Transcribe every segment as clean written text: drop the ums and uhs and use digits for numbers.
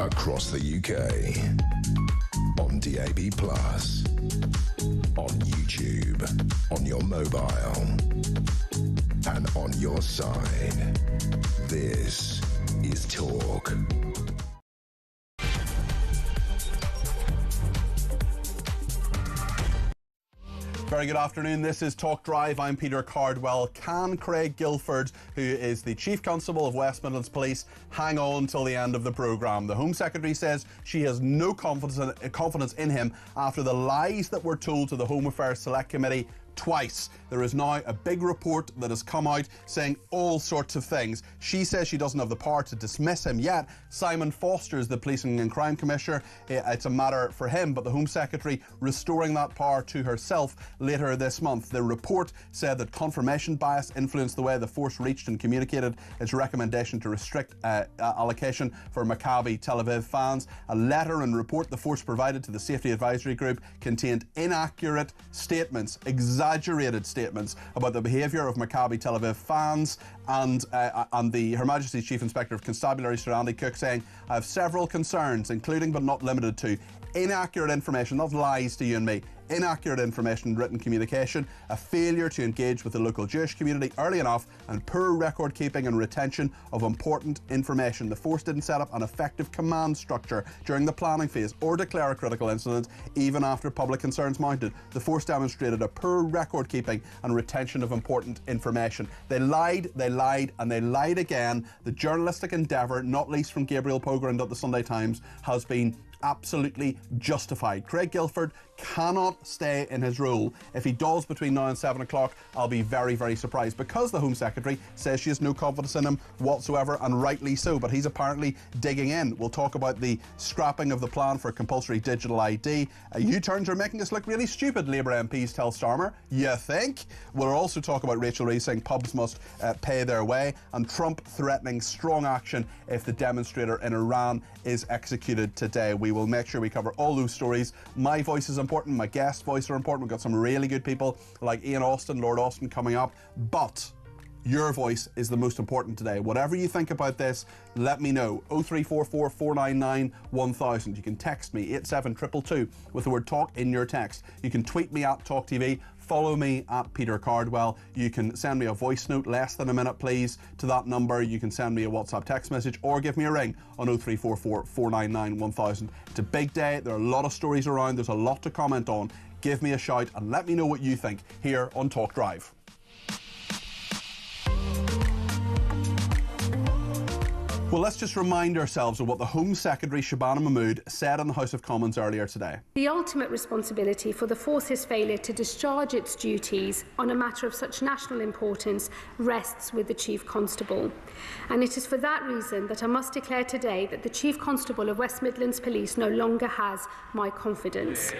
across the UK, on DAB+, on YouTube, on your mobile, and on your side. This is Talk. Very good afternoon. This is Talk Drive. I'm Peter Cardwell. Can Craig Guilford, who is the Chief Constable of West Midlands Police, hang on till the end of the programme? The Home Secretary says she has no confidence in him after the lies that were told to the Home Affairs Select Committee twice. There is now a big report that has come out saying all sorts of things. She says she doesn't have the power to dismiss him yet. Simon Foster is the Policing and Crime Commissioner. It's a matter for him, but the Home Secretary restoring that power to herself later this month. The report said that confirmation bias influenced the way the force reached and communicated its recommendation to restrict allocation for Maccabi Tel Aviv fans. A letter and report the force provided to the Safety Advisory Group contained inaccurate statements, exaggerated statements about the behaviour of Maccabi Tel Aviv fans, and Her Majesty's Chief Inspector of Constabulary, Sir Andy Cook, saying, I have several concerns, including but not limited to inaccurate information, not lies to you and me, inaccurate information in written communication, a failure to engage with the local Jewish community early enough, and poor record keeping and retention of important information. The force didn't set up an effective command structure during the planning phase or declare a critical incident even after public concerns mounted. The force demonstrated a poor record keeping and retention of important information. They lied, and they lied again. The journalistic endeavour, not least from Gabriel Pogrund at the Sunday Times, has been absolutely justified. Craig Guilford cannot stay in his role. If he does between now and 7 o'clock, I'll be very, very surprised, because the Home Secretary says she has no confidence in him whatsoever, and rightly so, but he's apparently digging in. We'll talk about the scrapping of the plan for compulsory digital ID. U-turns are making us look really stupid, Labour MPs tell Starmer. You think? We'll also talk about Rachel Reeves saying pubs must pay their way, and Trump threatening strong action if the demonstrator in Iran is executed today. We will make sure we cover all those stories. My voice is important, my guest voice are important. We've got some really good people like Ian Austin, Lord Austin coming up, but your voice is the most important today. Whatever you think about this, let me know. 0344 499 1000. You can text me 87222 with the word talk in your text. You can tweet me at talkTV. Follow me at Peter Cardwell. You can send me a voice note, less than a minute please, to that number. You can send me a WhatsApp text message or give me a ring on 0344 499 1000. It's a big day. There are a lot of stories around. There's a lot to comment on. Give me a shout and let me know what you think here on Talk Drive. Well, let's just remind ourselves of what the Home Secretary, Shabana Mahmood, said in the House of Commons earlier today. The ultimate responsibility for the force's failure to discharge its duties on a matter of such national importance rests with the Chief Constable. And it is for that reason that I must declare today that the Chief Constable of West Midlands Police no longer has my confidence.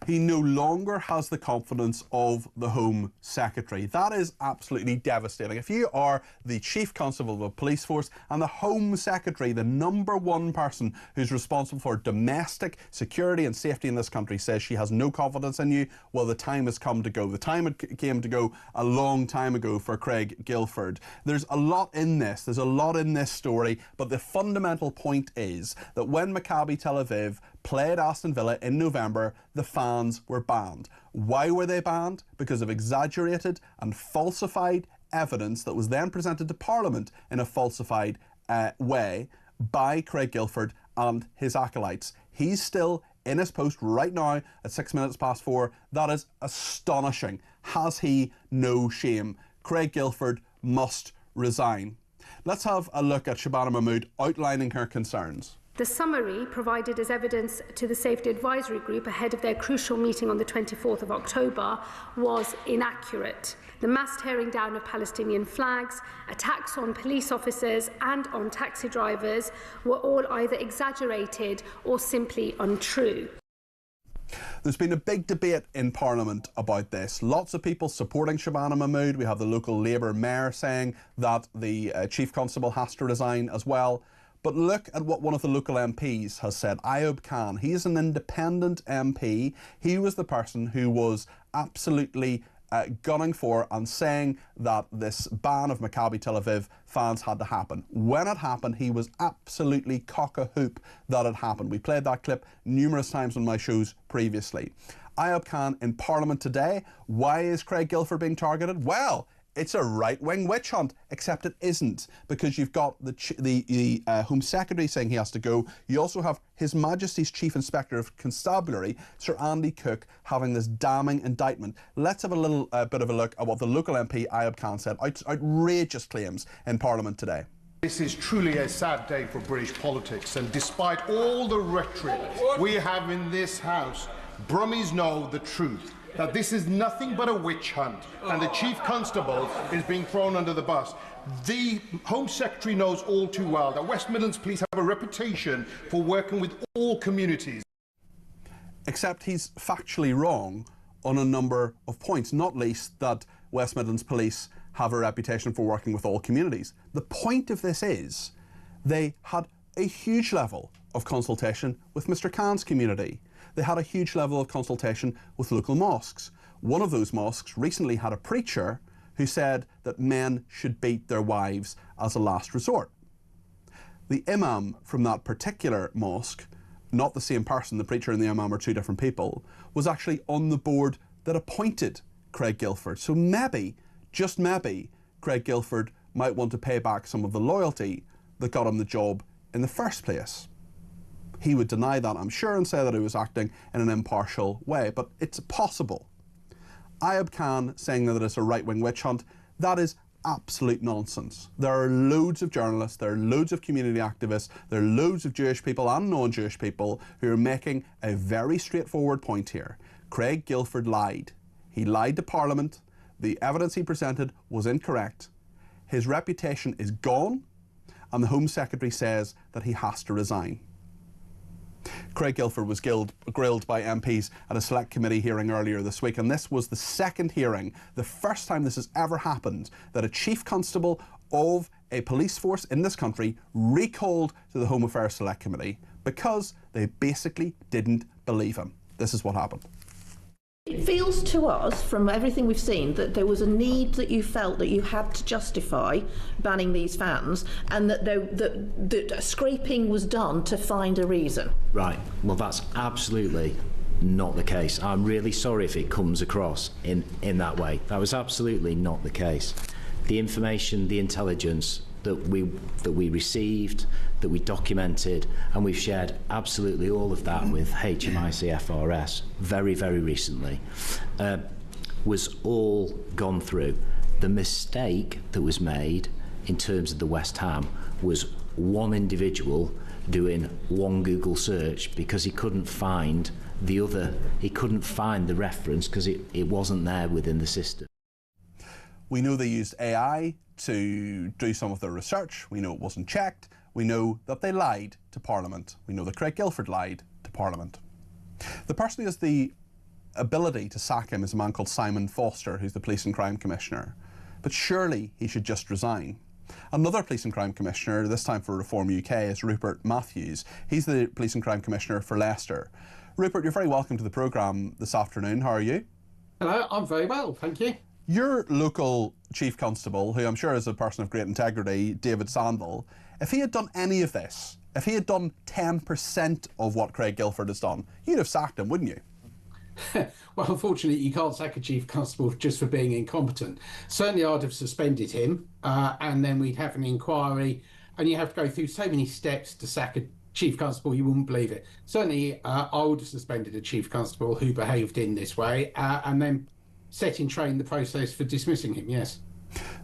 He no longer has the confidence of the Home Secretary. That is absolutely devastating. If you are the Chief Constable of a police force and the Home Secretary, the #1 person who's responsible for domestic security and safety in this country, says she has no confidence in you, well, the time has come to go. The time came to go a long time ago for Craig Guilford. There's a lot in this. There's a lot in this story, but the fundamental point is that when Maccabi Tel Aviv played Aston Villa in November, the fans were banned. Why were they banned? Because of exaggerated and falsified evidence that was then presented to Parliament in a falsified way by Craig Guilford and his acolytes. He's still in his post right now at 6 minutes past 4. That is astonishing. Has he no shame? Craig Guilford must resign. Let's have a look at Shabana Mahmood outlining her concerns. The summary provided as evidence to the Safety Advisory Group ahead of their crucial meeting on the 24th of October was inaccurate. The mass tearing down of Palestinian flags, attacks on police officers and on taxi drivers were all either exaggerated or simply untrue. There's been a big debate in Parliament about this. Lots of people supporting Shabana Mahmood. We have the local Labour mayor saying that the Chief Constable has to resign as well. But look at what one of the local MPs has said, Ayub Khan. He is an independent MP. He was the person who was absolutely gunning for and saying that this ban of Maccabi Tel Aviv fans had to happen. When it happened, he was absolutely cock-a-hoop that it happened. We played that clip numerous times on my shows previously. Ayub Khan in Parliament today. Why is Craig Guilford being targeted? Well, it's a right-wing witch hunt, except it isn't, because you've got the Home Secretary saying he has to go. You also have His Majesty's Chief Inspector of Constabulary, Sir Andy Cook, having this damning indictment. Let's have a little bit of a look at what the local MP, Ayub Khan, said. Outrageous claims in Parliament today. This is truly a sad day for British politics, and despite all the rhetoric we have in this House, Brummies know the truth, that this is nothing but a witch hunt, and the Chief Constable is being thrown under the bus. The Home Secretary knows all too well that West Midlands Police have a reputation for working with all communities. Except he's factually wrong on a number of points, not least that West Midlands Police have a reputation for working with all communities. The point of this is they had a huge level of consultation with Mr. Khan's community. They had a huge level of consultation with local mosques. One of those mosques recently had a preacher who said that men should beat their wives as a last resort. The imam from that particular mosque, not the same person, the preacher and the imam are two different people, was actually on the board that appointed Craig Guilford. So maybe, just maybe, Craig Guilford might want to pay back some of the loyalty that got him the job in the first place. He would deny that, I'm sure, and say that he was acting in an impartial way, but it's possible. Ayub Khan saying that it's a right-wing witch hunt, that is absolute nonsense. There are loads of journalists, there are loads of community activists, there are loads of Jewish people and non-Jewish people who are making a very straightforward point here. Craig Guilford lied. He lied to Parliament. The evidence he presented was incorrect. His reputation is gone, and the Home Secretary says that he has to resign. Craig Guilford was grilled by MPs at a select committee hearing earlier this week, and this was the second hearing, the first time this has ever happened, that a Chief Constable of a police force in this country recalled to the Home Affairs Select Committee because they basically didn't believe him. This is what happened. It feels to us, from everything we've seen, that there was a need that you felt that you had to justify banning these fans, and that scraping was done to find a reason. Right. Well, that's absolutely not the case. I'm really sorry if it comes across in that way. That was absolutely not the case. The information, the intelligence that we received, that we documented, and we've shared absolutely all of that with HMIC FRS very, very recently, was all gone through. The mistake that was made in terms of the West Ham was one individual doing one Google search because he couldn't find the other, he couldn't find the reference because it wasn't there within the system. We know they used AI to do some of their research. We know it wasn't checked. We know that they lied to Parliament. We know that Craig Guilford lied to Parliament. The person who has the ability to sack him is a man called Simon Foster, who's the Police and Crime Commissioner. But surely he should just resign. Another Police and Crime Commissioner, this time for Reform UK, is Rupert Matthews. He's the Police and Crime Commissioner for Leicester. Rupert, you're very welcome to the programme this afternoon. How are you? Hello, I'm very well, thank you. Your local Chief Constable, who I'm sure is a person of great integrity, David Sandel, if he had done any of this, if he had done 10% of what Craig Guilford has done, you'd have sacked him, wouldn't you? Well, unfortunately, you can't sack a Chief Constable just for being incompetent. Certainly, I'd have suspended him, and then we'd have an inquiry, and you have to go through so many steps to sack a Chief Constable, you wouldn't believe it. Certainly, I would have suspended a Chief Constable who behaved in this way, and then set in train the process for dismissing him, yes.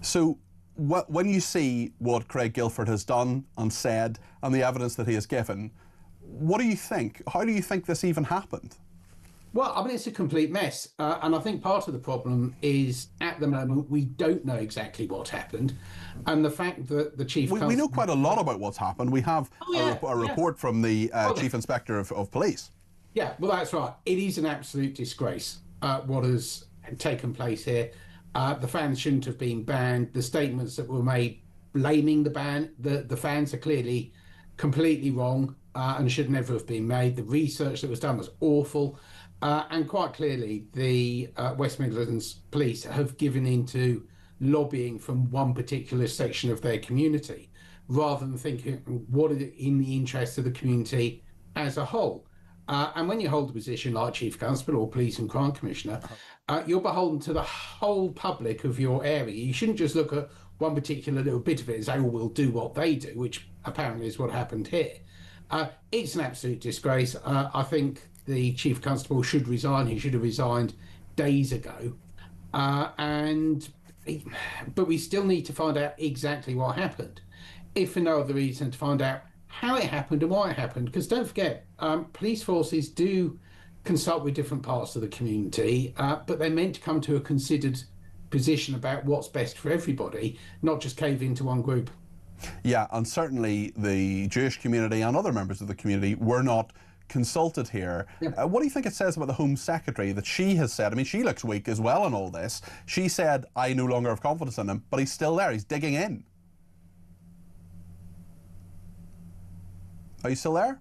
So when you see what Craig Guilford has done and said and the evidence that he has given, what do you think? How do you think this even happened? Well, I mean, it's a complete mess. And I think part of the problem is, at the moment, we don't know exactly what happened. And the fact that the Chief Constable... We know quite a lot about what's happened. We have a report from the Chief Inspector of Police. Yeah, well, that's right. It is an absolute disgrace, what has taken place here. The fans shouldn't have been banned. The statements that were made blaming the ban, the fans are clearly completely wrong and should never have been made. The research that was done was awful. And quite clearly, the West Midlands Police have given into lobbying from one particular section of their community, rather than thinking what is in the interest of the community as a whole. And when you hold a position like Chief Constable or Police and Crime Commissioner, you're beholden to the whole public of your area. You shouldn't just look at one particular little bit of it and say, oh, we'll do what they do, which apparently is what happened here. It's an absolute disgrace. I think the Chief Constable should resign. He should have resigned days ago. But we still need to find out exactly what happened, if for no other reason to find out how it happened and why it happened. Because don't forget, police forces do consult with different parts of the community, but they're meant to come to a considered position about what's best for everybody, not just cave into one group. Yeah, and certainly the Jewish community and other members of the community were not consulted here. Yeah. What do you think it says about the Home Secretary that she has said? I mean, she looks weak as well in all this. She said, I no longer have confidence in him, but he's still there. He's digging in. Are you still there?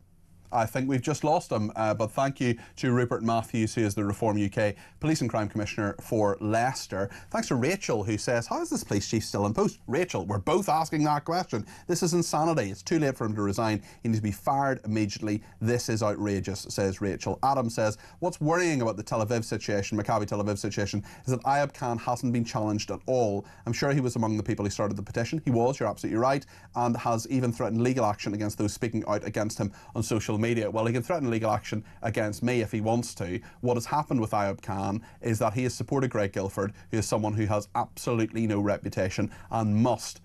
I think we've just lost him, but thank you to Rupert Matthews, who is the Reform UK Police and Crime Commissioner for Leicester. Thanks to Rachel, who says, how is this police chief still in post? Rachel, we're both asking that question. This is insanity. It's too late for him to resign. He needs to be fired immediately. This is outrageous, says Rachel. Adam says, what's worrying about the Tel Aviv situation, Maccabi Tel Aviv situation, is that Ayub Khan hasn't been challenged at all. I'm sure he was among the people who started the petition. He was, you're absolutely right, and has even threatened legal action against those speaking out against him on social media. Well, he can threaten legal action against me if he wants to. What has happened with Ayub Khan is that he has supported Greg Guilford, who is someone who has absolutely no reputation and must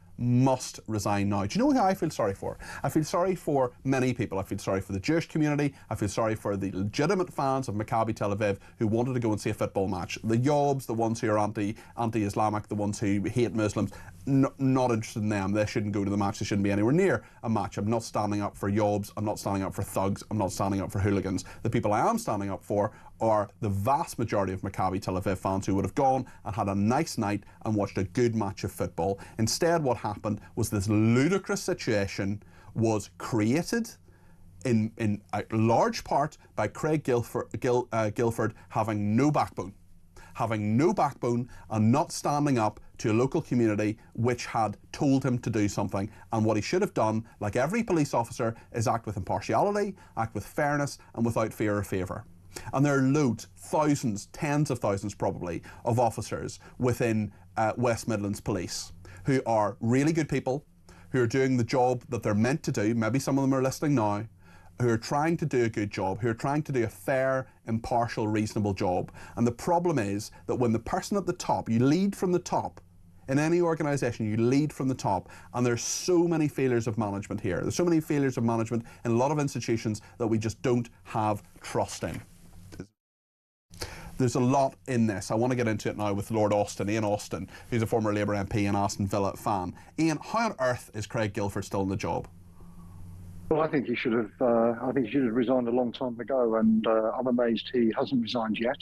resign now. Do you know who I feel sorry for? I feel sorry for many people. I feel sorry for the Jewish community. I feel sorry for the legitimate fans of Maccabi Tel Aviv who wanted to go and see a football match. The Yobs, the ones who are anti-Islamic, the ones who hate Muslims, not interested in them. They shouldn't go to the match. They shouldn't be anywhere near a match. I'm not standing up for Yobs. I'm not standing up for thugs. I'm not standing up for hooligans. The people I am standing up for are the vast majority of Maccabi Tel Aviv fans who would have gone and had a nice night and watched a good match of football. Instead, what happened was this ludicrous situation was created in a large part by Craig Guilford having no backbone. Having no backbone and not standing up to a local community which had told him to do something. And what he should have done, like every police officer, is act with impartiality, act with fairness and without fear or favour. And there are loads, thousands, tens of thousands probably, of officers within West Midlands Police who are really good people, who are doing the job that they're meant to do. Maybe some of them are listening now, who are trying to do a good job, who are trying to do a fair, impartial, reasonable job. And the problem is that when the person at the top, you lead from the top, in any organisation, you lead from the top, and there's so many failures of management here. There's so many failures of management in a lot of institutions that we just don't have trust in. There's a lot in this. I want to get into it now with Lord Austin, Ian Austin, who's a former Labour MP and Aston Villa fan. Ian, how on earth is Craig Guilford still in the job? Well, I think he should have. I think he should have resigned a long time ago, and I'm amazed he hasn't resigned yet.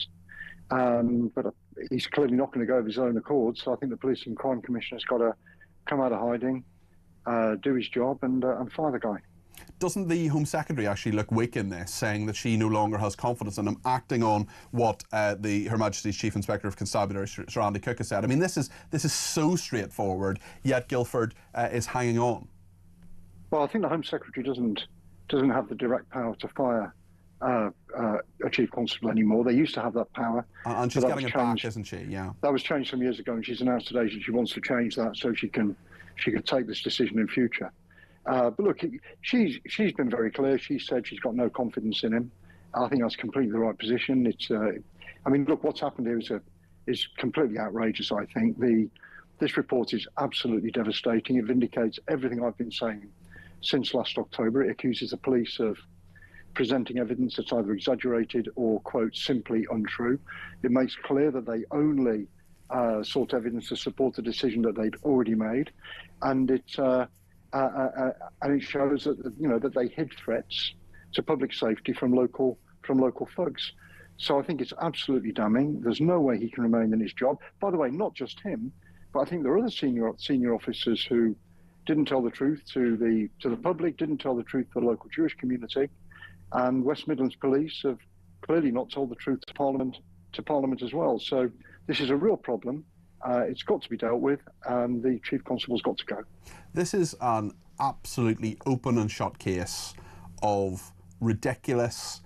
But he's clearly not going to go of his own accord. So I think the Police and Crime Commissioner's got to come out of hiding, do his job, and fire the guy. Doesn't the Home Secretary actually look weak in this, saying that she no longer has confidence in him, acting on what Her Majesty's Chief Inspector of Constabulary, Sir Andy Cook, has said? I mean, this is so straightforward, yet Guilford is hanging on. Well, I think the Home Secretary doesn't have the direct power to fire a Chief Constable anymore. They used to have that power. And she's getting it back, isn't she? Yeah. That was changed some years ago, and she's announced today that she wants to change that so she can take this decision in future. But look, she's been very clear. She said she's got no confidence in him. I think that's completely the right position. I mean, look, what's happened here is completely outrageous. I think this report is absolutely devastating. It vindicates everything I've been saying since last October. It accuses the police of presenting evidence that's either exaggerated or, quote, simply untrue. It makes clear that they only sought evidence to support the decision that they'd already made, and it shows that that they hid threats to public safety from local thugs. So I think it's absolutely damning. There's no way he can remain in his job. By the way, not just him, but I think there are other senior officers who didn't tell the truth to the public, didn't tell the truth to the local Jewish community, and West Midlands Police have clearly not told the truth to Parliament as well. So this is a real problem. It's got to be dealt with, and the Chief Constable's got to go. This is an absolutely open and shut case of ridiculous,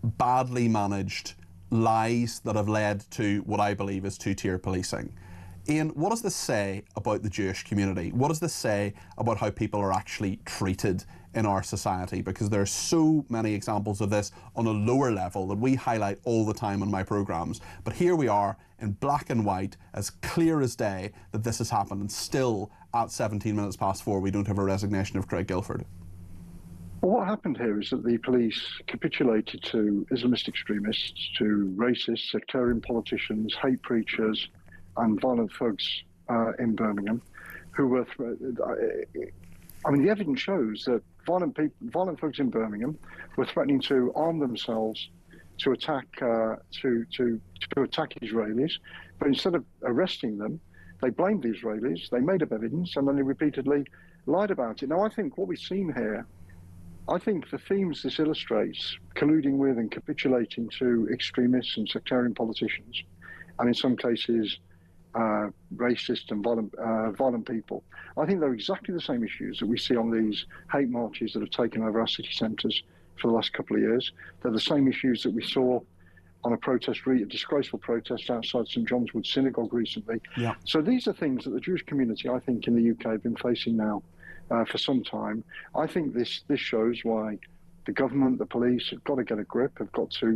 badly managed lies that have led to what I believe is two-tier policing. Ian, what does this say about the Jewish community? What does this say about how people are actually treated in our society? Because there are so many examples of this on a lower level that we highlight all the time on my programmes. But here we are in black and white, as clear as day, that this has happened, and still at 17 minutes past 4 we don't have a resignation of Craig Guilford. Well, what happened here is that the police capitulated to Islamist extremists, to racists, sectarian politicians, hate preachers, and violent thugs in Birmingham, who were. I mean, the evidence shows that violent thugs in Birmingham were threatening to arm themselves to attack attack Israelis, but instead of arresting them, they blamed the Israelis. They made up evidence, and then they repeatedly lied about it. Now, I think what we've seen here. I think the themes this illustrates, colluding with and capitulating to extremists and sectarian politicians, and in some cases, racist and violent people. I think they're exactly the same issues that we see on these hate marches that have taken over our city centres for the last couple of years. They're the same issues that we saw on a disgraceful protest outside St John's Wood Synagogue recently. Yeah. So these are things that the Jewish community, I think, in the UK have been facing now for some time. I think this shows why the government, the police have got to get a grip, have got to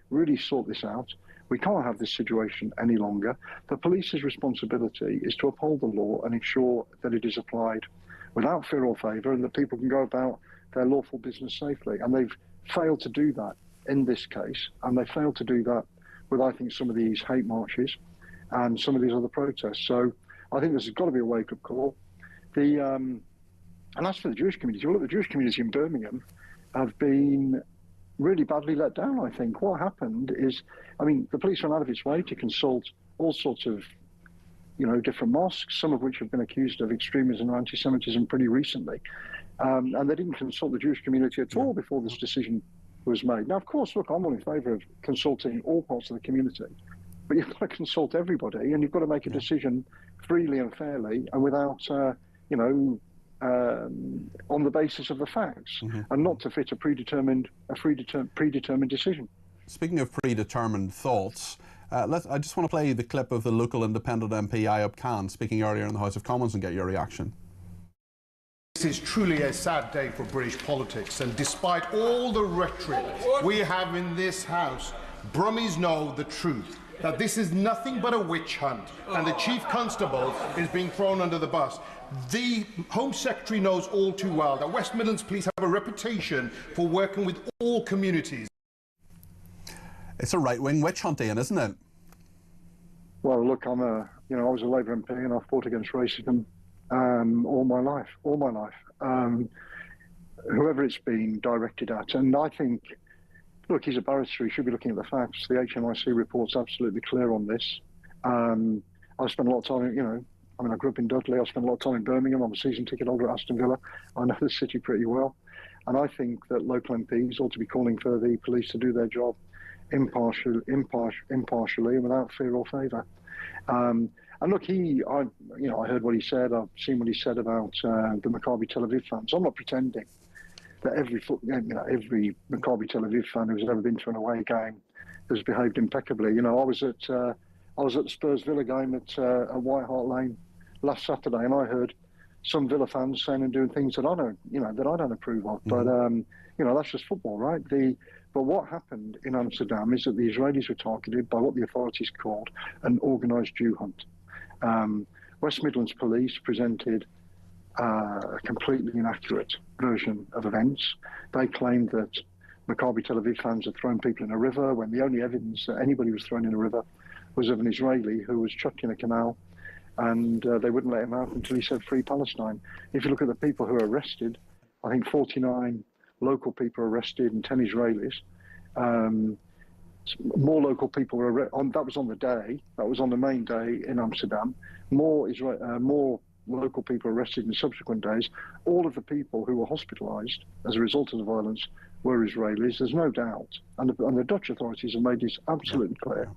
really sort this out. We can't have this situation any longer. The police's responsibility is to uphold the law and ensure that it is applied without fear or favour, and that people can go about their lawful business safely. And they've failed to do that in this case, and they failed to do that with, I think, some of these hate marches and some of these other protests. So I think this has got to be a wake-up call. And as for the Jewish community, well, look, the Jewish community in Birmingham have been really badly let down, I think. What happened is, I mean, the police went out of its way to consult all sorts of, different mosques, some of which have been accused of extremism and anti-Semitism pretty recently. And they didn't consult the Jewish community at all before this decision was made. Now, of course, look, I'm all in favour of consulting all parts of the community, but you've got to consult everybody, and you've got to make a decision freely and fairly and without, on the basis of the facts, and not to fit a predetermined decision. Speaking of predetermined thoughts, I just want to play the clip of the local independent MP Ayub Khan speaking earlier in the House of Commons and get your reaction. This is truly a sad day for British politics, and despite all the rhetoric we have in this House, Brummies know the truth, that this is nothing but a witch hunt, and the Chief Constable is being thrown under the bus. The Home Secretary knows all too well that West Midlands Police have a reputation for working with all communities. It's a right-wing witch hunt, Ian, isn't it? Well, look, I was a Labour MP and I fought against racism all my life. Whoever it's been directed at, and I think, look, he's a barrister, he should be looking at the facts. The HMIC report's absolutely clear on this. I spent a lot of time, I grew up in Dudley, I spent a lot of time in Birmingham, I'm a season ticket holder at Aston Villa. I know the city pretty well. And I think that local MPs ought to be calling for the police to do their job impartially and without fear or favour. And look, I heard what he said, I've seen what he said about the Maccabi Tel Aviv fans. I'm not pretending that every Maccabi Tel Aviv fan who's ever been to an away game has behaved impeccably. I was at the Spurs Villa game at White Hart Lane last Saturday, and I heard some Villa fans saying and doing things that I don't approve of. But that's just football, right? But what happened in Amsterdam is that the Israelis were targeted by what the authorities called an organised Jew hunt. West Midlands Police presented a completely inaccurate version of events. They claimed that Maccabi Tel Aviv fans had thrown people in a river, when the only evidence that anybody was thrown in a river was of an Israeli who was chucked in a canal, and they wouldn't let him out until he said "Free Palestine." If you look at the people who were arrested, I think 49 local people arrested and 10 Israelis. More local people were arrested. That was on the day. That was on the main day in Amsterdam. More local people arrested in subsequent days. All of the people who were hospitalised as a result of the violence were Israelis. There's no doubt, and the Dutch authorities have made this absolutely clear,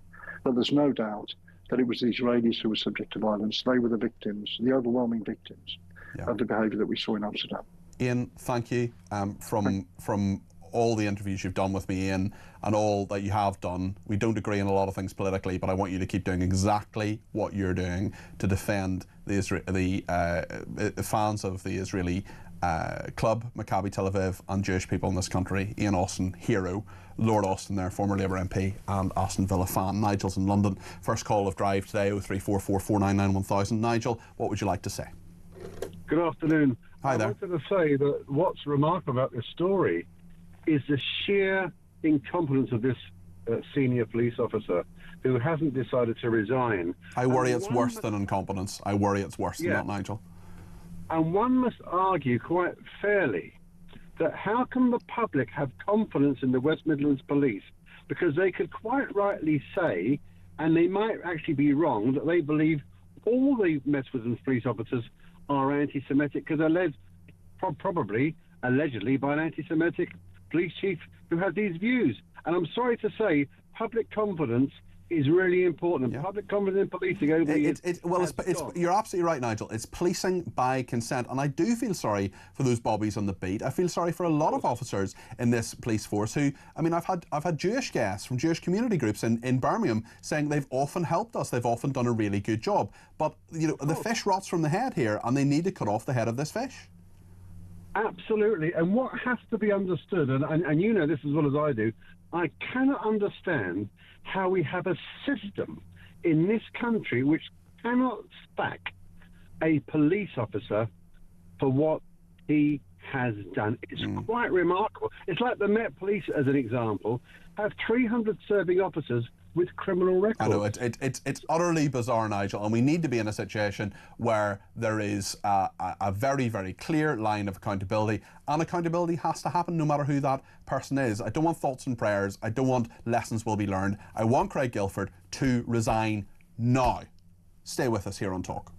that there's no doubt that it was the Israelis who were subject to violence. They were the victims, the overwhelming victims of the behaviour that we saw in Amsterdam. Ian, thank you from all the interviews you've done with me, Ian, and all that you have done. We don't agree on a lot of things politically, but I want you to keep doing exactly what you're doing to defend the fans of the Israeli club, Maccabi Tel Aviv, and Jewish people in this country. Ian Austin, hero. Lord Austin there, former Labour MP and Aston Villa fan. Nigel's in London. First call of Drive today, 0344 499 1000. Nigel, what would you like to say? Good afternoon. Hi there. I wanted to say that what's remarkable about this story is the sheer incompetence of this senior police officer who hasn't decided to resign. I worry it's worse than incompetence. I worry it's worse than that, Nigel. And one must argue quite fairly that how can the public have confidence in the West Midlands police? Because they could quite rightly say, and they might actually be wrong, that they believe all the West Midlands police officers are anti-Semitic because they're led probably, allegedly, by an anti-Semitic police chief who has these views. And I'm sorry to say, public confidence is really important. And public confidence in policing over the years. You're absolutely right, Nigel. It's policing by consent, and I do feel sorry for those bobbies on the beat. I feel sorry for a lot of officers in this police force who, I mean, I've had Jewish guests from Jewish community groups in Birmingham saying they've often helped us. They've often done a really good job. But you know, the fish rots from the head here, and they need to cut off the head of this fish. Absolutely. And what has to be understood, and you know this as well as I do, I cannot understand how we have a system in this country which cannot stack a police officer for what he has done. It's quite remarkable. It's like the Met Police, as an example, have 300 serving officers with criminal records. I know, it's utterly bizarre, Nigel, and we need to be in a situation where there is a very, very clear line of accountability, and accountability has to happen no matter who that person is. I don't want thoughts and prayers. I don't want lessons will be learned. I want Craig Guilford to resign now. Stay with us here on Talk.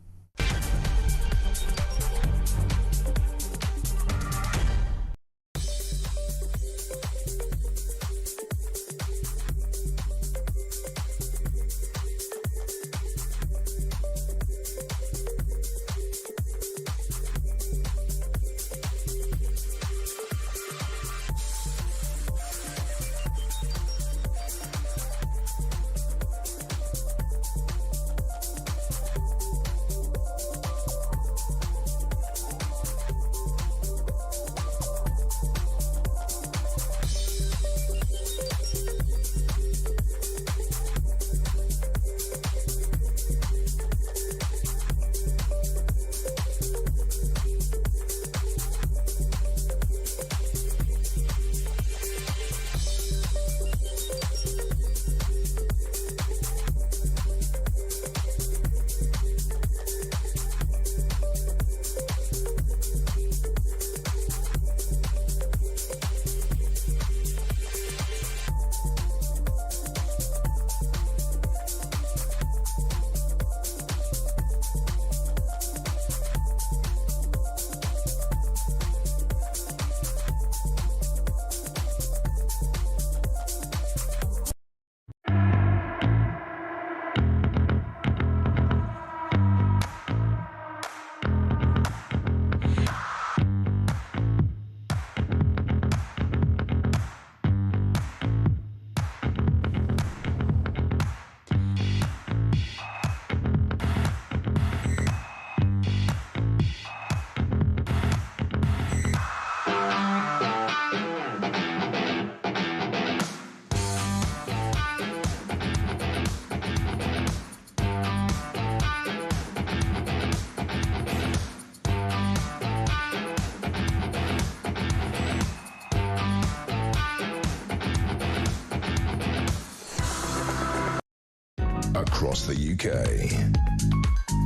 Across the UK,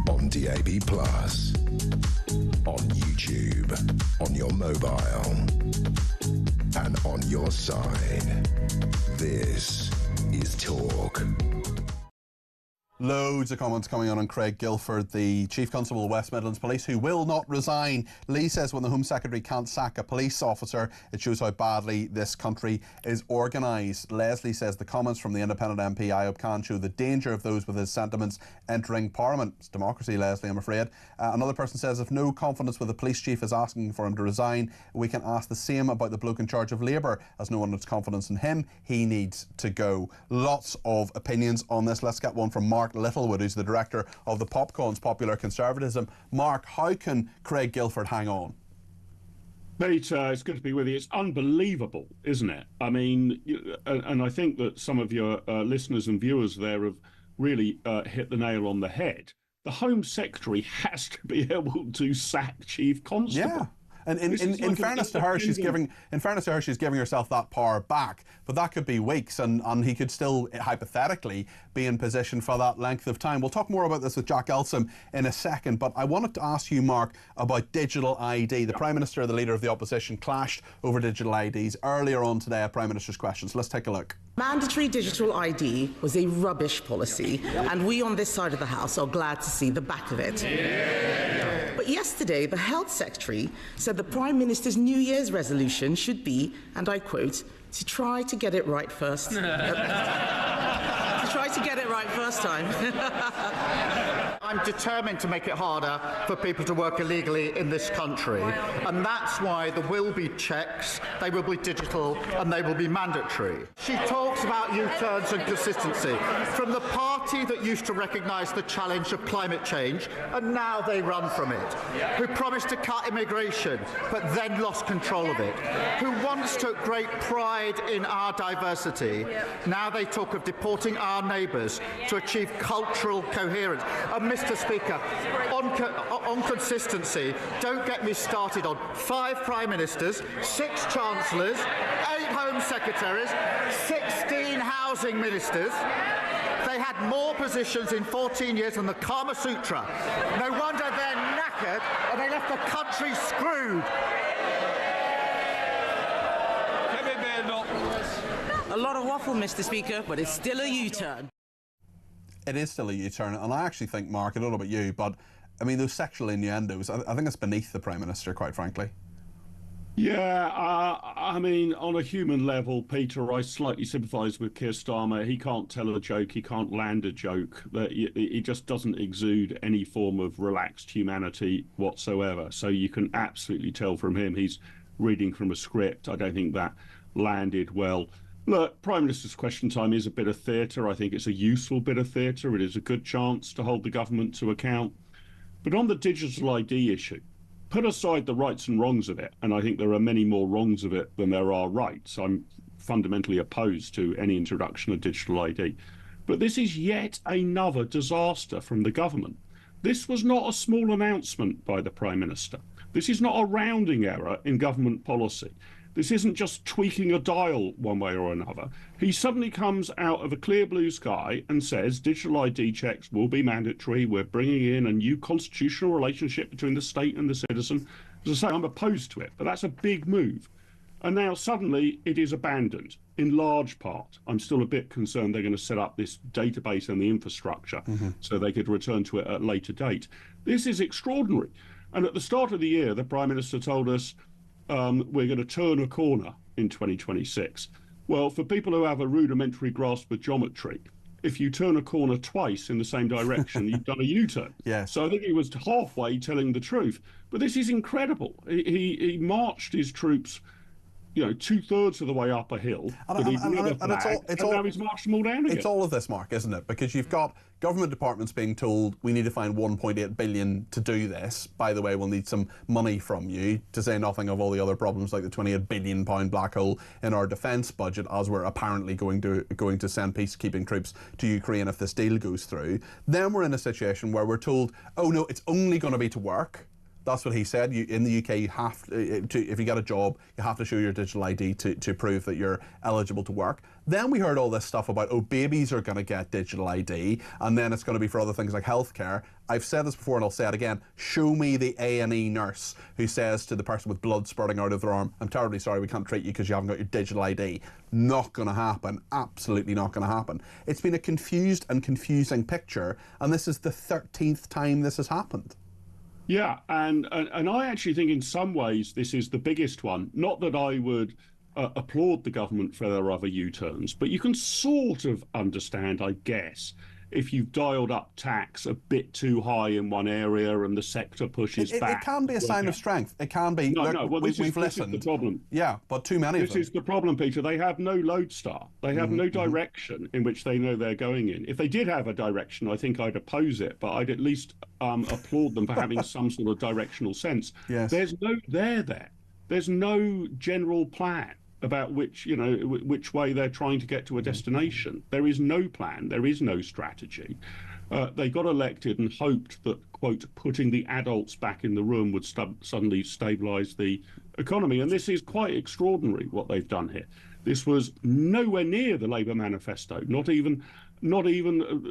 on DAB+, on YouTube, on your mobile, and on your side. This is Talk. Loads of comments coming on Craig Guilford, the Chief Constable of West Midlands Police, who will not resign. Lee says when the Home Secretary can't sack a police officer, it shows how badly this country is organised. Leslie says the comments from the independent MP Ayub Khan show the danger of those with his sentiments entering Parliament. It's democracy, Leslie, I'm afraid. Another person says if no confidence with the police chief is asking for him to resign, we can ask the same about the bloke in charge of Labour. As no one has confidence in him, he needs to go. Lots of opinions on this. Let's get one from Mark Littlewood, who's the director of the Popcorn's Popular Conservatism. Mark, how can Craig Guilford hang on? Peter, it's good to be with you. It's unbelievable, isn't it? I mean, and I think that some of your listeners and viewers there have really hit the nail on the head. The Home Secretary has to be able to sack Chief Constable. Yeah. And in fairness to her, she's giving herself that power back. But that could be weeks, and he could still hypothetically be in position for that length of time. We'll talk more about this with Jack Elsom in a second. But I wanted to ask you, Mark, about digital ID. The Prime Minister, the Leader of the Opposition, clashed over digital IDs earlier on today at Prime Minister's Questions. Let's take a look. Mandatory digital ID was a rubbish policy, and we on this side of the House are glad to see the back of it. But yesterday, the Health Secretary said the Prime Minister's New Year's resolution should be, and I quote, to try to get it right first. To try to get it right first time. I'm determined to make it harder for people to work illegally in this country, and that's why there will be checks, they will be digital, and they will be mandatory. She talks about U-turns and consistency from the party that used to recognise the challenge of climate change, and now they run from it, who promised to cut immigration, but then lost control of it, who once took great pride in our diversity, now they talk of deporting our neighbours to achieve cultural coherence. And Mr. Speaker, on consistency, don't get me started on 5 Prime Ministers, 6 Chancellors, 8 Home Secretaries, 16 Housing Ministers. They had more positions in 14 years than the Kama Sutra. No wonder they're knackered and they left the country screwed. A lot of waffle, Mr. Speaker, but it's still a U-turn. It is still a U-turn, and I actually think, Mark, I don't know about you, but I mean, those sexual innuendos, I think it's beneath the Prime Minister, quite frankly. Yeah, I mean, on a human level, Peter, I slightly sympathise with Keir Starmer. He can't tell a joke, he can't land a joke. He just doesn't exude any form of relaxed humanity whatsoever. So you can absolutely tell from him he's reading from a script. I don't think that landed well. Look, Prime Minister's Question Time is a bit of theatre. I think it's a useful bit of theatre. It is a good chance to hold the government to account. But on the digital ID issue, put aside the rights and wrongs of it, and I think there are many more wrongs of it than there are rights. I'm fundamentally opposed to any introduction of digital ID. But this is yet another disaster from the government. This was not a small announcement by the Prime Minister. This is not a rounding error in government policy. This isn't just tweaking a dial one way or another. He suddenly comes out of a clear blue sky and says digital ID checks will be mandatory. We're bringing in a new constitutional relationship between the state and the citizen. As I say, I'm opposed to it, but that's a big move. And now suddenly it is abandoned in large part. I'm still a bit concerned they're going to set up this database and the infrastructure so they could return to it at a later date. This is extraordinary. And at the start of the year, the Prime Minister told us we're going to turn a corner in 2026. Well, for people who have a rudimentary grasp of geometry, if you turn a corner twice in the same direction, you've done a U-turn. Yeah. So I think he was halfway telling the truth. But this is incredible. He marched his troops, you know, 2/3 of the way up a hill. And now he's marched them all down again. It's all of this, Mark, isn't it? Because you've got government departments being told we need to find 1.8 billion to do this. By the way, we'll need some money from you, to say nothing of all the other problems like the £28 billion black hole in our defence budget, as we're apparently going to send peacekeeping troops to Ukraine if this deal goes through. Then we're in a situation where we're told, oh no, it's only going to be to work. That's what he said. In the UK, you have to, if you get a job, you have to show your digital ID to prove that you're eligible to work. Then we heard all this stuff about, oh, babies are going to get digital ID, and then it's going to be for other things like healthcare. I've said this before and I'll say it again. Show me the A&E nurse who says to the person with blood spurting out of their arm, I'm terribly sorry, we can't treat you because you haven't got your digital ID. Not going to happen. Absolutely not going to happen. It's been a confused and confusing picture, and this is the 13th time this has happened. Yeah, and I actually think in some ways this is the biggest one. Not that I would applaud the government for their other U-turns, but you can sort of understand, I guess, if you've dialed up tax a bit too high in one area and the sector pushes back. It can be a sign of strength. It can be. No, well, we've listened. This is the problem. Yeah, but too many of them. This is the problem, Peter. They have no lodestar. They have no direction in which they know they're going in. If they did have a direction, I think I'd oppose it, but I'd at least applaud them for having some sort of directional sense. Yes. There's no there. There's no general plan about which way they're trying to get to a destination. There is no plan. There is no strategy. They got elected and hoped that, quote, putting the adults back in the room would suddenly stabilise the economy. And this is quite extraordinary, what they've done here. This was nowhere near the Labour manifesto, not even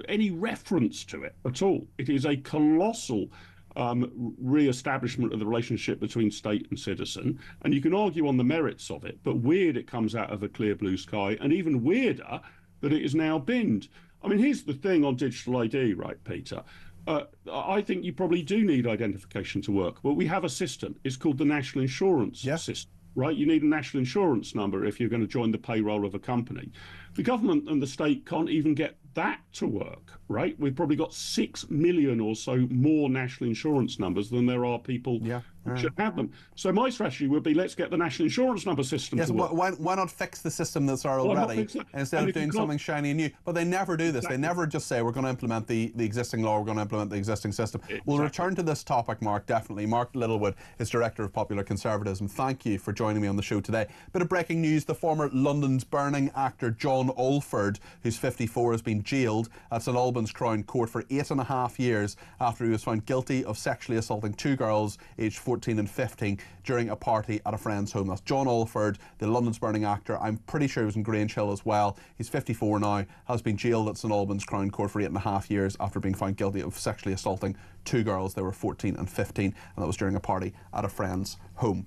any reference to it at all. It is a colossal re-establishment of the relationship between state and citizen, and you can argue on the merits of it, but weird it comes out of a clear blue sky, and even weirder that it is now binned. I mean, here's the thing on digital ID, right, Peter? I think you probably do need identification to work, but we have a system. It's called the National Insurance System, right? You need a national insurance number if you're going to join the payroll of a company. The government and the state can't even get that to work, right? We've probably got 6 million or so more national insurance numbers than there are people who should have them. So my strategy would be, let's get the national insurance number system to work. Why not fix the system that's already instead of doing something shiny and new? But they never do this. They never just say, we're going to implement the existing law, we're going to implement the existing system. We'll return to this topic, Mark, definitely. Mark Littlewood is Director of Popular Conservatism. Thank you for joining me on the show today. Bit of breaking news. The former London's Burning actor John Alford, who's 54, has been jailed at St Albans Crown Court for 8.5 years after he was found guilty of sexually assaulting 2 girls aged 14 and 15 during a party at a friend's home. That's John Alford, the London's Burning actor. I'm pretty sure he was in Grange Hill as well. He's 54 now, has been jailed at St Albans Crown Court for 8.5 years after being found guilty of sexually assaulting 2 girls. They were 14 and 15, and that was during a party at a friend's home.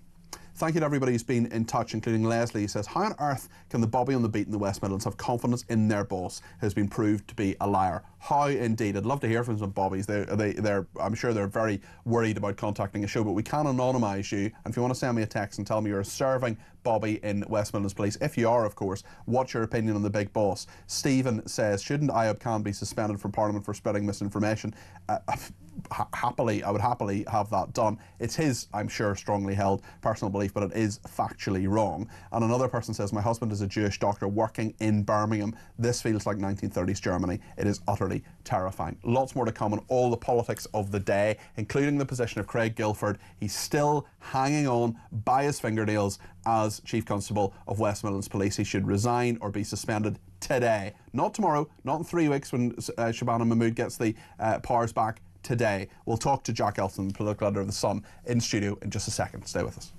Thank you to everybody who's been in touch, including Leslie, who says, how on earth can the Bobby on the beat in the West Midlands have confidence in their boss who has been proved to be a liar? How indeed. I'd love to hear from some Bobbies. I'm sure they're very worried about contacting a show, but we can anonymise you. And if you want to send me a text and tell me you're a serving Bobby in West Midlands Police, if you are, of course, what's your opinion on the big boss? Stephen says, shouldn't Ayub Khan be suspended from Parliament for spreading misinformation? I would happily have that done. It's his, I'm sure, strongly held personal belief, but it is factually wrong. And another person says, my husband is a Jewish doctor working in Birmingham. This feels like 1930s Germany. It is utterly terrifying. Lots more to come on all the politics of the day, including the position of Craig Guilford. He's still hanging on by his fingernails as Chief Constable of West Midlands Police. He should resign or be suspended today. Not tomorrow, not in 3 weeks when Shabana Mahmood gets the powers back. Today. We'll talk to Jack Elson, political editor of The Sun, in studio in just a second. Stay with us.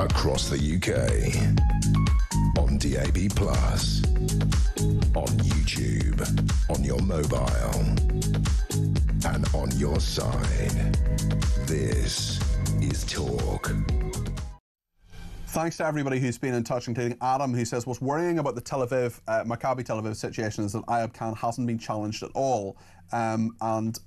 across the UK, on DAB+, on YouTube, on your mobile, and on your side. This is Talk. Thanks to everybody who's been in touch, including Adam, who says what's worrying about the Maccabi Tel Aviv situation is that Ayub Khan hasn't been challenged at all. And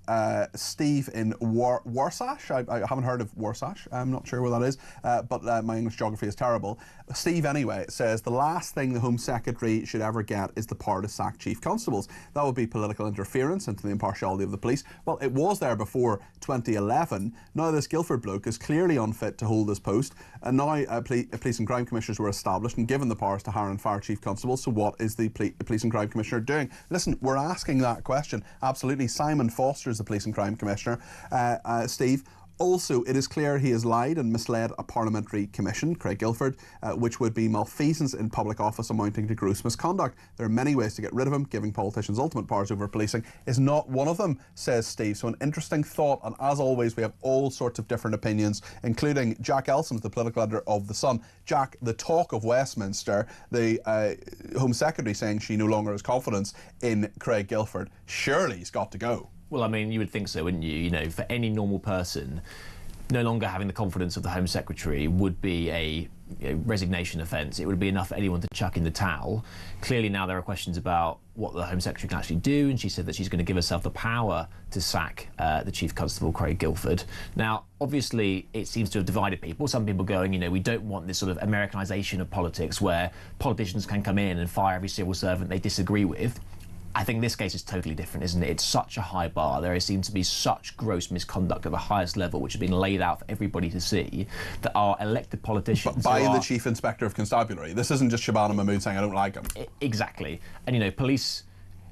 Steve in Warsash, I haven't heard of Warsash, I'm not sure where that is, but my English geography is terrible. Steve, anyway, says the last thing the Home Secretary should ever get is the power to sack chief constables. That would be political interference into the impartiality of the police. Well, it was there before 2011. Now this Guildford bloke is clearly unfit to hold this post, and now police and crime commissioners were established and given the powers to hire and fire chief constables. So what is the police and crime commissioner doing? Listen, we're asking that question. Absolutely. Simon Foster is the Police and Crime Commissioner. Steve, also it is clear he has lied and misled a parliamentary commission, Craig Guildford, which would be malfeasance in public office amounting to gross misconduct. There are many ways to get rid of him. Giving politicians ultimate powers over policing is not one of them, says Steve. So an interesting thought, and as always we have all sorts of different opinions, including Jack Elson, the political editor of The Sun. Jack, the talk of Westminster, the Home Secretary saying she no longer has confidence in Craig Guildford. Surely he's got to go. Well, I mean, you would think so, wouldn't you? You know, for any normal person, no longer having the confidence of the Home Secretary would be a resignation offence. It would be enough for anyone to chuck in the towel. Clearly now there are questions about what the Home Secretary can actually do, and she said that she's going to give herself the power to sack the Chief Constable, Craig Guildford. Now, obviously, it seems to have divided people. Some people going, you know, we don't want this sort of Americanisation of politics where politicians can come in and fire every civil servant they disagree with. I think this case is totally different, isn't it? It's such a high bar. There seems to be such gross misconduct at the highest level, which has been laid out for everybody to see, that our elected politicians... By the Chief Inspector of Constabulary. This isn't just Shabana Mahmood saying, I don't like him. Exactly. And, you know,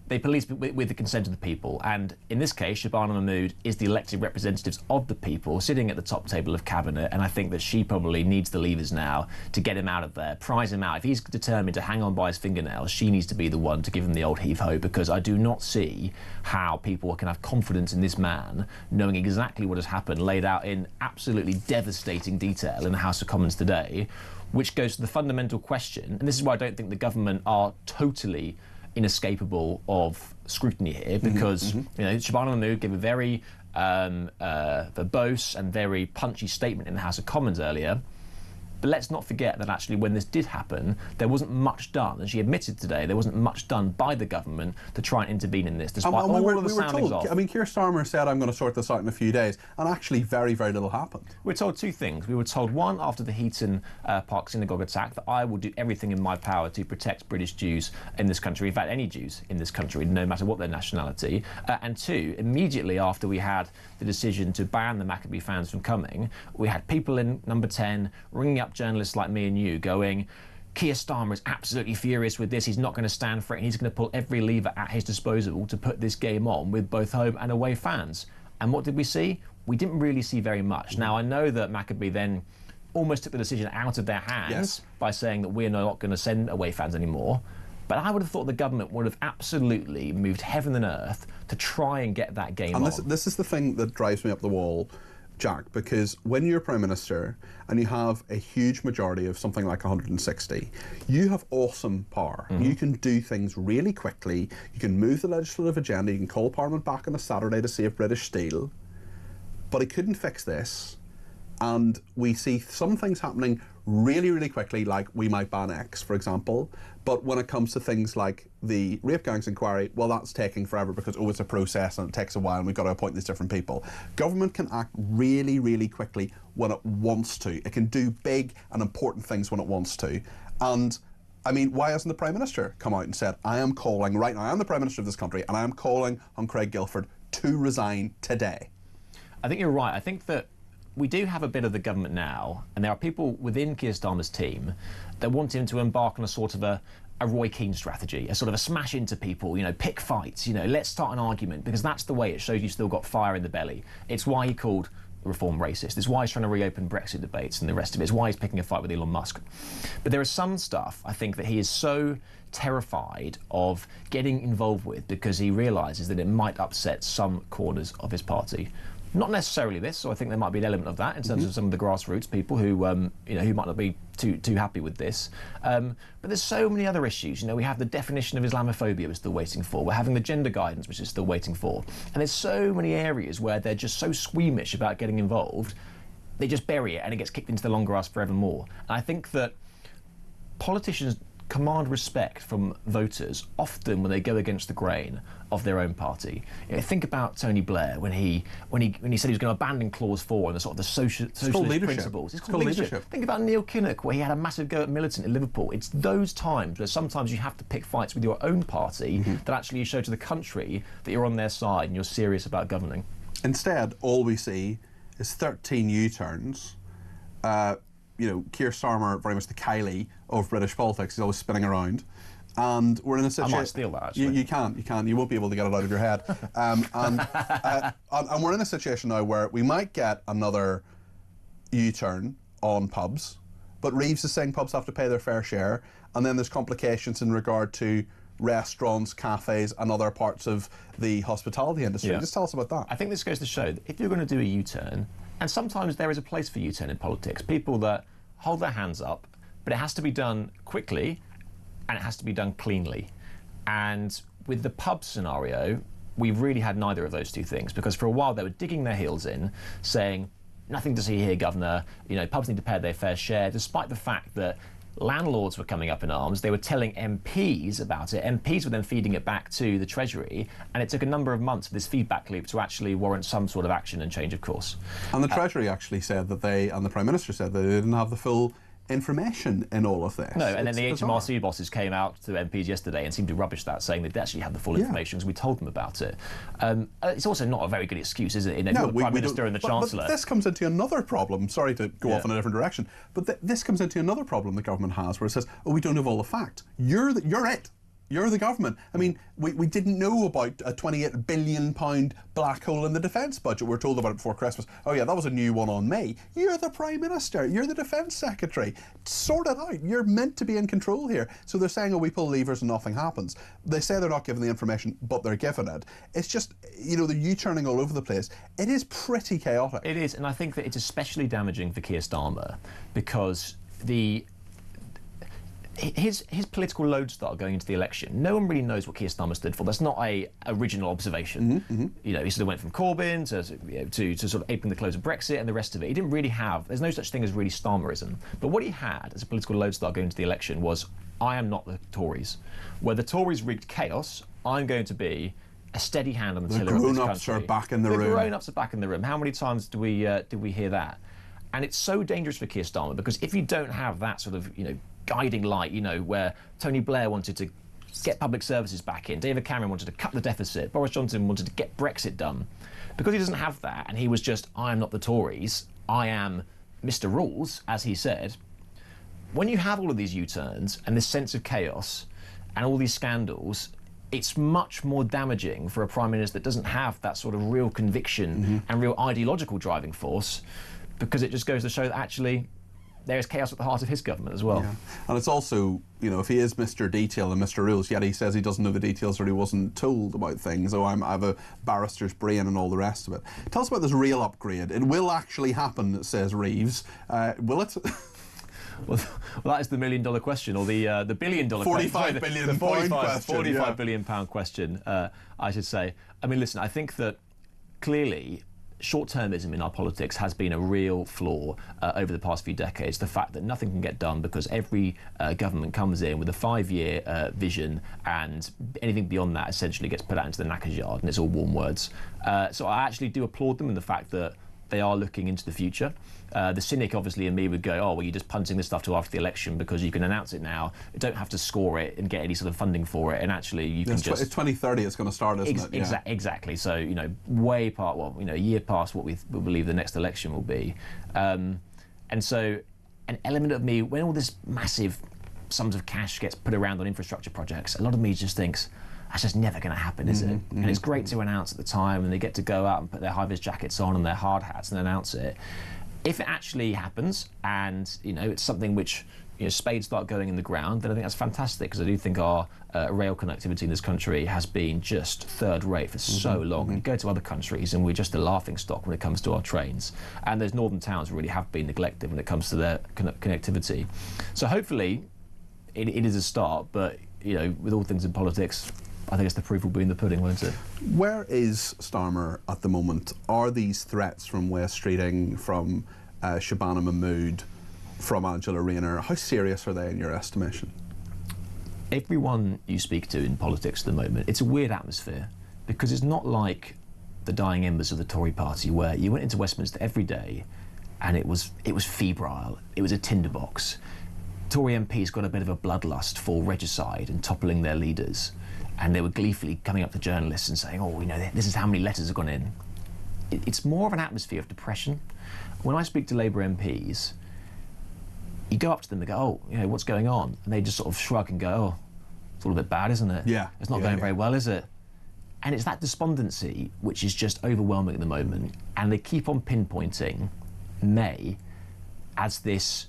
they police with the consent of the people. And in this case, Shabana Mahmood is the elected representatives of the people sitting at the top table of cabinet. And I think that she probably needs the levers now to get him out of there, prize him out. If he's determined to hang on by his fingernails, she needs to be the one to give him the old heave-ho, because I do not see how people can have confidence in this man knowing exactly what has happened, laid out in absolutely devastating detail in the House of Commons today, which goes to the fundamental question, and this is why I don't think the government are totally inescapable of scrutiny here, because you know, Shabana Mahmood gave a very verbose and very punchy statement in the House of Commons earlier. But let's not forget that actually when this did happen, there wasn't much done. And she admitted today there wasn't much done by the government to try and intervene in this, despite all of the soundings off. I mean, Keir Starmer said, I'm going to sort this out in a few days, and actually very, very little happened. We were told two things. We were told, one, after the Heaton Park synagogue attack, that I will do everything in my power to protect British Jews in this country, in fact, any Jews in this country, no matter what their nationality. And two, immediately after we had the decision to ban the Maccabi fans from coming, we had people in Number 10 ringing up journalists like me and you going, Keir Starmer is absolutely furious with this, he's not going to stand for it, and he's going to pull every lever at his disposal to put this game on with both home and away fans. And what did we see? We didn't really see very much. Now, I know that Maccabi then almost took the decision out of their hands by saying that we're not going to send away fans anymore. But I would have thought the government would have absolutely moved heaven and earth to try and get that game on. And this is the thing that drives me up the wall, Jack, because when you're Prime Minister and you have a huge majority of something like 160, you have awesome power. You can do things really quickly, you can move the legislative agenda, you can call Parliament back on a Saturday to save British steel, but he couldn't fix this. And we see some things happening really, really quickly, like we might ban X, for example. But when it comes to things like the rape gangs inquiry, well, that's taking forever because, it's a process and it takes a while and we've got to appoint these different people. Government can act really, really quickly when it wants to. It can do big and important things when it wants to. And I mean, why hasn't the Prime Minister come out and said, I am calling right now, I am the Prime Minister of this country, and I am calling on Craig Guildford to resign today? I think you're right. I think that we do have a bit of the government now, and there are people within Keir Starmer's team that want him to embark on a sort of a Roy Keane strategy, a sort of a smash into people, you know, pick fights, you know, let's start an argument, because that's the way it shows you still got fire in the belly. It's why he called reform racist. It's why he's trying to reopen Brexit debates and the rest of it. It's why he's picking a fight with Elon Musk. But there is some stuff, I think, that he is so terrified of getting involved with because he realises that it might upset some corners of his party. Not necessarily this, so I think there might be an element of that in terms of some of the grassroots people who, who might not be too happy with this. But there's so many other issues. We have the definition of Islamophobia we're still waiting for. We're having the gender guidance, which is still waiting for. And there's so many areas where they're just so squeamish about getting involved, they just bury it and it gets kicked into the long grass forevermore. And I think that politicians command respect from voters often when they go against the grain of their own party. Think about Tony Blair when he said he was going to abandon Clause 4 and the sort of the socialist principles. It's called leadership. Think about Neil Kinnock, where he had a massive go at Militant in Liverpool. It's those times where sometimes you have to pick fights with your own party that actually you show to the country that you're on their side and you're serious about governing. Instead, all we see is 13 U-turns. Keir Starmer, very much the Kylie of British politics, he's always spinning around. And we're in a situation... I might steal that, actually. You can't. You won't be able to get it out of your head. And we're in a situation now where we might get another U-turn on pubs, but Reeves is saying pubs have to pay their fair share, and then there's complications in regard to restaurants, cafes, and other parts of the hospitality industry. Just tell us about that. I think this goes to show that if you're going to do a U-turn, and sometimes there is a place for U-turn in politics, people that hold their hands up, but it has to be done quickly and it has to be done cleanly. And with the pub scenario, we've really had neither of those two things, because for a while they were digging their heels in, saying, nothing to see here, Governor, pubs need to pay their fair share, despite the fact that landlords were coming up in arms. They were telling MPs about it. MPs were then feeding it back to the Treasury, and it took a number of months for this feedback loop to actually warrant some sort of action and change of course. And the Treasury actually said that and the Prime Minister said that they didn't have the full information in all of this. No, and then the HMRC bosses came out to MPs yesterday and seemed to rubbish that, saying they actually had the full information because we told them about it. It's also not a very good excuse, is it? No, the Prime Minister and the Chancellor. But this comes into another problem. Sorry to go off in a different direction, but this comes into another problem the government has, where it says, "Oh, we don't have all the facts. You're it. You're the government." I mean, we didn't know about a £28 billion black hole in the defence budget. We were told about it before Christmas. Oh yeah, that was a new one on me. You're the Prime Minister. You're the Defence Secretary. Sort it out. You're meant to be in control here. So they're saying, oh, we pull levers and nothing happens. They say they're not given the information, but they're given it. It's just, the U-turning all over the place. It is pretty chaotic. It is, and I think that it's especially damaging for Keir Starmer, because his political lodestar going into the election, no one really knows what Keir Starmer stood for. That's not a original observation. He sort of went from Corbyn to sort of aping the close of Brexit and the rest of it. He didn't really have, there's no such thing as really Starmerism. But what he had as a political lodestar going into the election was, I am not the Tories. Where the Tories rigged chaos, I'm going to be a steady hand on the tiller of this country. The grown-ups are back in the room. The grown-ups are back in the room. How many times do we hear that? And it's so dangerous for Keir Starmer, because if you don't have that sort of, guiding light, where Tony Blair wanted to get public services back in, David Cameron wanted to cut the deficit, Boris Johnson wanted to get Brexit done. Because he doesn't have that, and he was just, I am not the Tories, I am Mr. Rules, as he said. When you have all of these U-turns and this sense of chaos and all these scandals, it's much more damaging for a Prime Minister that doesn't have that sort of real conviction and real ideological driving force, because it just goes to show that actually there is chaos at the heart of his government as well. Yeah. And it's also, if he is Mr. Detail and Mr. Rules, yet he says he doesn't know the details or he wasn't told about things. Oh, I have a barrister's brain and all the rest of it. Tell us about this real upgrade. It will actually happen, says Reeves. Will it? Well, that is the $1 million question, or the $1 billion question. £45 billion question, I should say. I mean, listen, I think that clearly short-termism in our politics has been a real flaw over the past few decades. The fact that nothing can get done because every government comes in with a 5-year vision, and anything beyond that essentially gets put out into the knackers yard, and it's all warm words. So I actually do applaud them in the fact that they are looking into the future. The cynic, obviously, in me would go, oh, well, you're just punting this stuff to after the election because you can announce it now. You don't have to score it and get any sort of funding for it, and actually you can just... It's 2030 it's going to start, isn't it? Exactly. So, way past, a year past what we believe the next election will be. And so an element of me, when all this massive sums of cash gets put around on infrastructure projects, a lot of me just thinks, that's just never going to happen, is it? And it's great to announce at the time, and they get to go out and put their high-vis jackets on and their hard hats and announce it. If it actually happens, and it's something which spades start going in the ground, then I think that's fantastic, because I do think our rail connectivity in this country has been just third rate for so long. And you go to other countries and we're just a laughing stock when it comes to our trains. And those northern towns really have been neglected when it comes to their connectivity. So hopefully it is a start, but with all things in politics, I think it's the proof will be in the pudding, won't it? Where is Starmer at the moment? Are these threats from Wes Streeting, from Shabana Mahmood, from Angela Rayner, how serious are they in your estimation? Everyone you speak to in politics at the moment, it's a weird atmosphere, because it's not like the dying embers of the Tory party, where you went into Westminster every day and it was febrile, it was a tinderbox. Tory MPs got a bit of a bloodlust for regicide and toppling their leaders, and they were gleefully coming up to journalists and saying, oh, this is how many letters have gone in. It's more of an atmosphere of depression. When I speak to Labour MPs, you go up to them and go, oh, what's going on? And they just sort of shrug and go, oh, it's all a bit bad, isn't it? Yeah. It's not going very well, is it? And it's that despondency which is just overwhelming at the moment. And they keep on pinpointing May as this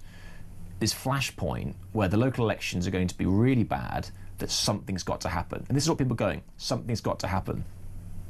flashpoint where the local elections are going to be really bad, that something's got to happen. And this is what people are going, something's got to happen.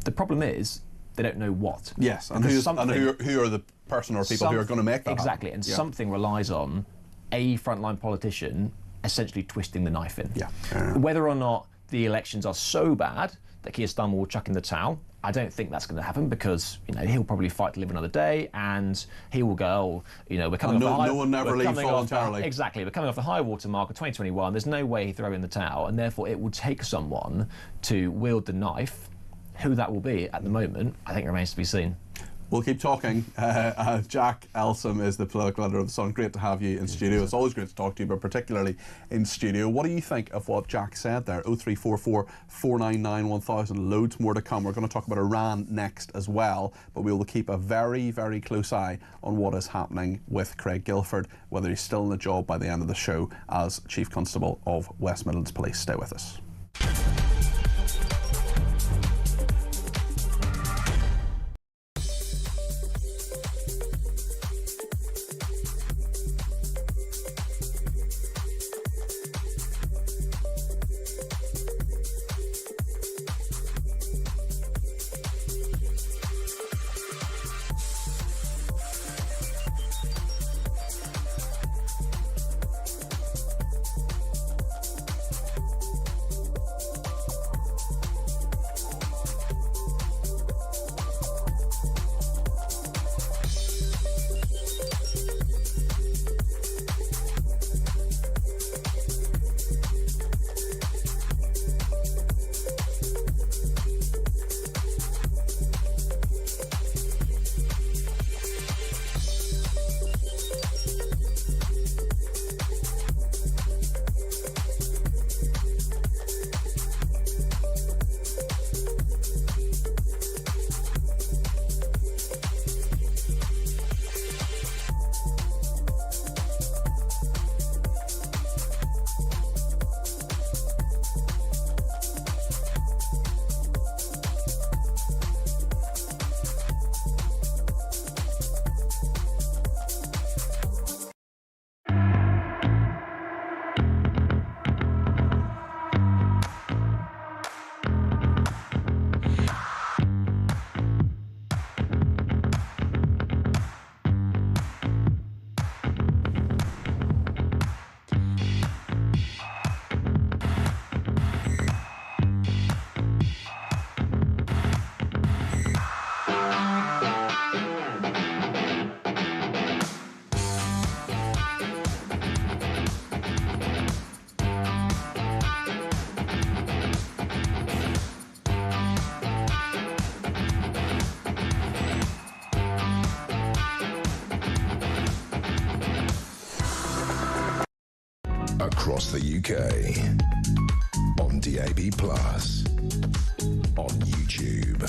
The problem is, they don't know what. Yes, and who are the person or people who are going to make that exactly, happen. And something relies on a frontline politician essentially twisting the knife in. Yeah. Whether or not the elections are so bad that Keir Starmer will chuck in the towel, I don't think that's going to happen, because he'll probably fight to live another day, and he will go, we're coming off the high. No one never leaves voluntarily. Exactly, we're coming off the high water mark of 2021. There's no way he'd throw in the towel, and therefore it will take someone to wield the knife. Who that will be at the moment, I think, remains to be seen. We'll keep talking. Jack Elsom is the political editor of The Sun. Great to have you in studio. It's always great to talk to you, but particularly in studio. What do you think of what Jack said there? 0344 499 1000. Loads more to come. We're going to talk about Iran next as well, but we will keep a very, very close eye on what is happening with Craig Guilford, whether he's still in the job by the end of the show as Chief Constable of West Midlands Police. Stay with us. Across the UK, on DAB+, on YouTube,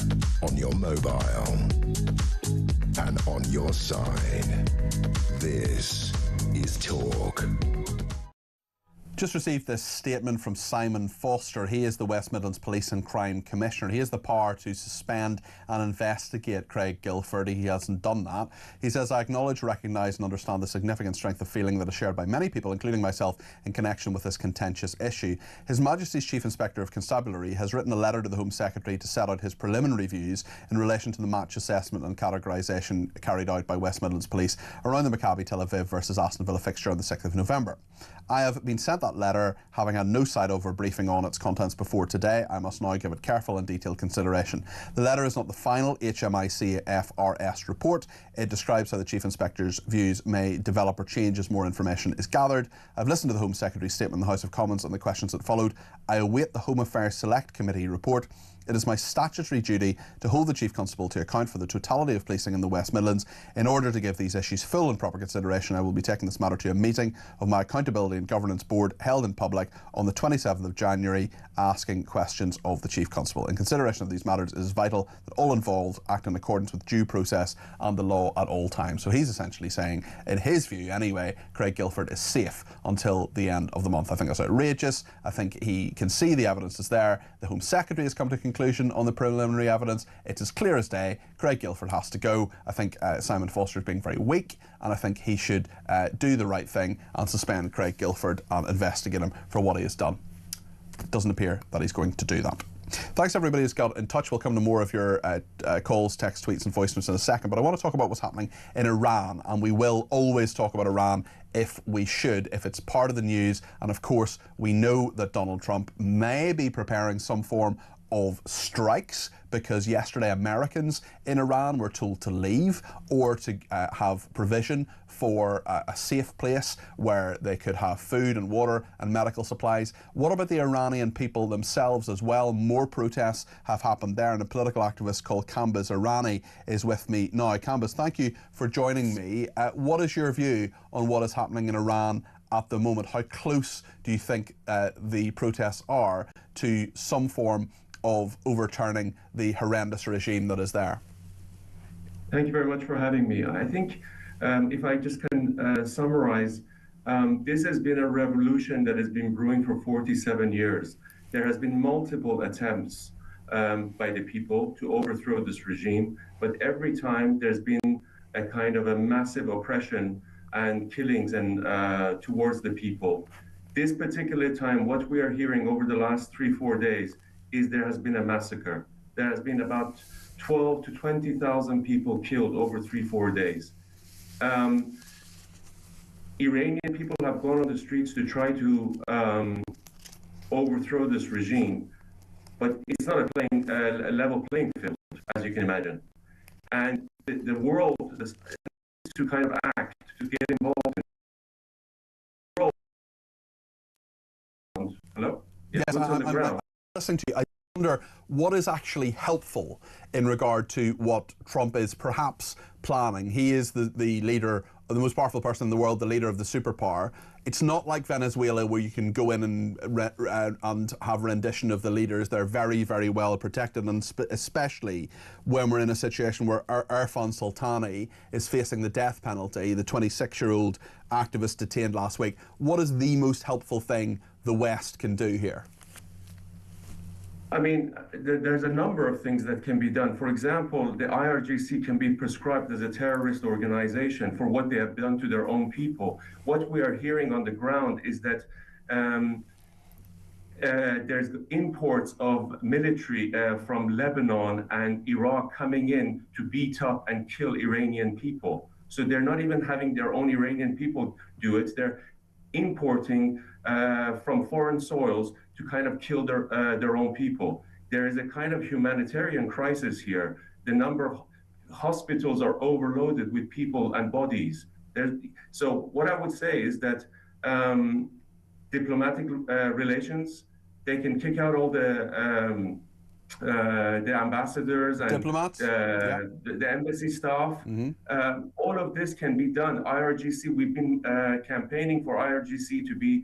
on your mobile, and on your side. This is Talk. just received this statement from Simon Foster. He is the West Midlands Police and Crime Commissioner. He has the power to suspend and investigate Craig Guilford. He hasn't done that. He says, I acknowledge, recognise and understand the significant strength of feeling that is shared by many people, including myself, in connection with this contentious issue. His Majesty's Chief Inspector of Constabulary has written a letter to the Home Secretary to set out his preliminary views in relation to the match assessment and categorisation carried out by West Midlands Police around the Maccabi Tel Aviv versus Aston Villa fixture on the 6th of November. I have been sent that letter, having had no side-over briefing on its contents before today. I must now give it careful and detailed consideration. The letter is not the final HMIC FRS report. It describes how the Chief Inspector's views may develop or change as more information is gathered. I've listened to the Home Secretary's statement in the House of Commons and the questions that followed. I await the Home Affairs Select Committee report. It is my statutory duty to hold the Chief Constable to account for the totality of policing in the West Midlands. In order to give these issues full and proper consideration, I will be taking this matter to a meeting of my Accountability and Governance Board held in public on the 27th of January, asking questions of the Chief Constable. In consideration of these matters, it is vital that all involved act in accordance with due process and the law at all times. So he's essentially saying, in his view anyway, Craig Guilford is safe until the end of the month. I think that's outrageous. I think he can see the evidence is there. The Home Secretary has come to conclusion on the preliminary evidence. It's as clear as day. Craig Guilford has to go. I think Simon Foster is being very weak, and I think he should do the right thing and suspend Craig Guilford and investigate him for what he has done. It doesn't appear that he's going to do that. Thanks everybody who's got in touch. We'll come to more of your calls, text, tweets and voice notes in a second, but I want to talk about what's happening in Iran, and we will always talk about Iran if we should, if it's part of the news. And of course we know that Donald Trump may be preparing some form of strikes, because yesterday Americans in Iran were told to leave or to have provision for a safe place where they could have food and water and medical supplies. What about the Iranian people themselves as well? More protests have happened there, and a political activist called Kambaz Irani is with me now. Kambaz, thank you for joining me. What is your view on what is happening in Iran at the moment? How close do you think the protests are to some form of overturning the horrendous regime that is there? Thank you very much for having me. I think if I just can summarize, this has been a revolution that has been brewing for 47 years. There has been multiple attempts by the people to overthrow this regime, but every time there's been a kind of a massive oppression and killings and towards the people. This particular time, what we are hearing over the last 3-4 days is there has been a massacre. There has been about 12 to 20,000 people killed over 3-4 days. Iranian people have gone on the streets to try to overthrow this regime, but it's not a level playing field, as you can imagine. And the world is to kind of act, to get involved in the world. Hello? Yes, I'm listening to you. I wonder what is actually helpful in regard to what Trump is perhaps planning. He is the leader, the most powerful person in the world, the leader of the superpower. It's not like Venezuela where you can go in and have rendition of the leaders. They're very, very well protected, and especially when we're in a situation where Irfan Sultani is facing the death penalty, the 26-year-old activist detained last week. What is the most helpful thing the West can do here? I mean, there's a number of things that can be done. For example, the IRGC can be prescribed as a terrorist organization for what they have done to their own people. What we are hearing on the ground is that there's imports of military from Lebanon and Iraq coming in to beat up and kill Iranian people. So they're not even having their own Iranian people do it. They're importing from foreign soils to kind of kill their own people. There is a kind of humanitarian crisis here. The number of hospitals are overloaded with people and bodies. So what I would say is that diplomatic relations, they can kick out all the ambassadors and diplomats, the embassy staff. All of this can be done. IRGC, we've been campaigning for IRGC to be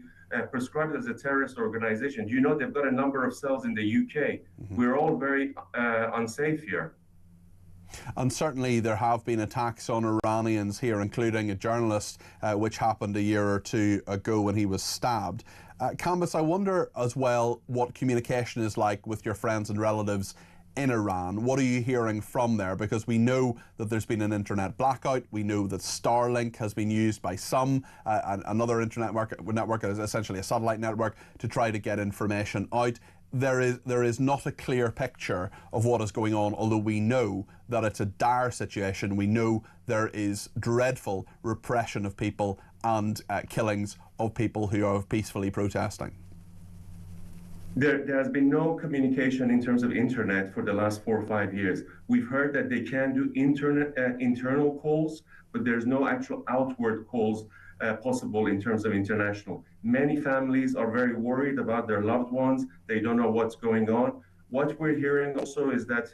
prescribed as a terrorist organization. You know, they've got a number of cells in the UK. We're all very unsafe here. And certainly there have been attacks on Iranians here, including a journalist, which happened a year or two ago when he was stabbed. Canvas, I wonder as well what communication is like with your friends and relatives in Iran. What are you hearing from there? Because we know that there's been an internet blackout. We know that Starlink has been used by some, another internet network is essentially a satellite network, to try to get information out. There is not a clear picture of what is going on, although we know that it's a dire situation. We know there is dreadful repression of people and killings of people who are peacefully protesting. There has been no communication in terms of internet for the last 4 or 5 years. We've heard that they can do internal calls, but there's no actual outward calls possible in terms of international. Many families are very worried about their loved ones. They don't know what's going on. What we're hearing also is that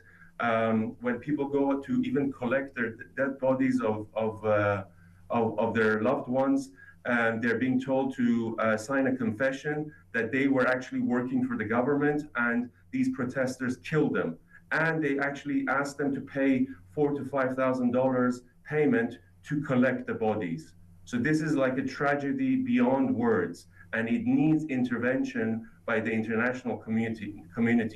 when people go to even collect their dead bodies of their loved ones, they're being told to sign a confession that they were actually working for the government and these protesters killed them. And they actually asked them to pay $4,000 to $5,000 payment to collect the bodies. So this is like a tragedy beyond words, and it needs intervention by the international community,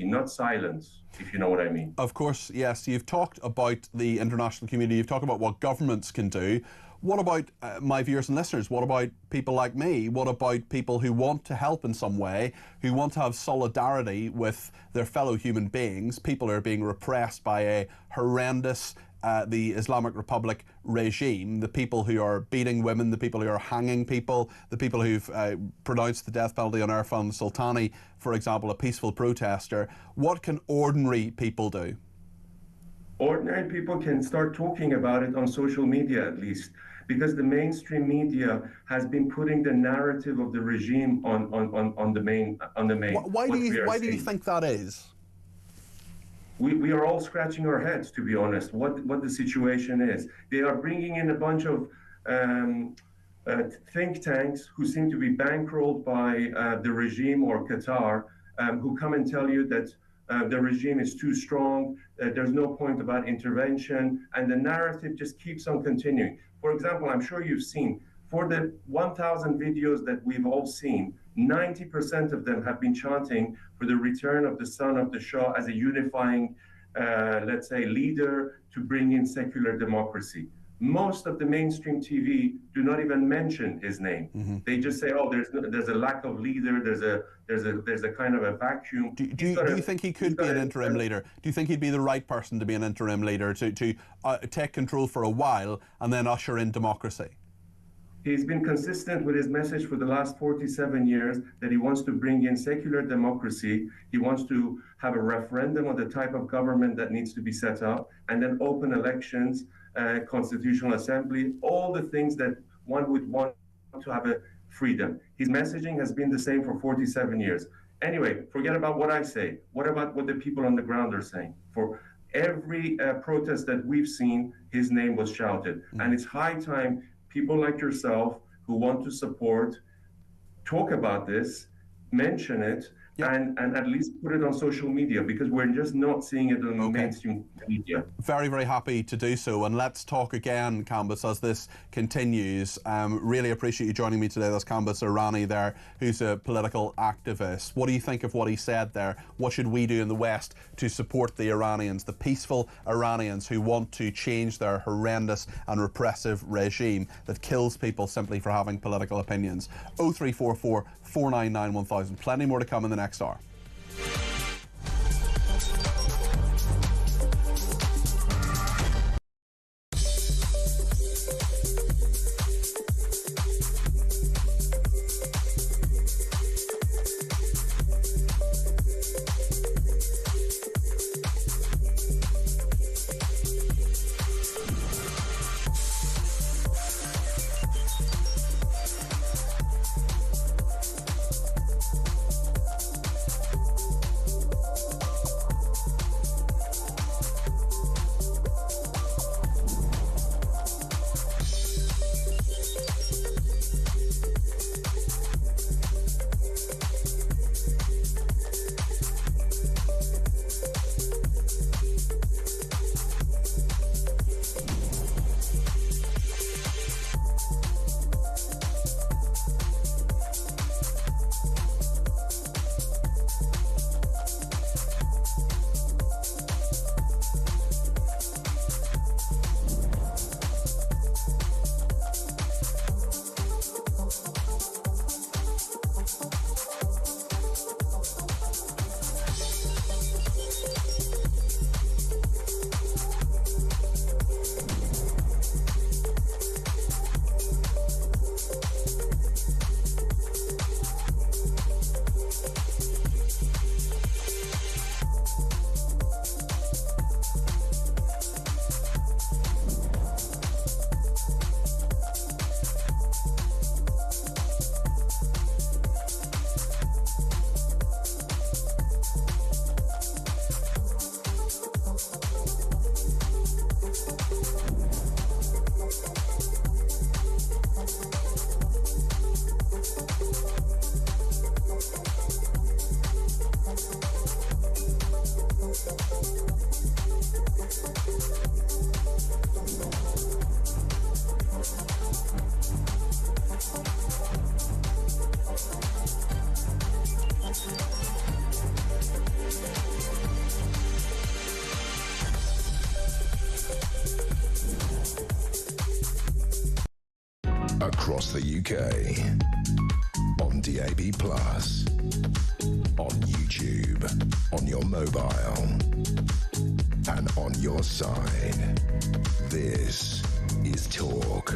not silence, if you know what I mean. Of course, yes. You've talked about the international community, you've talked about what governments can do. What about my viewers and listeners? What about people like me? What about people who want to help in some way, who want to have solidarity with their fellow human beings, people who are being repressed by a horrendous the Islamic Republic regime, the people who are beating women, the people who are hanging people, the people who've pronounced the death penalty on Irfan Sultani, for example, a peaceful protester. What can ordinary people do? Ordinary people can start talking about it on social media, at least, because the mainstream media has been putting the narrative of the regime on the main. Why do you think that is? We are all scratching our heads, to be honest, what the situation is. They are bringing in a bunch of think tanks who seem to be bankrolled by the regime or Qatar, who come and tell you that the regime is too strong, there's no point about intervention, and the narrative just keeps on continuing. For example, I'm sure you've seen, for the 1,000 videos that we've all seen, 90% of them have been chanting for the return of the son of the Shah as a unifying, let's say, leader to bring in secular democracy. Most of the mainstream TV do not even mention his name. Mm-hmm. They just say, "Oh, there's a lack of leader. There's a kind of a vacuum." Do you think he could be an interim leader? Do you think he'd be the right person to be an interim leader to take control for a while and then usher in democracy? He's been consistent with his message for the last 47 years that he wants to bring in secular democracy. He wants to have a referendum on the type of government that needs to be set up, and then open elections, constitutional assembly, all the things that one would want to have a freedom. His messaging has been the same for 47 years. Anyway, forget about what I say. What about what the people on the ground are saying? For every protest that we've seen, his name was shouted. Mm-hmm. And it's high time people like yourself who want to support, talk about this, mention it, and at least put it on social media, because we're just not seeing it on the mainstream media. Very, very happy to do so. And let's talk again, Canvas, as this continues. Really appreciate you joining me today. That's Canvas Irani there, who's a political activist. What do you think of what he said there? What should we do in the West to support the Iranians, the peaceful Iranians who want to change their horrendous and repressive regime that kills people simply for having political opinions? 0344 499 1000. Plenty more to come in the next hour. across the UK, on DAB+, on YouTube, on your mobile, and on your side. This is Talk.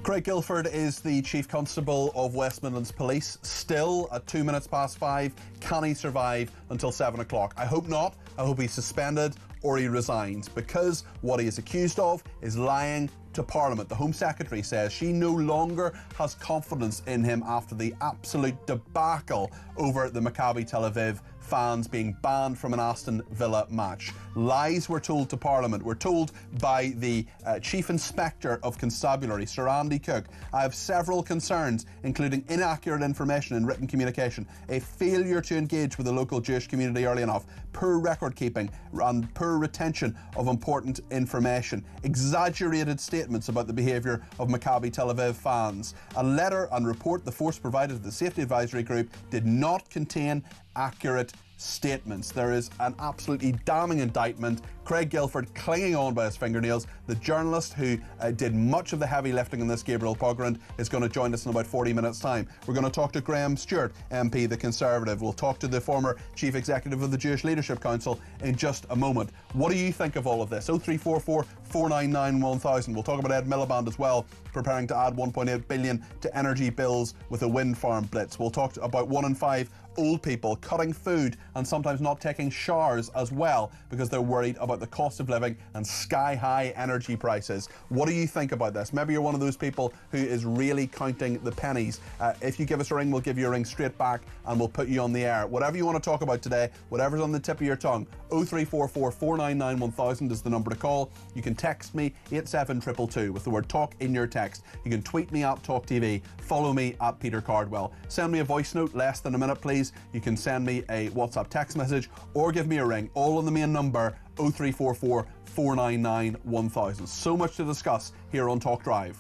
Craig Guilford is the Chief Constable of West Midlands Police, still at 5:02. Can he survive until 7 o'clock? I hope not. I hope he's suspended or he resigns, because what he is accused of is lying to Parliament. The Home Secretary says she no longer has confidence in him after the absolute debacle over the Maccabi Tel Aviv fans being banned from an Aston Villa match. Lies were told to Parliament. Were told by the Chief Inspector of Constabulary, Sir Andy Cook. I have several concerns, including inaccurate information in written communication, a failure to engage with the local Jewish community early enough, poor record keeping and poor retention of important information, exaggerated statements about the behaviour of Maccabi Tel Aviv fans. A letter and report the force provided to the Safety Advisory Group did not contain accurate statements. There is an absolutely damning indictment. Craig Guilford clinging on by his fingernails. The journalist who did much of the heavy lifting in this, Gabriel Pogrund, is going to join us in about 40 minutes' time. We're going to talk to Graham Stewart, MP, the Conservative. We'll talk to the former Chief Executive of the Jewish Leadership Council in just a moment. What do you think of all of this? 0344 499 1000. We'll talk about Ed Miliband as well, preparing to add 1.8 billion to energy bills with a wind farm blitz. We'll talk about 1 in 5 old people cutting food and sometimes not taking showers as well because they're worried about the cost of living and sky-high energy prices. What do you think about this? Maybe you're one of those people who is really counting the pennies. If you give us a ring, we'll give you a ring straight back and we'll put you on the air. Whatever you want to talk about today, whatever's on the tip of your tongue, 0344 499 1000 is the number to call. You can text me 87222 with the word talk in your text. You can tweet me at talkTV, follow me at Peter Cardwell. Send me a voice note, less than a minute please. You can send me a WhatsApp text message or give me a ring, all on the main number 0344 499 1000. So much to discuss here on Talk Drive.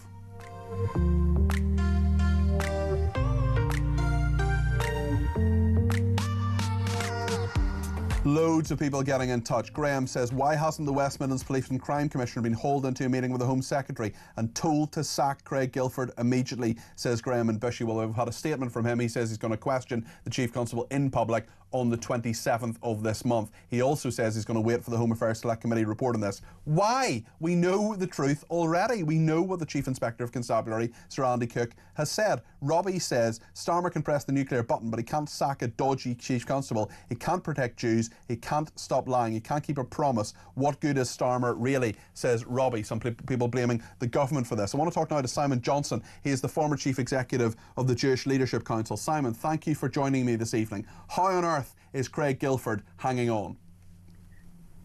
Loads of people getting in touch. Graham says, why hasn't the West Midlands Police and Crime Commissioner been hauled into a meeting with the Home Secretary and told to sack Craig Guilford immediately, says Graham in Bushy. Well, we've had a statement from him. He says he's going to question the Chief Constable in public on the 27th of this month. He also says he's going to wait for the Home Affairs Select Committee report on this. Why? We know the truth already. We know what the Chief Inspector of Constabulary, Sir Andy Cook, has said. Robbie says Starmer can press the nuclear button, but he can't sack a dodgy Chief Constable. He can't protect Jews. He can't stop lying. He can't keep a promise. What good is Starmer really, says Robbie. Some people blaming the government for this. I want to talk now to Simon Johnson. He is the former Chief Executive of the Jewish Leadership Council. Simon, thank you for joining me this evening. How on earth is Craig Guilford hanging on?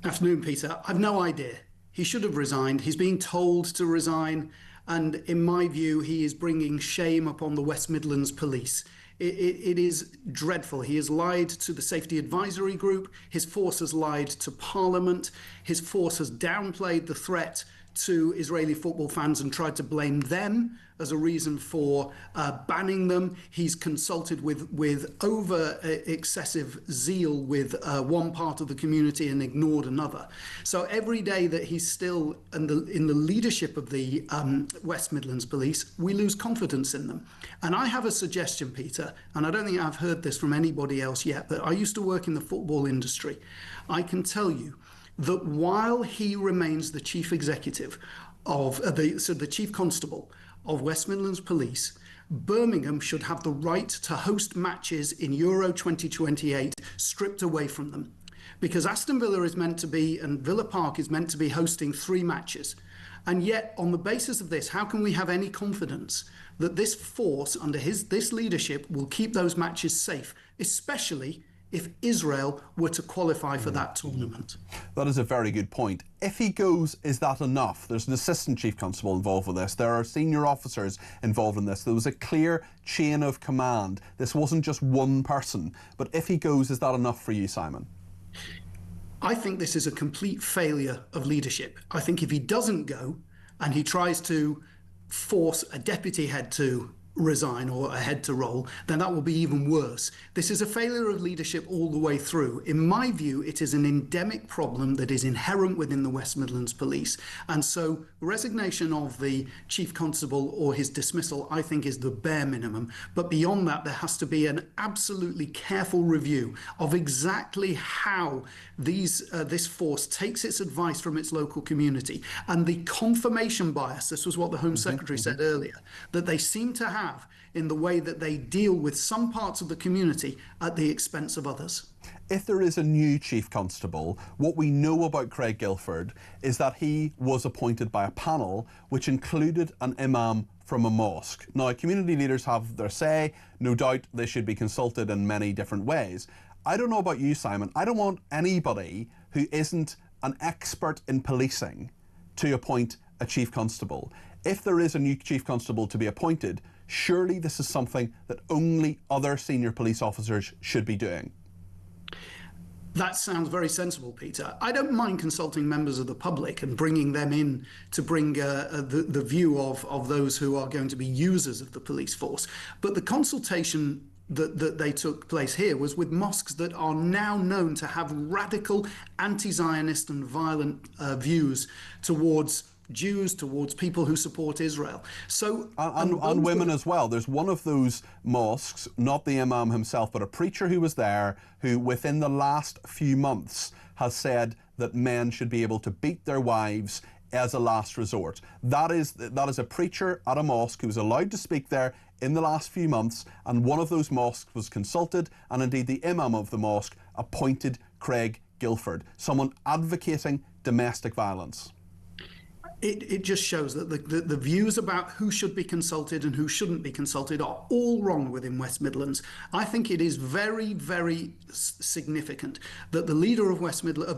Afternoon, Peter. I've no idea. He should have resigned. He's being told to resign. And in my view, he is bringing shame upon the West Midlands Police. It is dreadful. He has lied to the Safety Advisory Group. His force has lied to Parliament. His force has downplayed the threat to Israeli football fans and tried to blame them as a reason for banning them. He's consulted with over excessive zeal with one part of the community and ignored another. So every day that he's still in the leadership of the West Midlands Police, we lose confidence in them. And I have a suggestion, Peter, and I don't think I've heard this from anybody else yet, but I used to work in the football industry. I can tell you that while he remains the chief executive of the chief constable of West Midlands Police, Birmingham should have the right to host matches in Euro 2028 stripped away from them, because Aston Villa is meant to be, and Villa Park is meant to be hosting 3 matches. And yet, on the basis of this, how can we have any confidence that this force under this leadership will keep those matches safe, especially if Israel were to qualify for that tournament? That is a very good point. If he goes, is that enough? There's an assistant chief constable involved with this. There are senior officers involved in this. There was a clear chain of command. This wasn't just one person. But if he goes, is that enough for you, Simon? I think this is a complete failure of leadership. I think if he doesn't go and he tries to force a deputy head to resign or a head to roll, then that will be even worse. This is a failure of leadership all the way through. In my view, it is an endemic problem that is inherent within the West Midlands Police. And so resignation of the Chief Constable or his dismissal, I think, is the bare minimum. But beyond that, there has to be an absolutely careful review of exactly how this force takes its advice from its local community. And the confirmation bias, this was what the Home Secretary said earlier, that they seem to have in the way that they deal with some parts of the community at the expense of others. If there is a new Chief Constable, what we know about Craig Guilford is that he was appointed by a panel which included an imam from a mosque. Now, community leaders have their say. No doubt they should be consulted in many different ways. I don't know about you, Simon. I don't want anybody who isn't an expert in policing to appoint a Chief Constable. If there is a new Chief Constable to be appointed, surely this is something that only other senior police officers should be doing. That sounds very sensible, Peter. I don't mind consulting members of the public and bringing them in to bring the view of those who are going to be users of the police force. But the consultation that they took place here was with mosques that are now known to have radical anti-Zionist and violent views towards Jews, towards people who support Israel. So and women as well. There's one of those mosques, not the imam himself, but a preacher who was there, who within the last few months has said that men should be able to beat their wives as a last resort. That is a preacher at a mosque who was allowed to speak there in the last few months, and one of those mosques was consulted, and indeed the imam of the mosque appointed Craig Guilford, someone advocating domestic violence. It just shows that the views about who should be consulted and who shouldn't be consulted are all wrong within West Midlands. I think it is very, very significant that the leader of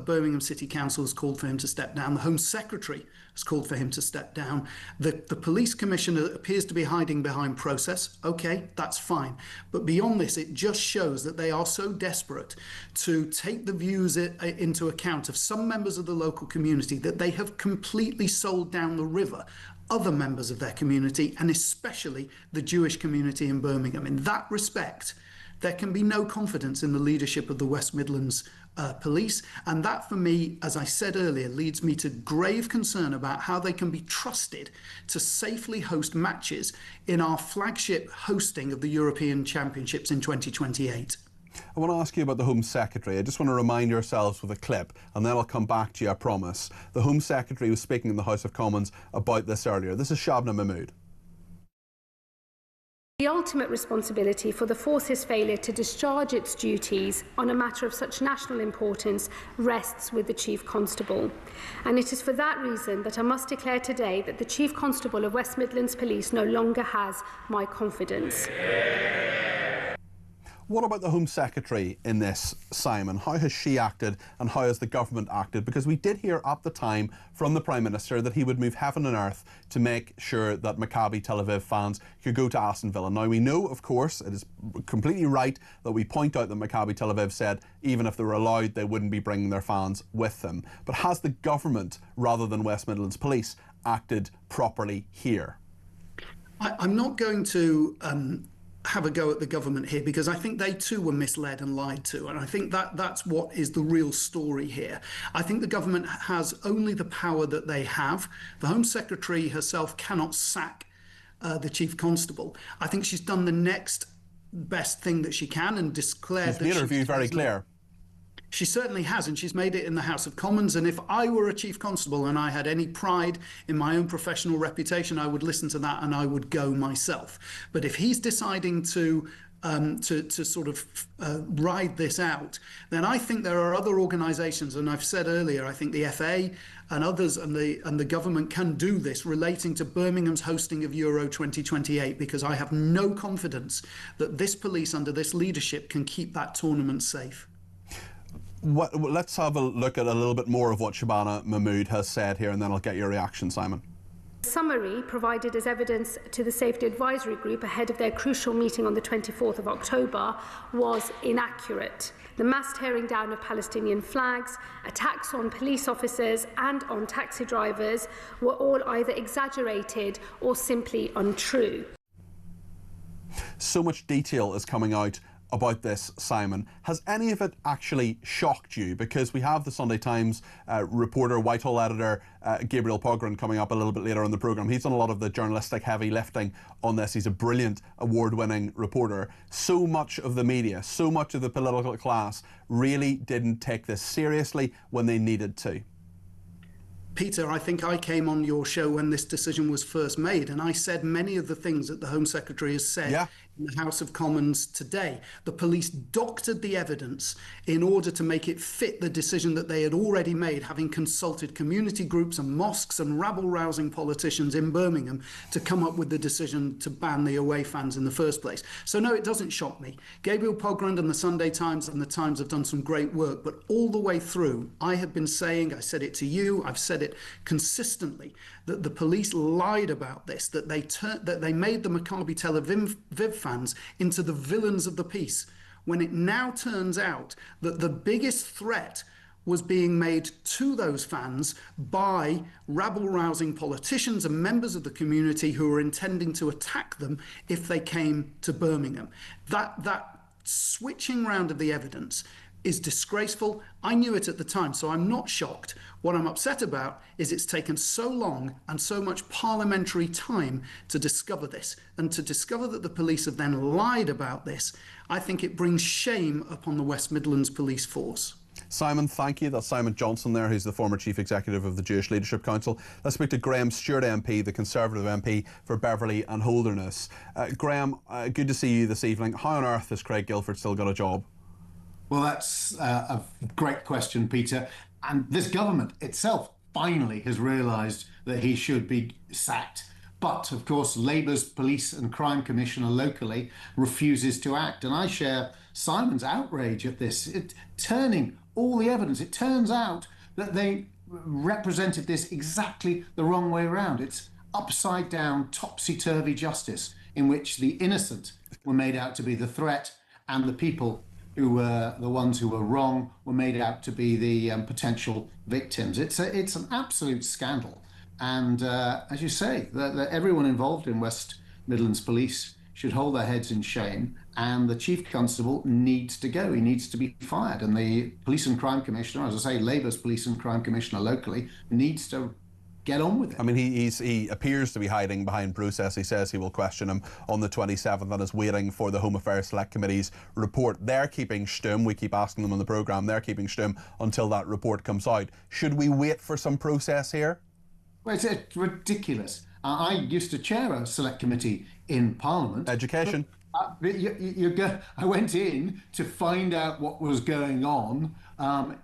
Birmingham City Council has called for him to step down. The Home Secretary has called for him to step down. The police commissioner appears to be hiding behind process. Okay, that's fine. But beyond this, it just shows that they are so desperate to take the views into account of some members of the local community that they have completely sold down the river other members of their community, and especially the Jewish community in Birmingham. In that respect, there can be no confidence in the leadership of the West Midlands Police, and that for me, as I said earlier, leads me to grave concern about how they can be trusted to safely host matches in our flagship hosting of the European Championships in 2028. I want to ask you about the Home Secretary. I just want to remind yourselves with a clip, and then I'll come back to you, I promise. The Home Secretary was speaking in the House of Commons about this earlier. This is Shabna Mahmood. The ultimate responsibility for the force's failure to discharge its duties on a matter of such national importance rests with the Chief Constable. And it is for that reason that I must declare today that the Chief Constable of West Midlands Police no longer has my confidence. What about the Home Secretary in this, Simon? How has she acted and how has the government acted? Because we did hear at the time from the Prime Minister that he would move heaven and earth to make sure that Maccabi Tel Aviv fans could go to Aston Villa. Now, we know, of course, it is completely right that we point out that Maccabi Tel Aviv said even if they were allowed, they wouldn't be bringing their fans with them. But has the government, rather than West Midlands Police, acted properly here? I'm not going to have a go at the government here, because I think they too were misled and lied to, and I think that's what is the real story here. I think the government has only the power that they have. The Home Secretary herself cannot sack the Chief Constable. I think she's done the next best thing that she can and declared that she's made her view very clear. She certainly has, and she's made it in the House of Commons. And if I were a Chief Constable and I had any pride in my own professional reputation, I would listen to that and I would go myself. But if he's deciding to sort of ride this out, then I think there are other organisations, and I've said earlier, I think the FA and others and the government can do this relating to Birmingham's hosting of Euro 2028, because I have no confidence that this police under this leadership can keep that tournament safe. Let's have a look at a little bit more of what Shabana Mahmood has said here, and then I'll get your reaction, Simon. The summary provided as evidence to the Safety Advisory Group ahead of their crucial meeting on the 24th of October was inaccurate. The mass tearing down of Palestinian flags, attacks on police officers and on taxi drivers were all either exaggerated or simply untrue. So much detail is coming out about this, Simon. Has any of it actually shocked you? Because we have the Sunday Times reporter, Whitehall editor, Gabriel Pogren, coming up a little bit later on the programme. He's done a lot of the journalistic heavy lifting on this. He's a brilliant award-winning reporter. So much of the media, so much of the political class really didn't take this seriously when they needed to. Peter, I think I came on your show when this decision was first made, and I said many of the things that the Home Secretary has said in the House of Commons today. The police doctored the evidence in order to make it fit the decision that they had already made, having consulted community groups and mosques and rabble-rousing politicians in Birmingham to come up with the decision to ban the away fans in the first place. So no, it doesn't shock me. Gabriel Pogren and the Sunday Times and the Times have done some great work, but all the way through, I have been saying, I said it to you, I've said it consistently, that the police lied about this, that they made the Maccabi Tel Aviv fans into the villains of the peace, when it now turns out that the biggest threat was being made to those fans by rabble-rousing politicians and members of the community who were intending to attack them if they came to Birmingham. That switching round of the evidence is disgraceful. I knew it at the time, so I'm not shocked. What I'm upset about is it's taken so long and so much parliamentary time to discover this, and to discover that the police have then lied about this. I think it brings shame upon the West Midlands police force. Simon, thank you. That's Simon Johnson there, who's the former Chief Executive of the Jewish Leadership Council. Let's speak to Graham Stewart MP, the Conservative MP for Beverley and Holderness. Graham, good to see you this evening. How on earth has Craig Guilford still got a job? Well, that's a great question, Peter. And this government itself finally has realised that he should be sacked. But, of course, Labour's Police and Crime Commissioner locally refuses to act. And I share Simon's outrage at this. Turning all the evidence, it turns out that they represented this exactly the wrong way around. It's upside down, topsy-turvy justice in which the innocent were made out to be the threat and the people who were the ones who were wrong were made out to be the potential victims. It's an absolute scandal. And as you say, that everyone involved in West Midlands Police should hold their heads in shame, and the Chief Constable needs to go. He needs to be fired. And the Police and Crime Commissioner, as I say, Labour's Police and Crime Commissioner locally, needs to get on with it. I mean, he appears to be hiding behind process. He says he will question him on the 27th and is waiting for the Home Affairs Select Committee's report. They're keeping stum. We keep asking them on the programme. They're keeping stum until that report comes out. Should we wait for some process here? Well, it's ridiculous. I used to chair a select committee in Parliament. Education. I went in to find out what was going on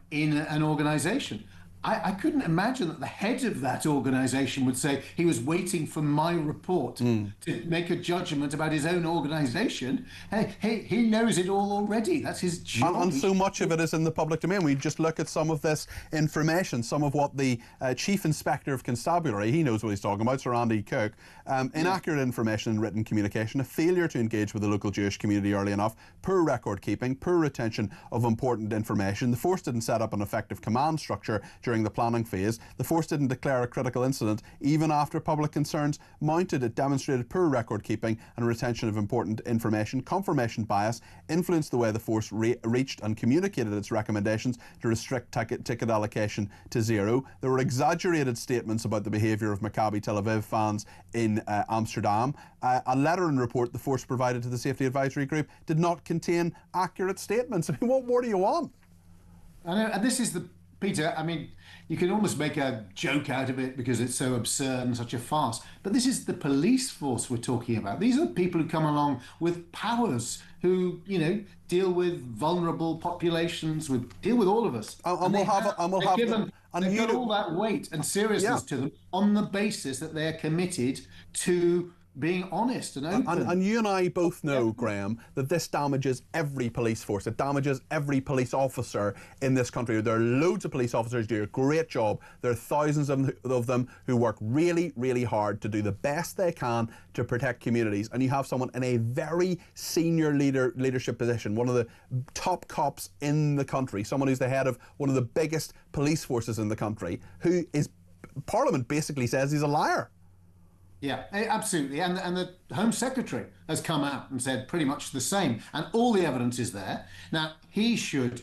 in an organisation. I couldn't imagine that the head of that organisation would say he was waiting for my report to make a judgment about his own organisation. Hey, he knows it all already. That's his job. And so much of it is in the public domain. We just look at some of this information, some of what the Chief Inspector of Constabulary, he knows what he's talking about, Sir Andy Cook, inaccurate information in written communication, a failure to engage with the local Jewish community early enough, poor record keeping, poor retention of important information. The force didn't set up an effective command structure during the planning phase. The force didn't declare a critical incident even after public concerns mounted. It demonstrated poor record keeping and retention of important information. Confirmation bias influenced the way the force reached and communicated its recommendations to restrict ticket allocation to 0. There were exaggerated statements about the behaviour of Maccabi Tel Aviv fans in Amsterdam. A letter and report the force provided to the Safety Advisory Group did not contain accurate statements. I mean, what more do you want? I know, and this is Peter, I mean, you can almost make a joke out of it because it's so absurd and such a farce. But this is the police force we're talking about. These are the people who come along with powers, who, deal with vulnerable populations, deal with all of us. They've got all that weight and seriousness to them on the basis that they're committed to being honest and open. And you and I both know, Graham, that this damages every police force. It damages every police officer in this country. There are loads of police officers who do a great job. There are thousands of them who work really, really hard to do the best they can to protect communities. And you have someone in a very senior leadership position, one of the top cops in the country, someone who's the head of one of the biggest police forces in the country, who is, Parliament basically says he's a liar. Yeah, absolutely. And the Home Secretary has come out and said pretty much the same. And all the evidence is there. Now, he should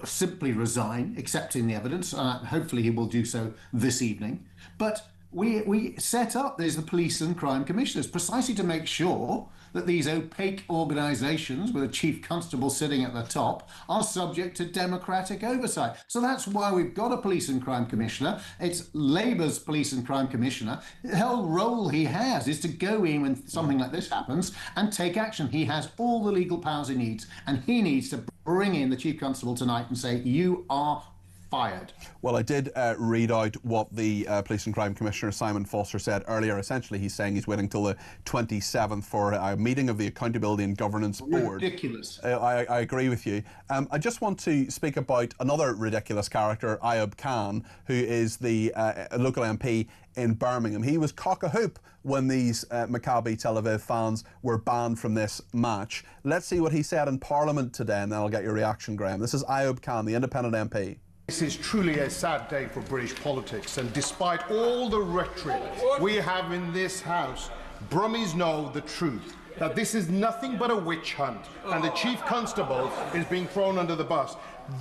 simply resign, accepting the evidence. Hopefully he will do so this evening. But we set up, there's the police and crime commissioners, precisely to make sure that these opaque organisations with a chief constable sitting at the top are subject to democratic oversight. So that's why we've got a police and crime commissioner. It's Labour's police and crime commissioner. The whole role he has is to go in when something like this happens and take action. He has all the legal powers he needs, and he needs to bring in the chief constable tonight and say, you are fired. Well, I did read out what the Police and Crime Commissioner Simon Foster said earlier. Essentially, he's saying he's waiting till the 27th for a meeting of the Accountability and Governance Board. Ridiculous. I agree with you. I just want to speak about another ridiculous character, Ayub Khan, who is the local MP in Birmingham. He was cock-a-hoop when these Maccabi Tel Aviv fans were banned from this match. Let's see what he said in Parliament today, and then I'll get your reaction, Graham. This is Ayub Khan, the independent MP. This is truly a sad day for British politics, and despite all the rhetoric we have in this House, Brummies know the truth, that this is nothing but a witch hunt, and the Chief Constable is being thrown under the bus.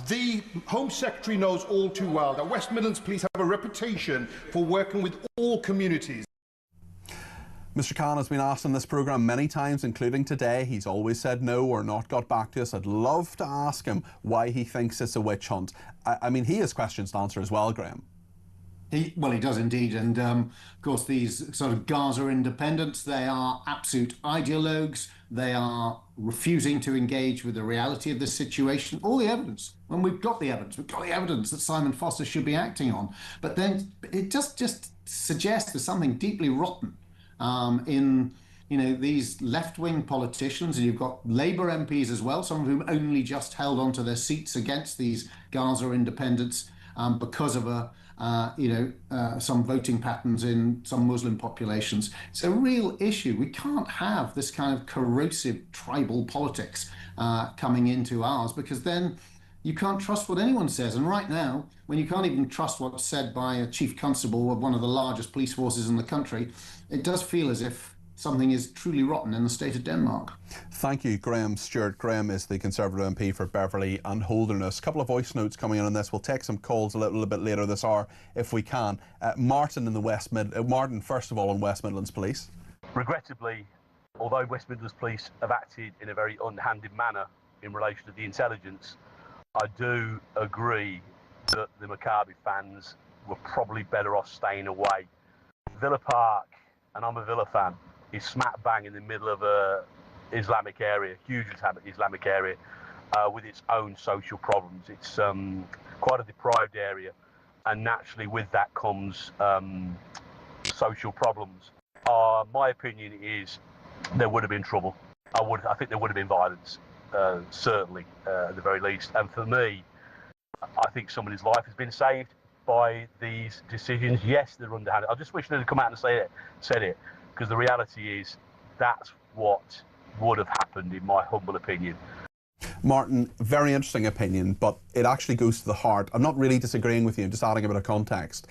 The Home Secretary knows all too well that West Midlands Police have a reputation for working with all communities. Mr. Khan has been asked on this programme many times, including today. He's always said no or not got back to us. I'd love to ask him why he thinks it's a witch hunt. I mean, he has questions to answer as well, Graham. He does indeed. And of course, these sort of Gaza independents, they are absolute ideologues. They are refusing to engage with the reality of the situation. All the evidence. When we've got the evidence that Simon Foster should be acting on. But then it just suggests there's something deeply rotten in these left-wing politicians, and you've got Labour MPs as well, some of whom only just held onto their seats against these Gaza independents because of some voting patterns in some Muslim populations. It's a real issue. We can't have this kind of corrosive tribal politics coming into ours, because then you can't trust what anyone says. And right now, when you can't even trust what's said by a chief constable of one of the largest police forces in the country, it does feel as if something is truly rotten in the state of Denmark. Thank you, Graham Stewart. Graham is the Conservative MP for Beverley and Holderness. A couple of voice notes coming in on this. We'll take some calls a little bit later this hour if we can. Martin in the Martin, first of all, on West Midlands Police. Regrettably, although West Midlands Police have acted in a very unhanded manner in relation to the intelligence, I do agree that the Maccabi fans were probably better off staying away. Villa Park, and I'm a Villa fan, is smack bang in the middle of a Islamic area, huge Islamic area, with its own social problems. It's quite a deprived area, and naturally with that comes social problems. My opinion is there would have been trouble. I think there would have been violence. Certainly, at the very least. And for me, I think somebody's life has been saved by these decisions. Yes, they're underhanded. I just wish they'd have come out and said it, because the reality is that's what would have happened, in my humble opinion. Martin, very interesting opinion, but it actually goes to the heart. I'm not really disagreeing with you, I'm just adding a bit of context.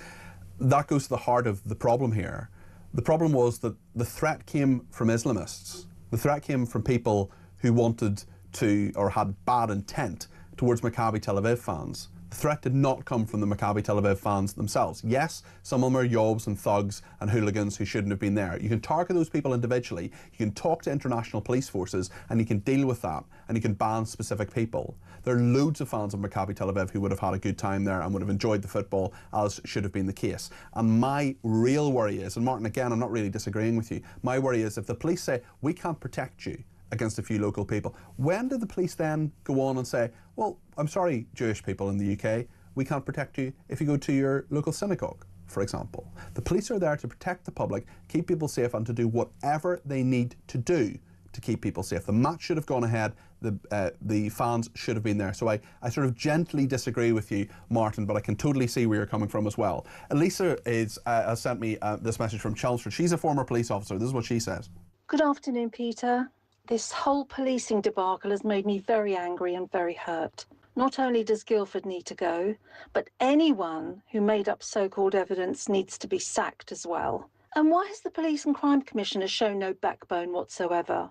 That goes to the heart of the problem here. The problem was that the threat came from Islamists. The threat came from people who wanted to, or had bad intent towards Maccabi Tel Aviv fans. The threat did not come from the Maccabi Tel Aviv fans themselves. Yes, some of them are yobs and thugs and hooligans who shouldn't have been there. You can target those people individually, you can talk to international police forces, and you can deal with that, and you can ban specific people. There are loads of fans of Maccabi Tel Aviv who would have had a good time there and would have enjoyed the football, as should have been the case. And my real worry is, and Martin, again, I'm not really disagreeing with you, my worry is if the police say, we can't protect you against a few local people, when do the police then go on and say, well, I'm sorry, Jewish people in the UK, we can't protect you if you go to your local synagogue, for example. The police are there to protect the public, keep people safe, and to do whatever they need to do to keep people safe. The match should have gone ahead, the fans should have been there. So I sort of gently disagree with you, Martin, but I can totally see where you're coming from as well. Elisa has sent me this message from Chelmsford. She's a former police officer. This is what she says. Good afternoon, Peter. This whole policing debacle has made me very angry and very hurt. Not only does Guildford need to go, but anyone who made up so-called evidence needs to be sacked as well. And why has the Police and Crime Commissioner shown no backbone whatsoever?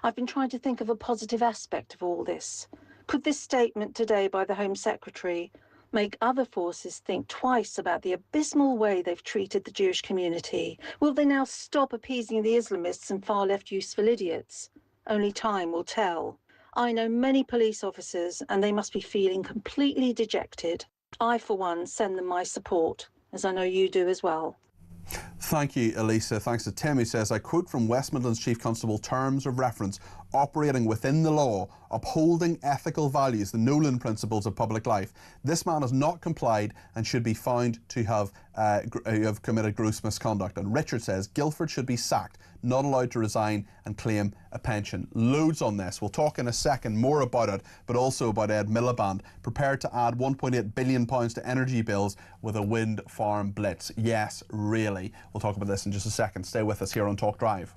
I've been trying to think of a positive aspect of all this. Could this statement today by the Home Secretary make other forces think twice about the abysmal way they've treated the Jewish community? Will they now stop appeasing the Islamists and far-left useful idiots? Only time will tell. I know many police officers and they must be feeling completely dejected. I, for one, send them my support, as I know you do as well. Thank you, Elisa. Thanks to Tim, who says, I quote from West Midlands Chief Constable terms of reference, operating within the law, upholding ethical values, the Nolan principles of public life. This man has not complied and should be found to have committed gross misconduct. And Richard says, Guildford should be sacked, not allowed to resign and claim a pension. Loads on this. We'll talk in a second more about it, but also about Ed Miliband, prepared to add £1.8 billion to energy bills with a wind farm blitz. Yes, really. We'll talk about this in just a second. Stay with us here on Talk Drive.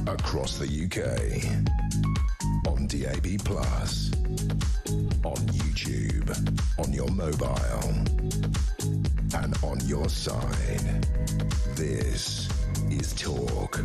Across the UK, on DAB+, on YouTube, on your mobile, and on your side. This is Talk.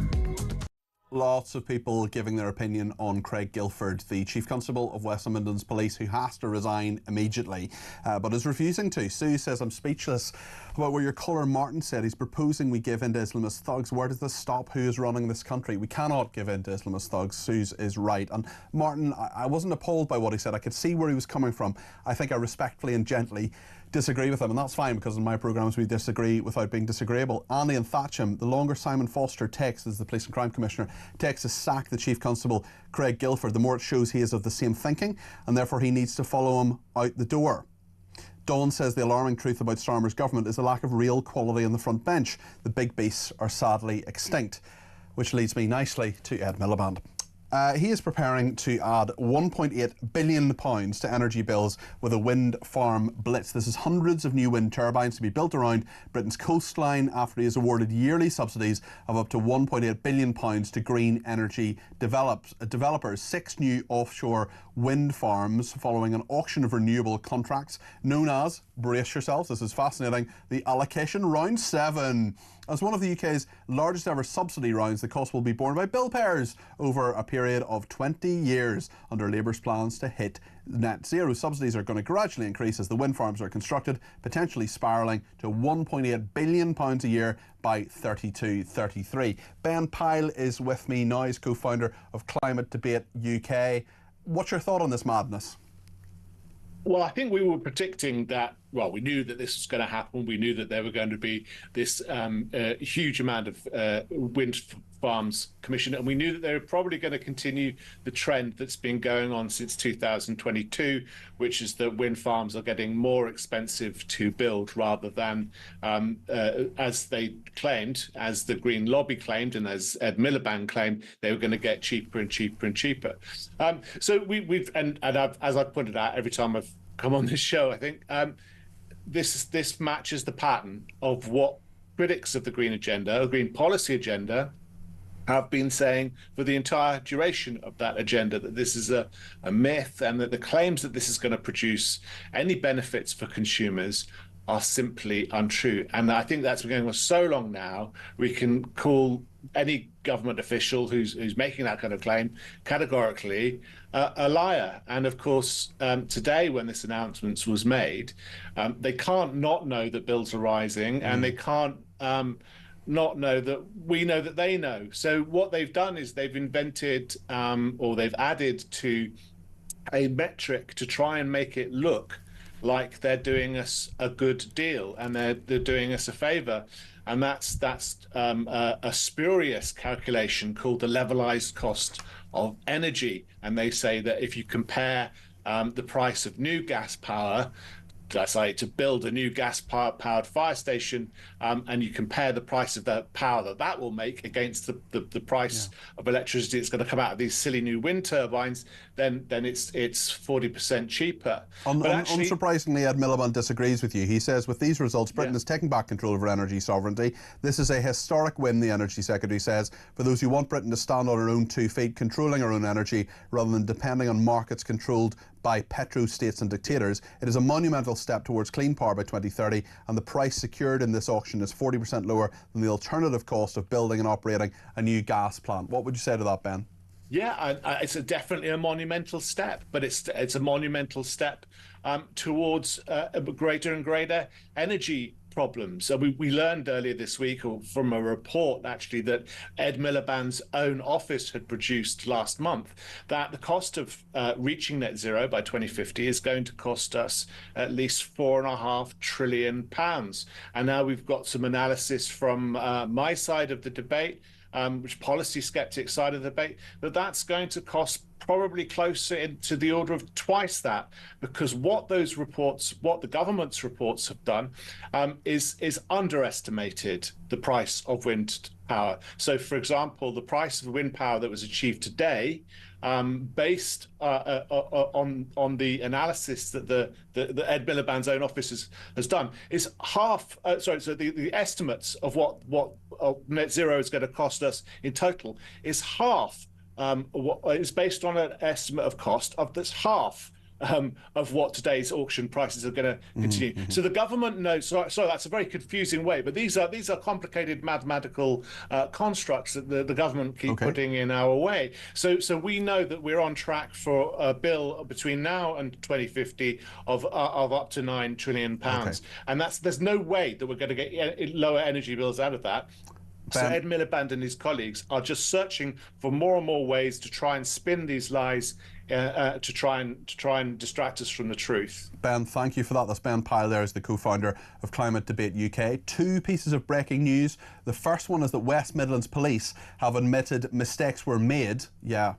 Lots of people giving their opinion on Craig Guildford, the Chief Constable of West Midlands Police, who has to resign immediately, but is refusing to. Sue says, I'm speechless about what your caller Martin said. He's proposing we give in to Islamist thugs. Where does this stop? Who is running this country? We cannot give in to Islamist thugs. Sue's is right. And Martin, I wasn't appalled by what he said. I could see where he was coming from. I think I respectfully and gently disagree with him, and that's fine, because in my programmes we disagree without being disagreeable. Andy and Thatcham, the longer Simon Foster takes, as the Police and Crime Commissioner, takes to sack the Chief Constable Craig Guildford, the more it shows he is of the same thinking, and therefore he needs to follow him out the door. Dawn says the alarming truth about Starmer's government is the lack of real quality on the front bench. The big beasts are sadly extinct, which leads me nicely to Ed Miliband. He is preparing to add £1.8 billion to energy bills with a wind farm blitz. This is hundreds of new wind turbines to be built around Britain's coastline after he has awarded yearly subsidies of up to £1.8 billion to green energy developers. 6 new offshore wind farms following an auction of renewable contracts known as brace yourselves, this is fascinating. The allocation round 7. As one of the UK's largest ever subsidy rounds, the cost will be borne by bill payers over a period of 20 years under Labour's plans to hit net zero. Subsidies are going to gradually increase as the wind farms are constructed, potentially spiralling to £1.8 billion a year by 32-33. Ben Pyle is with me now, as co-founder of Climate Debate UK. What's your thought on this madness? Well, I think we were predicting that, well, we knew that this was going to happen. We knew that there were going to be this huge amount of wind farms commissioned, and we knew that they were probably going to continue the trend that's been going on since 2022, which is that wind farms are getting more expensive to build rather than, as they claimed, as the Green Lobby claimed, and as Ed Miliband claimed, they were going to get cheaper and cheaper and cheaper. So we've as I've pointed out every time I've come on this show, I think this matches the pattern of what critics of the green agenda, or green policy agenda, have been saying for the entire duration of that agenda, that this is a myth, and that the claims that this is going to produce any benefits for consumers are simply untrue. And I think that's been going on so long now, we can call any government official who's making that kind of claim categorically a liar. And of course, today when this announcement was made, they can't not know that bills are rising, and they can't not know that we know that they know. So what they've done is they've invented or they've added to a metric to try and make it look like they're doing us a good deal and they're doing us a favor. And that's a spurious calculation called the levelized cost of energy. And they say that if you compare the price of new gas power, to build a new gas-powered fire station, and you compare the price of the power that will make against the price of electricity that's going to come out of these silly new wind turbines, then it's 40% cheaper. Unsurprisingly, Ed Miliband disagrees with you. He says, with these results, Britain is taking back control of her energy sovereignty. This is a historic win, the Energy Secretary says, for those who want Britain to stand on her own 2 feet, controlling her own energy, rather than depending on markets controlled by petro-states and dictators. It is a monumental step towards clean power by 2030, and the price secured in this auction is 40% lower than the alternative cost of building and operating a new gas plant. What would you say to that, Ben? Yeah, it's definitely a monumental step, but it's a monumental step towards greater and greater energy problems. So we learned earlier this week, or from a report actually, that Ed Miliband's own office had produced last month, that the cost of reaching net zero by 2050 is going to cost us at least £4.5 trillion. And now we've got some analysis from my side of the debate, which policy skeptic side of the debate, that's going to cost probably closer to the order of twice that, because what the government's reports have done is underestimated the price of wind power. So, for example, the price of wind power that was achieved today, based on the analysis that the Ed Miliband's own office has done, is half. So the estimates of what net zero is going to cost us in total is half. It's based on an estimate of cost of that's half of what today's auction prices are going to continue. So the government knows. So that's a very confusing way. But these are complicated mathematical constructs that the government keep putting in our way. So we know that we're on track for a bill between now and 2050 of up to £9 trillion, and there's no way that we're going to get lower energy bills out of that. So Ed Miliband and his colleagues are just searching for more and more ways to try and spin these lies, to try and distract us from the truth. Ben, thank you for that. That's Ben Pyle there, is the co-founder of Climate Debate UK. 2 pieces of breaking news. The first one is that West Midlands Police have admitted mistakes were made. Yeah,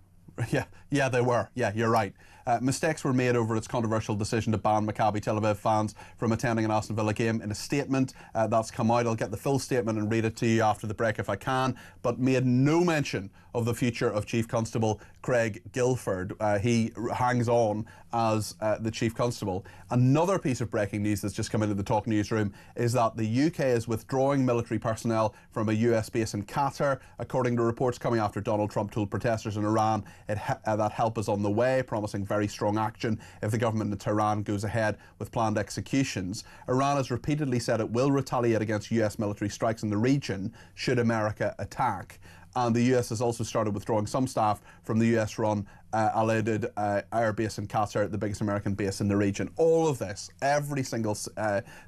they were. Yeah, you're right. Mistakes were made over its controversial decision to ban Maccabi Tel Aviv fans from attending an Aston Villa game. In a statement that's come out, I'll get the full statement and read it to you after the break if I can, but made no mention of the future of Chief Constable Craig Guilford. He hangs on as the Chief Constable. Another piece of breaking news that's just come into the Talk newsroom is that the UK is withdrawing military personnel from a US base in Qatar, according to reports coming after Donald Trump told protesters in Iran that help is on the way, promising very strong action if the government in Tehran goes ahead with planned executions. Iran has repeatedly said it will retaliate against US military strikes in the region should America attack. And the US has also started withdrawing some staff from the US-run Al-Udeid air base in Qatar, the biggest American base in the region. All of this, every single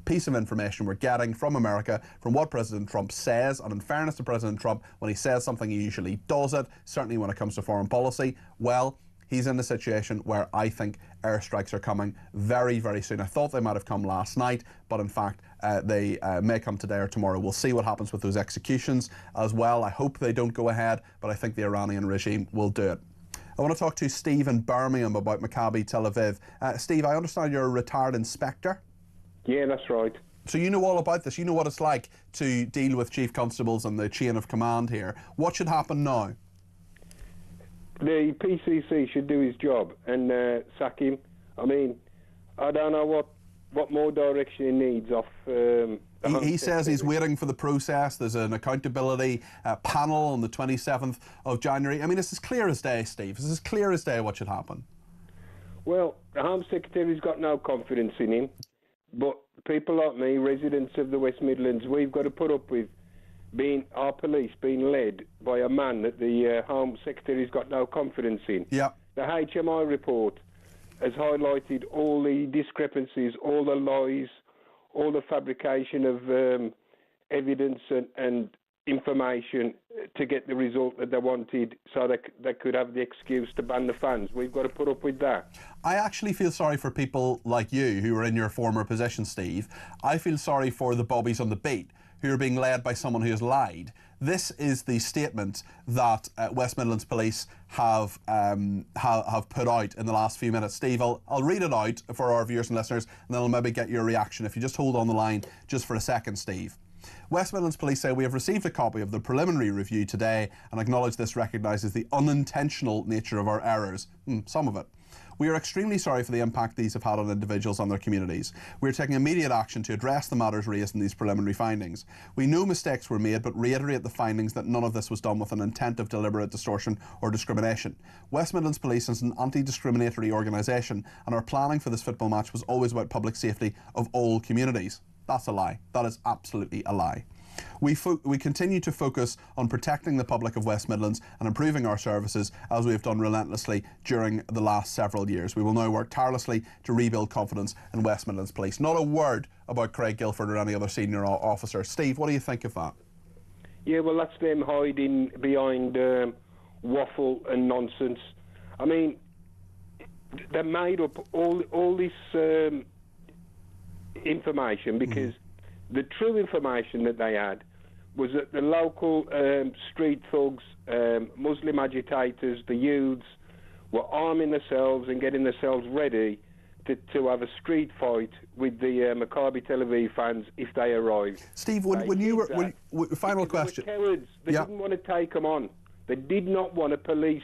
piece of information we're getting from America, from what President Trump says, and in fairness to President Trump, when he says something, he usually does it, certainly when it comes to foreign policy. Well, he's in a situation where I think airstrikes are coming very, very soon. I thought they might have come last night, but in fact, they may come today or tomorrow. We'll see what happens with those executions as well. I hope they don't go ahead, but I think the Iranian regime will do it. I want to talk to Steve in Birmingham about Maccabi Tel Aviv. Steve, I understand you're a retired inspector? Yeah, that's right. So you know all about this. You know what it's like to deal with chief constables and the chain of command here. What should happen now? The PCC should do his job and sack him. I mean, I don't know what more direction he needs off. He says he's waiting for the process. There's an accountability panel on the 27th of January. I mean, it's as clear as day, Steve. It's as clear as day what should happen. Well, the Home Secretary's got no confidence in him, but people like me, residents of the West Midlands, we've got to put up with our police being led by a man that the Home Secretary's got no confidence in. Yeah. The HMI report has highlighted all the discrepancies, all the lies, all the fabrication of evidence and information to get the result that they wanted, so they could have the excuse to ban the fans. We've got to put up with that. I actually feel sorry for people like you who are in your former position, Steve. I feel sorry for the bobbies on the beat who are being led by someone who has lied. This is the statement that West Midlands Police have put out in the last few minutes. Steve, I'll read it out for our viewers and listeners, and then I'll maybe get your reaction. If you just hold on the line just for a second, Steve. West Midlands Police say we have received a copy of the preliminary review today and acknowledge this recognises the unintentional nature of our errors. Some of it. We are extremely sorry for the impact these have had on individuals and their communities. We are taking immediate action to address the matters raised in these preliminary findings. We know mistakes were made, but reiterate the findings that none of this was done with an intent of deliberate distortion or discrimination. West Midlands Police is an anti-discriminatory organisation, and our planning for this football match was always about public safety of all communities. That's a lie. That is absolutely a lie. We continue to focus on protecting the public of West Midlands and improving our services as we have done relentlessly during the last several years. We will now work tirelessly to rebuild confidence in West Midlands Police. Not a word about Craig Guilford or any other senior officer. Steve, what do you think of that? Yeah, well, that's them hiding behind waffle and nonsense. I mean, they made up all this information because the true information that they had was that the local street thugs, Muslim agitators, the youths, were arming themselves and getting themselves ready to have a street fight with the Maccabi Tel Aviv fans if they arrived. Steve, when you were... final question. They were cowards. They didn't want to take them on. They did not want to police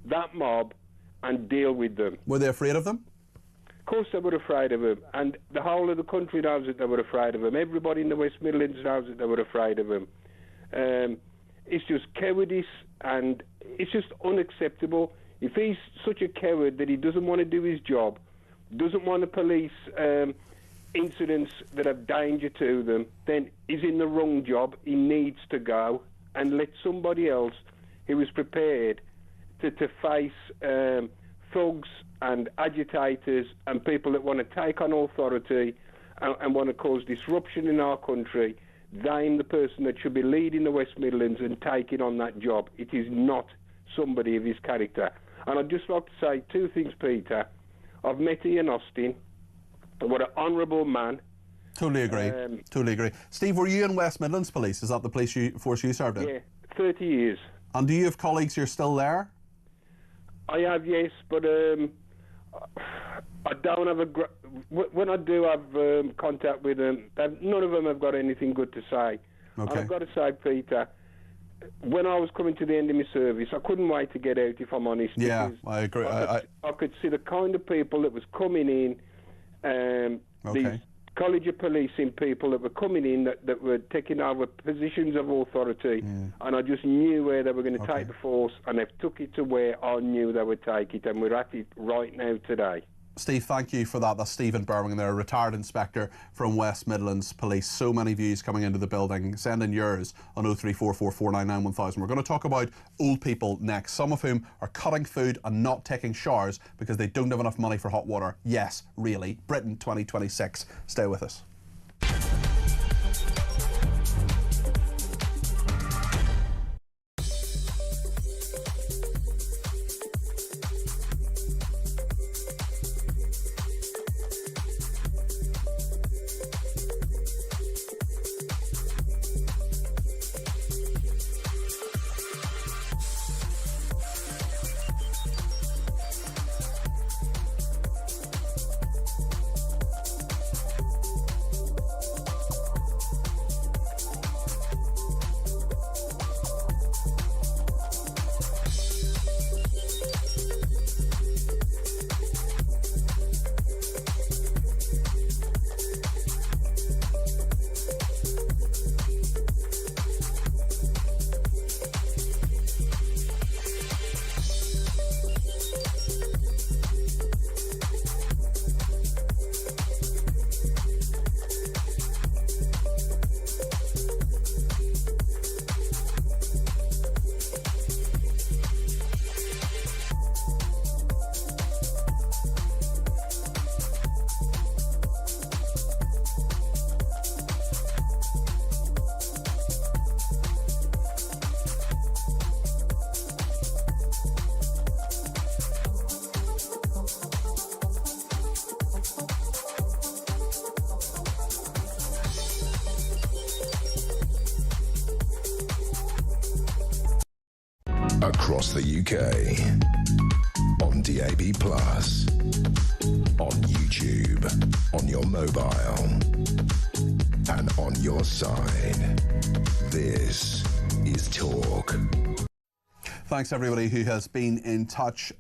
that mob and deal with them. Were they afraid of them? Of course they were afraid of him, and the whole of the country knows that they were afraid of him. Everybody in the West Midlands knows that they were afraid of him. It's just cowardice, and it's just unacceptable. If he's such a coward that he doesn't want to do his job, doesn't want to police incidents that have danger to them, then he's in the wrong job. He needs to go and let somebody else who is prepared to face thugs and agitators and people that want to take on authority and want to cause disruption in our country. They're the person that should be leading the West Midlands and taking on that job. It is not somebody of his character. And I'd just like to say two things, Peter. I've met Ian Austin. What an honourable man. Totally agree. Totally agree. Steve, were you in West Midlands Police? Is that the police force you served in? Yeah, 30 years. And do you have colleagues who are still there? I have, yes, but I don't have when I do have contact with them, none of them have got anything good to say. Okay. And I've got to say, Peter, when I was coming to the end of my service, I couldn't wait to get out, if I'm honest. Yeah, I agree. I could see the kind of people that was coming in, these College of Policing people that were coming in that were taking over positions of authority, and I just knew where they were going to take the force, and they've took it to where I knew they would take it, and we're at it right now today. Steve, thank you for that. That's Stephen Birmingham there, a retired inspector from West Midlands Police. So many views coming into the building. Send in yours on 03444991000. We're going to talk about old people next, some of whom are cutting food and not taking showers because they don't have enough money for hot water. Yes, really. Britain 2026. Stay with us. Across the UK, on DAB+, on YouTube, on your mobile, and on your side. This is Talk. Thanks everybody who has been in touch.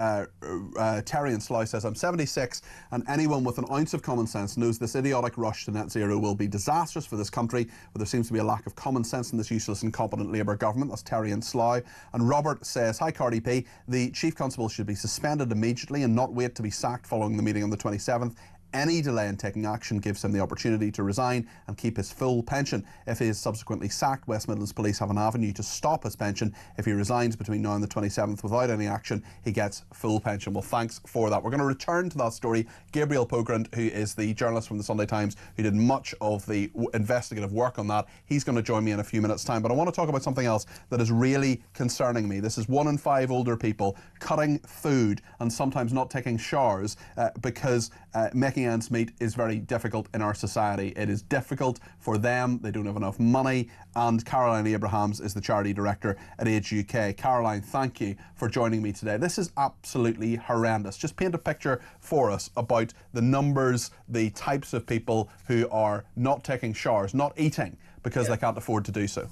Terry in Slough says, I'm 76 and anyone with an ounce of common sense knows this idiotic rush to net zero will be disastrous for this country, but there seems to be a lack of common sense in this useless and incompetent Labour government. That's Terry in Slough. And Robert says, hi Cardi P, the Chief Constable should be suspended immediately and not wait to be sacked following the meeting on the 27th. Any delay in taking action gives him the opportunity to resign and keep his full pension. If he is subsequently sacked, West Midlands Police have an avenue to stop his pension. If he resigns between now and the 27th without any action, he gets full pension. Well, thanks for that. We're going to return to that story. Gabriel Pogrund, who is the journalist from the Sunday Times, who did much of the investigative work on that, he's going to join me in a few minutes' time. But I want to talk about something else that is really concerning me. This is 1 in 5 older people cutting food and sometimes not taking showers because making ends meet is very difficult in our society. It is difficult for them. They don't have enough money. And Caroline Abrahams is the charity director at Age UK. Caroline, thank you for joining me today. This is absolutely horrendous. Just paint a picture for us about the numbers, the types of people who are not taking showers, not eating because they can't afford to do so.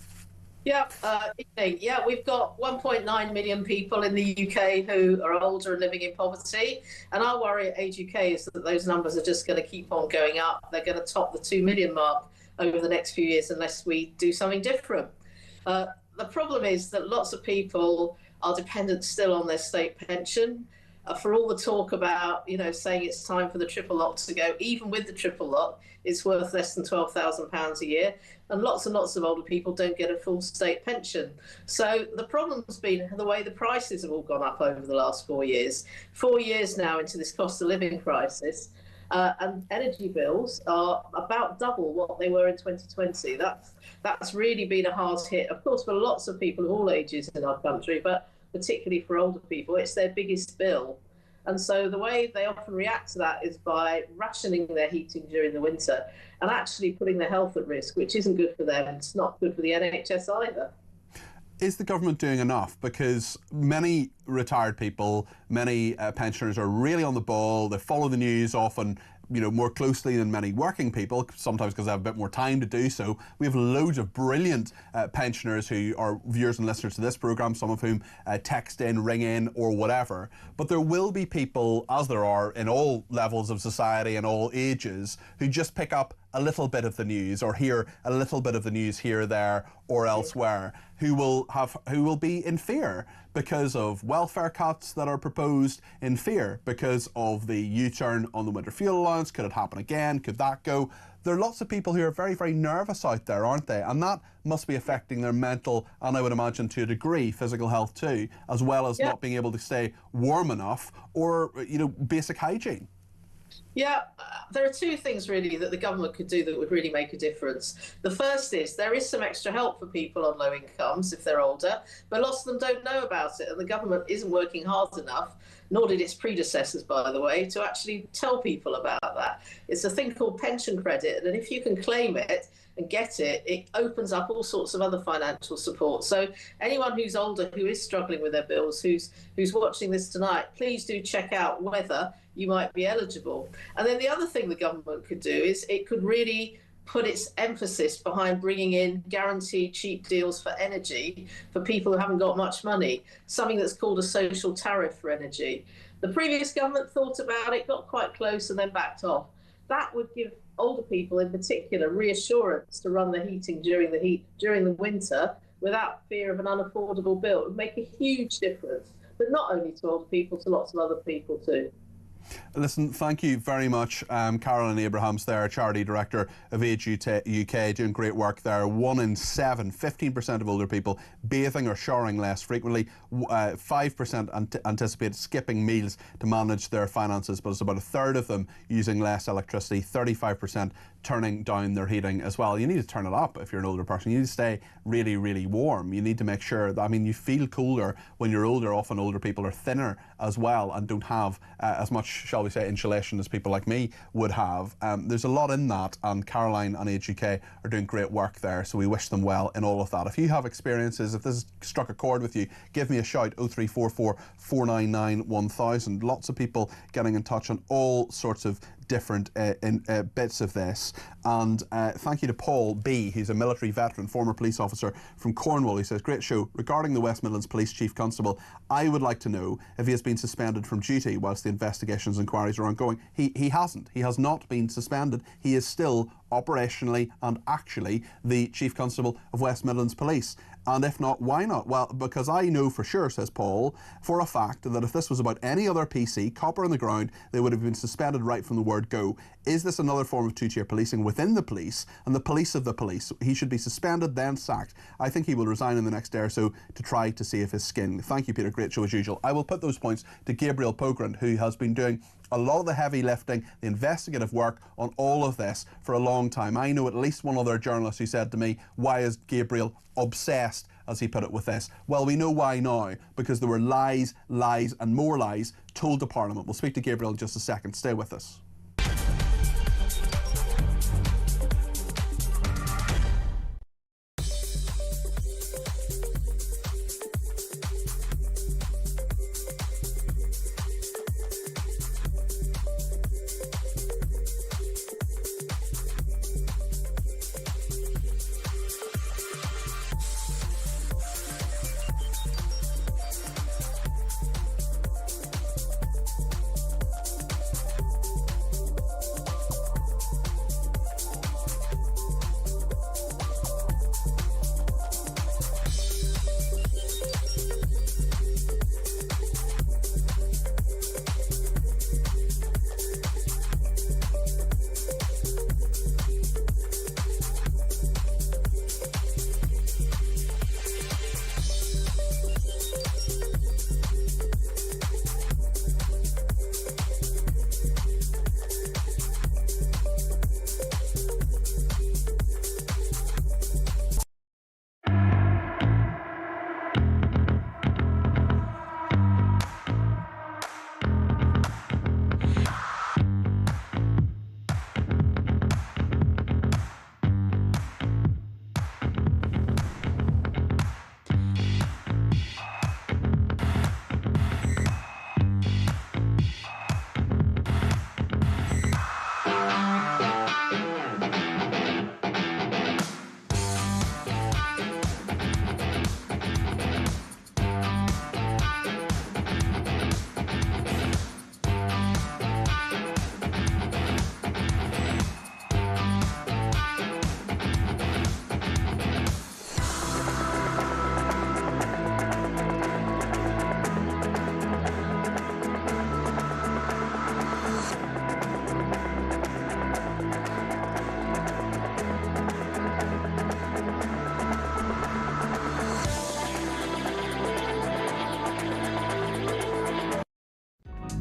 Yeah, we've got 1.9 million people in the UK who are older and living in poverty. And our worry at Age UK is that those numbers are just going to keep on going up. They're going to top the 2 million mark over the next few years unless we do something different. The problem is that lots of people are dependent still on their state pension. For all the talk about, saying it's time for the triple lock to go, even with the triple lock, it's worth less than £12,000 a year. And lots of older people don't get a full state pension. So the problem's been the way the prices have all gone up over the last 4 years. 4 years now into this cost of living crisis, and energy bills are about double what they were in 2020. That's really been a hard hit, of course, for lots of people of all ages in our country, but particularly for older people, it's their biggest bill. And so the way they often react to that is by rationing their heating during the winter and actually putting their health at risk, which isn't good for them. It's not good for the NHS either. Is the government doing enough? Because many retired people, many pensioners are really on the ball. They follow the news often, more closely than many working people, sometimes because they have a bit more time to do so. We have loads of brilliant pensioners who are viewers and listeners to this programme, some of whom text in, ring in or whatever. But there will be people, as there are in all levels of society and all ages, who just pick up a little bit of the news or hear a little bit of the news here, there or elsewhere, who will be in fear because of welfare cuts that are proposed, in fear because of the U-turn on the winter fuel allowance. Could it happen again? Could that go? There are lots of people who are very, very nervous out there, aren't they? And that must be affecting their mental, and I would imagine to a degree, physical health too, as well as not being able to stay warm enough or, basic hygiene. Yeah, there are two things really that the government could do that would really make a difference. The first is there is some extra help for people on low incomes if they're older, but lots of them don't know about it, and the government isn't working hard enough, nor did its predecessors, by the way, to actually tell people about that. It's a thing called pension credit, and if you can claim it and get it, it opens up all sorts of other financial support. So anyone who's older, who is struggling with their bills, who's watching this tonight, please do check out whether you might be eligible. And then the other thing the government could do is it could really put its emphasis behind bringing in guaranteed cheap deals for energy for people who haven't got much money, something that's called a social tariff for energy. The previous government thought about it, got quite close and then backed off. That would give older people in particular reassurance to run the heating during the winter without fear of an unaffordable bill. It would make a huge difference, but not only to older people, to lots of other people too. Listen, thank you very much, Caroline Abrahams there, Charity Director of Age UK, doing great work there. 1 in 7, 15% of older people bathing or showering less frequently. 5% anticipate skipping meals to manage their finances, but it's about a third of them using less electricity, 35% turning down their heating as well. You need to turn it up if you're an older person. You need to stay really, really warm. You need to make sure that, you feel cooler when you're older. Often older people are thinner as well and don't have as much, shall we say, insulation as people like me would have. There's a lot in that, and Caroline and Age UK are doing great work there, so we wish them well in all of that. If you have experiences, if this has struck a chord with you, give me a shout, 0344 499 1000. Lots of people getting in touch on all sorts of different bits of this, and thank you to Paul B, who's a military veteran, former police officer from Cornwall. He says, great show. Regarding the West Midlands Police Chief Constable, I would like to know if he has been suspended from duty whilst the investigations and inquiries are ongoing. He hasn't. He has not been suspended. He is still operationally and actually the Chief Constable of West Midlands Police. And if not, why not? Well, because I know for sure, says Paul, for a fact that if this was about any other PC, copper on the ground, they would have been suspended right from the word go. Is this another form of two-tier policing within the police and the police of the police? He should be suspended, then sacked. I think he will resign in the next day or so to try to save his skin. Thank you, Peter. Great show as usual. I will put those points to Gabriel Pogrund, who has been doing a lot of the heavy lifting, the investigative work on all of this for a long time. I know at least one other journalist who said to me, why is Gabriel obsessed, as he put it, with this? Well, we know why now, because there were lies, lies and more lies told to Parliament. We'll speak to Gabriel in just a second. Stay with us.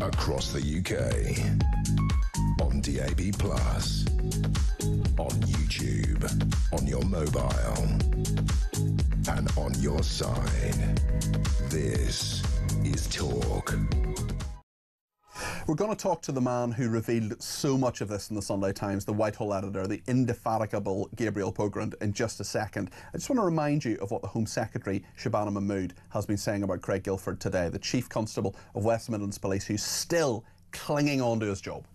across the UK. On DAB+, on YouTube, on your mobile, and on your side. This is Talk. We're going to talk to the man who revealed so much of this in the Sunday Times, the Whitehall editor, the indefatigable Gabriel Pogrund, in just a second. I just want to remind you of what the Home Secretary, Shabana Mahmood, has been saying about Craig Guilford today, the Chief Constable of West Midlands Police, who's still clinging on to his job.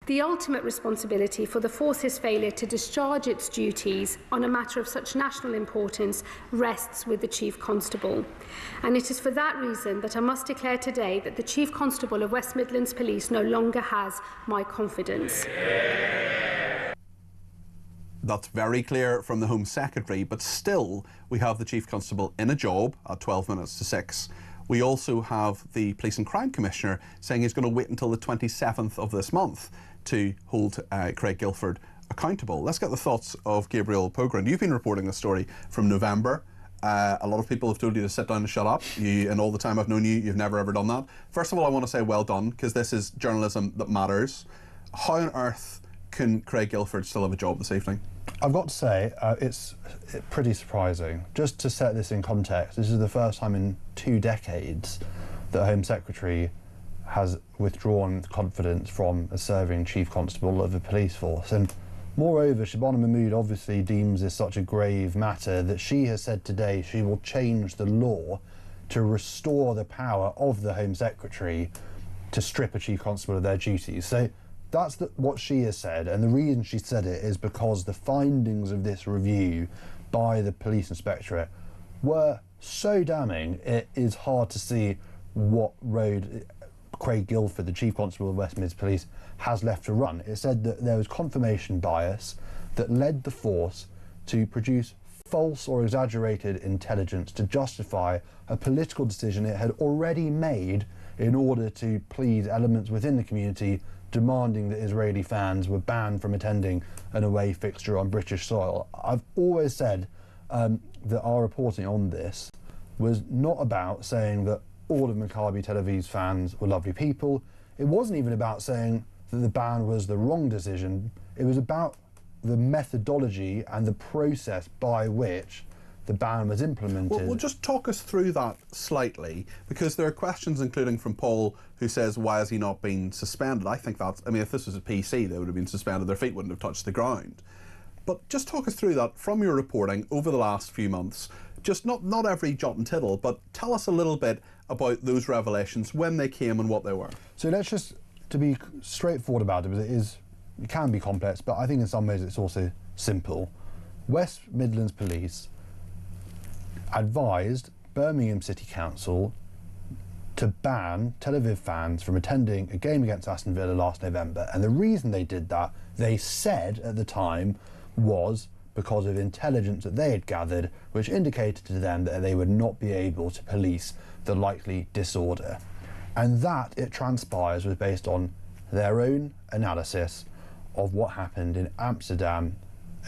The ultimate responsibility for the force's failure to discharge its duties on a matter of such national importance rests with the Chief Constable. And it is for that reason that I must declare today that the Chief Constable of West Midlands Police no longer has my confidence. That's very clear from the Home Secretary, but still we have the Chief Constable in a job at 12 minutes to 6. We also have the Police and Crime Commissioner saying he's going to wait until the 27th of this month to hold Craig Guilford accountable. Let's get the thoughts of Gabriel Pogrund. You've been reporting this story from November. A lot of people have told you to sit down and shut up. And all the time I've known you, you've never ever done that. First of all, I want to say well done, because this is journalism that matters. How on earth can Craig Guilford still have a job this evening? I've got to say, it's pretty surprising. Just to set this in context, this is the first time in 2 decades that the Home Secretary has withdrawn confidence from a serving Chief Constable of the police force. And moreover, Shabana Mahmood obviously deems this such a grave matter that she has said today she will change the law to restore the power of the Home Secretary to strip a Chief Constable of their duties. So that's what she has said, and the reason she said it is because the findings of this review by the Police Inspectorate were so damning, it is hard to see what road Craig Guilford, the Chief Constable of West Midlands Police, has left to run. It said that there was confirmation bias that led the force to produce false or exaggerated intelligence to justify a political decision it had already made in order to please elements within the community demanding that Israeli fans were banned from attending an away fixture on British soil. I've always said that our reporting on this was not about saying that all of Maccabi Tel Aviv's fans were lovely people. It wasn't even about saying that the ban was the wrong decision. It was about the methodology and the process by which the ban was implemented. Well, just talk us through that slightly, because there are questions, including from Paul, who says, why has he not been suspended? I think that's, I mean, if this was a PC, they would have been suspended, their feet wouldn't have touched the ground. But just talk us through that from your reporting over the last few months. Just not every jot and tittle, but tell us a little bit about those revelations, when they came and what they were. So let's just, to be straightforward about it, because it can be complex, but I think in some ways it's also simple. West Midlands Police advised Birmingham City Council to ban Tel Aviv fans from attending a game against Aston Villa last November, and the reason they did that, they said at the time, was because of intelligence that they had gathered which indicated to them that they would not be able to police the likely disorder. And that, it transpires, was based on their own analysis of what happened in Amsterdam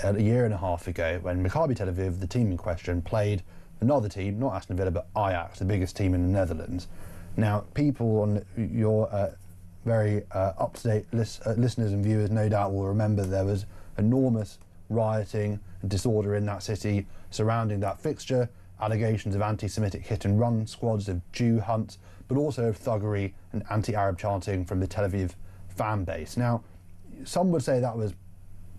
a year and a half ago when Maccabi Tel Aviv, the team in question, played another team, not Aston Villa, but Ajax, the biggest team in the Netherlands. Now, people on your very up-to-date listeners and viewers no doubt will remember there was enormous rioting and disorder in that city surrounding that fixture, allegations of anti-Semitic hit-and-run squads, of Jew hunts, but also of thuggery and anti-Arab chanting from the Tel Aviv fan base. Now, some would say that was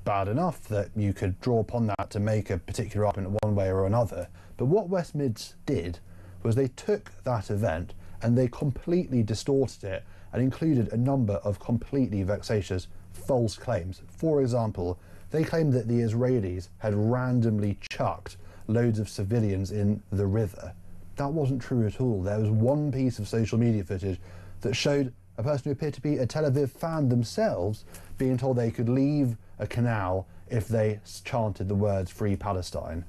bad enough, that you could draw upon that to make a particular argument one way or another. But what West Mids did was they took that event and they completely distorted it and included a number of completely vexatious false claims. For example, they claimed that the Israelis had randomly chucked loads of civilians in the river. That wasn't true at all. There was one piece of social media footage that showed a person who appeared to be a Tel Aviv fan themselves being told they could leave a canal if they chanted the words Free Palestine.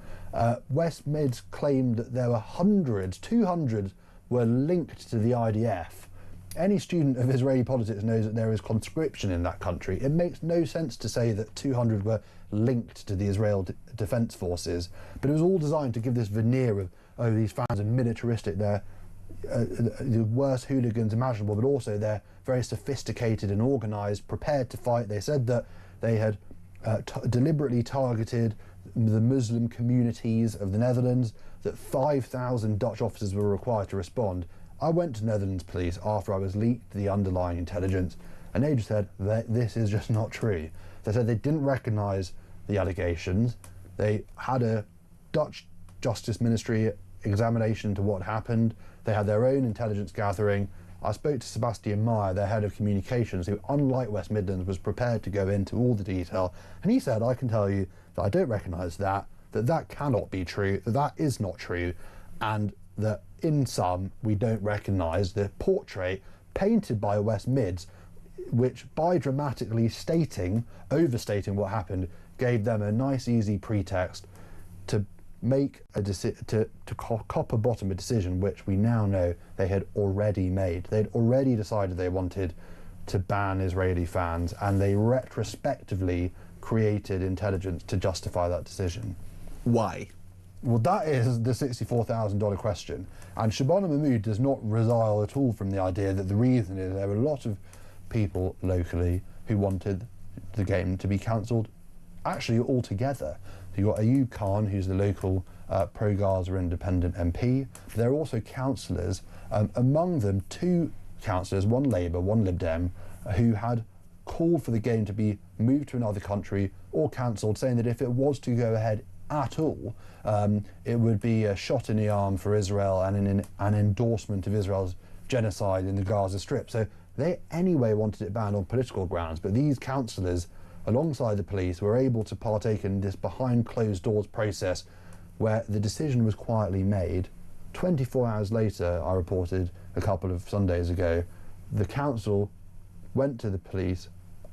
West Mids claimed that there were hundreds, 200 were linked to the IDF. Any student of Israeli politics knows that there is conscription in that country. It makes no sense to say that 200 were linked to the Israel Defense Forces, but it was all designed to give this veneer of, oh, these fans are militaristic, they're the worst hooligans imaginable, but also they're very sophisticated and organised, prepared to fight. They said that they had deliberately targeted the Muslim communities of the Netherlands, that 5,000 Dutch officers were required to respond. I went to Netherlands police after I was leaked the underlying intelligence, and they just said that this is just not true. They said they didn't recognise the allegations. They had a Dutch Justice Ministry examination into what happened. They had their own intelligence gathering. I spoke to Sebastian Meyer, their head of communications, who, unlike West Midlands, was prepared to go into all the detail. And he said, I can tell you that I don't recognise that cannot be true, that is not true, and that in sum, we don't recognise the portrait painted by West Mids, which by dramatically overstating what happened, gave them a nice easy pretext to make to copper bottom a decision which we now know they had already made. They'd already decided they wanted to ban Israeli fans, and they retrospectively created intelligence to justify that decision. Why? Well, that is the $64,000 question. And Shabana Mahmood does not resile at all from the idea that the reason is there were a lot of people locally who wanted the game to be cancelled actually altogether. You've got Ayub Khan, who's the local pro-Gaza independent MP. There are also councillors, among them 2 councillors, one Labour, one Lib Dem, who had called for the game to be moved to another country or cancelled, saying that if it was to go ahead at all, it would be a shot in the arm for Israel and an endorsement of Israel's genocide in the Gaza Strip. So they anyway wanted it banned on political grounds, but these councillors, alongside the police, were able to partake in this behind closed doors process where the decision was quietly made. 24 hours later, I reported a couple of Sundays ago, the council went to the police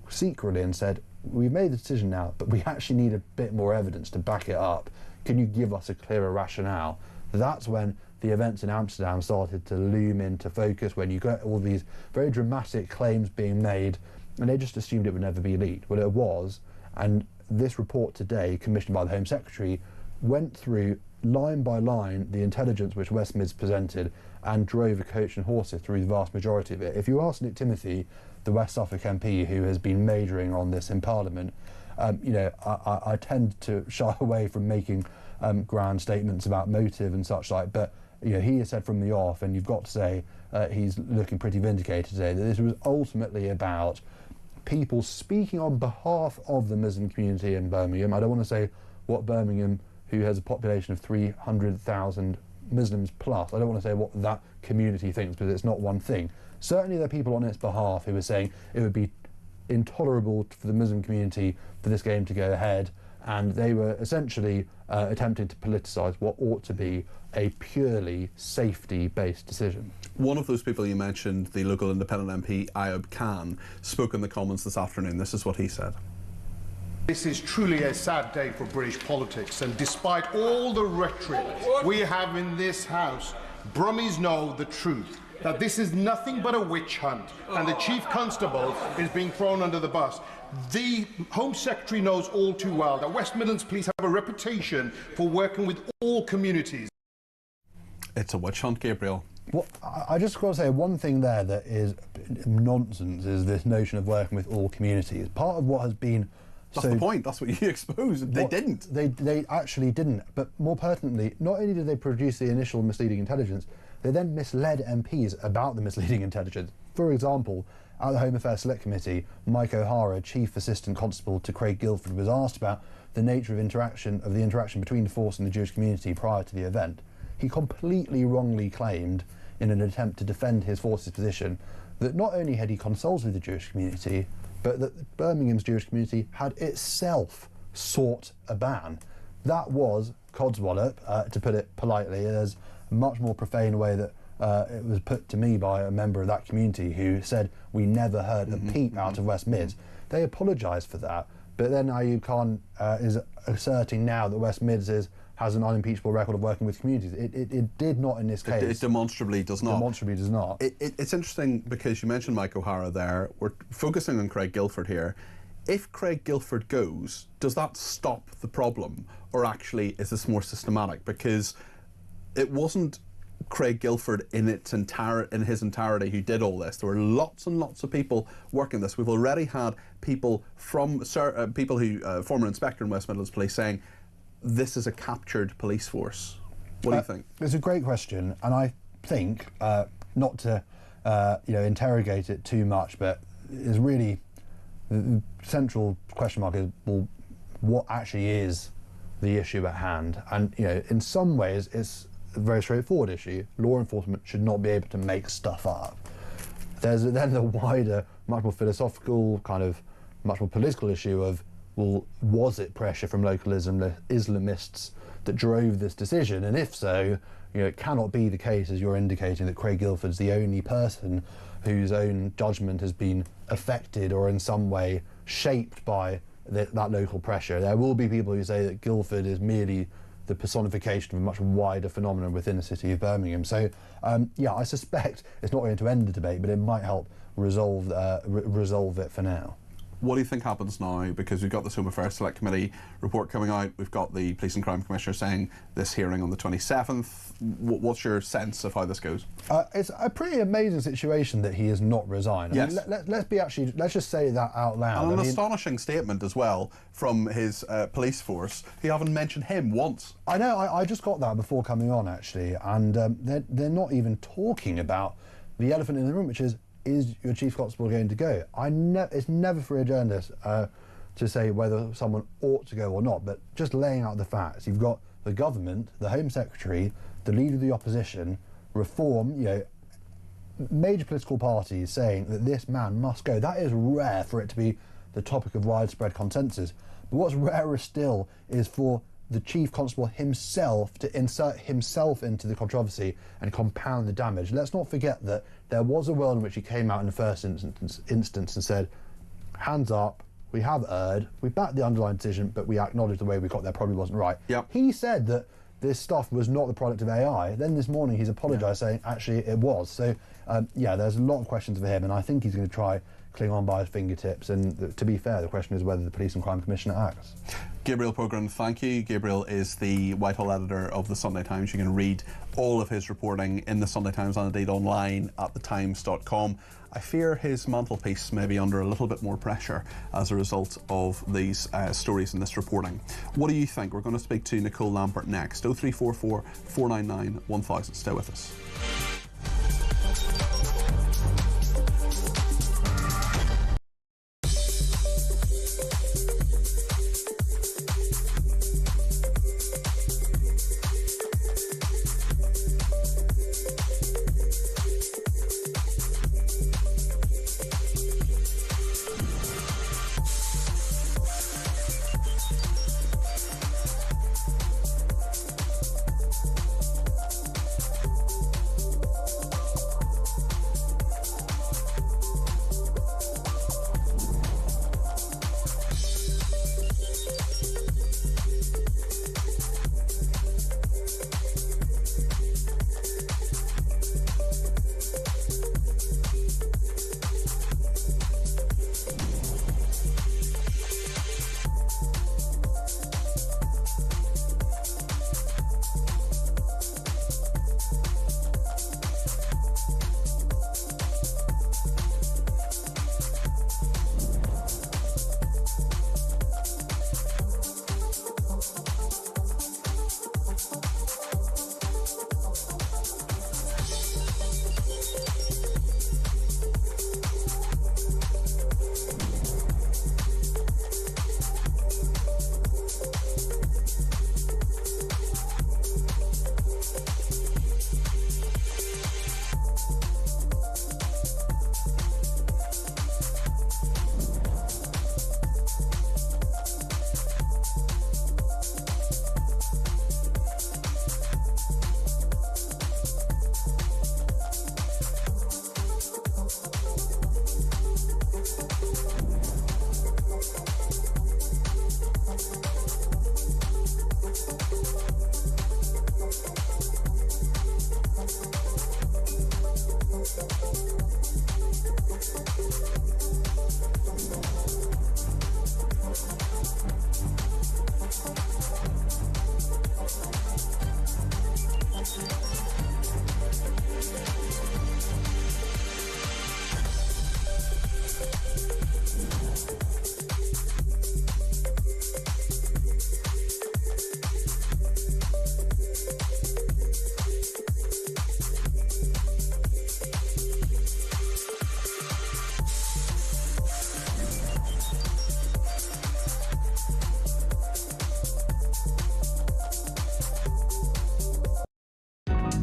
secretly and said, we've made the decision now, but we actually need a bit more evidence to back it up. Can you give us a clearer rationale? That's when the events in Amsterdam started to loom into focus, when you got all these very dramatic claims being made, and they just assumed it would never be leaked. Well, it was, and this report today, commissioned by the Home Secretary, went through line by line the intelligence which West Mids presented and drove a coach and horses through the vast majority of it. If you ask Nick Timothy, the West Suffolk MP who has been majoring on this in Parliament, I tend to shy away from making grand statements about motive and such like, but he has said from the off, and you've got to say he's looking pretty vindicated today, that this was ultimately about people speaking on behalf of the Muslim community in Birmingham. I don't want to say what Birmingham, who has a population of 300,000 Muslims plus, I don't want to say what that community thinks, because it's not one thing. Certainly there are people on its behalf who are saying it would be intolerable for the Muslim community for this game to go ahead, and they were essentially attempting to politicise what ought to be a purely safety-based decision. One of those people you mentioned, the local independent MP, Ayub Khan, spoke in the Commons this afternoon. This is what he said. This is truly a sad day for British politics, and despite all the rhetoric we have in this House, Brummies know the truth, that this is nothing but a witch hunt, and the Chief Constable is being thrown under the bus. The Home Secretary knows all too well that West Midlands Police have a reputation for working with all communities. It's a witch hunt, Gabriel. Well, I just got to say one thing there that is nonsense is this notion of working with all communities. Part of what has been... That's the point, that's what you exposed. They didn't. They actually didn't. But more pertinently, not only did they produce the initial misleading intelligence, they then misled MPs about the misleading intelligence. For example, at the Home Affairs Select Committee, Mike O'Hara, Chief Assistant Constable to Craig Guilford, was asked about the nature of the interaction between the force and the Jewish community prior to the event. He completely wrongly claimed, in an attempt to defend his force's position, that not only had he consulted the Jewish community, but that Birmingham's Jewish community had itself sought a ban. That was codswallop, to put it politely. There's a much more profane way that it was put to me by a member of that community who said we never heard a peep out of West Mids. They apologised for that, but then Ayub Khan is asserting now that West Mids has an unimpeachable record of working with communities. It did not in this case. It demonstrably does not. Demonstrably does not. It's interesting because you mentioned Mike O'Hara there. We're focusing on Craig Guilford here. If Craig Guilford goes, does that stop the problem, or actually is this more systematic? Because it wasn't Craig Guilford in his entirety who did all this. There were lots and lots of people working this. We've already had people from former inspector in West Midlands Police saying this is a captured police force. What do you think? It's a great question, and I think not to interrogate it too much, but is really the central question mark is, well, what actually is the issue at hand? And in some ways it's a very straightforward issue. Law enforcement should not be able to make stuff up. There's then the wider, much more philosophical, much more political issue of, well, was it pressure from local Islamists that drove this decision? And if so, it cannot be the case, as you're indicating, that Craig Guilford's the only person whose own judgment has been affected or in some way shaped by that local pressure. There will be people who say that Guilford is merely the personification of a much wider phenomenon within the city of Birmingham. So, I suspect it's not going to end the debate, but it might help resolve it for now. What do you think happens now? Because we've got this Home Affairs Select Committee report coming out. We've got the Police and Crime Commissioner saying this hearing on the 27th. What's your sense of how this goes? It's a pretty amazing situation that he has not resigned. Yes. Let's just say that out loud. And an astonishing statement as well from his police force. You haven't mentioned him once. I know. I just got that before coming on, actually, and they're not even talking about the elephant in the room, which is your chief constable going to go? It's never for a journalist to say whether someone ought to go or not, but just laying out the facts. You've got the government, the Home Secretary, the leader of the opposition, Reform, major political parties saying that this man must go. That is rare for it to be the topic of widespread consensus. But what's rarer still is for the chief constable himself to insert himself into the controversy and compound the damage. Let's not forget that there was a world in which he came out in the first instance and said, hands up, we have erred, we backed the underlying decision, but we acknowledge the way we got there probably wasn't right. Yep. He said that this stuff was not the product of AI. Then this morning he's apologised, saying actually it was. So there's a lot of questions for him, and I think he's going to try cling on by his fingertips, and to be fair, the question is whether the Police and Crime Commissioner acts. Gabriel Pogren, thank you. Gabriel is the Whitehall editor of the Sunday Times. You can read all of his reporting in the Sunday Times and indeed online at thetimes.com. I fear his mantelpiece may be under a little bit more pressure as a result of these stories and this reporting. What do you think? We're going to speak to Nicole Lambert next. 0344 499 1000. Stay with us.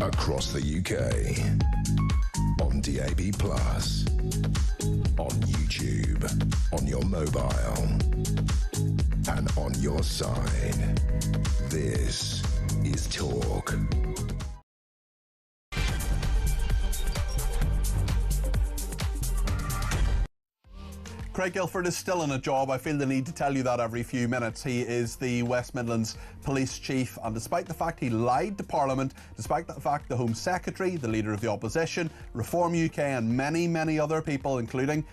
Across the UK. On DAB+. On YouTube. On your mobile. And on your side. This is Talk. Craig Guilford is still in a job. I feel the need to tell you that every few minutes. He is the West Midlands Police Chief, and despite the fact he lied to Parliament, despite the fact the Home Secretary, the Leader of the Opposition, Reform UK and many, many other people, including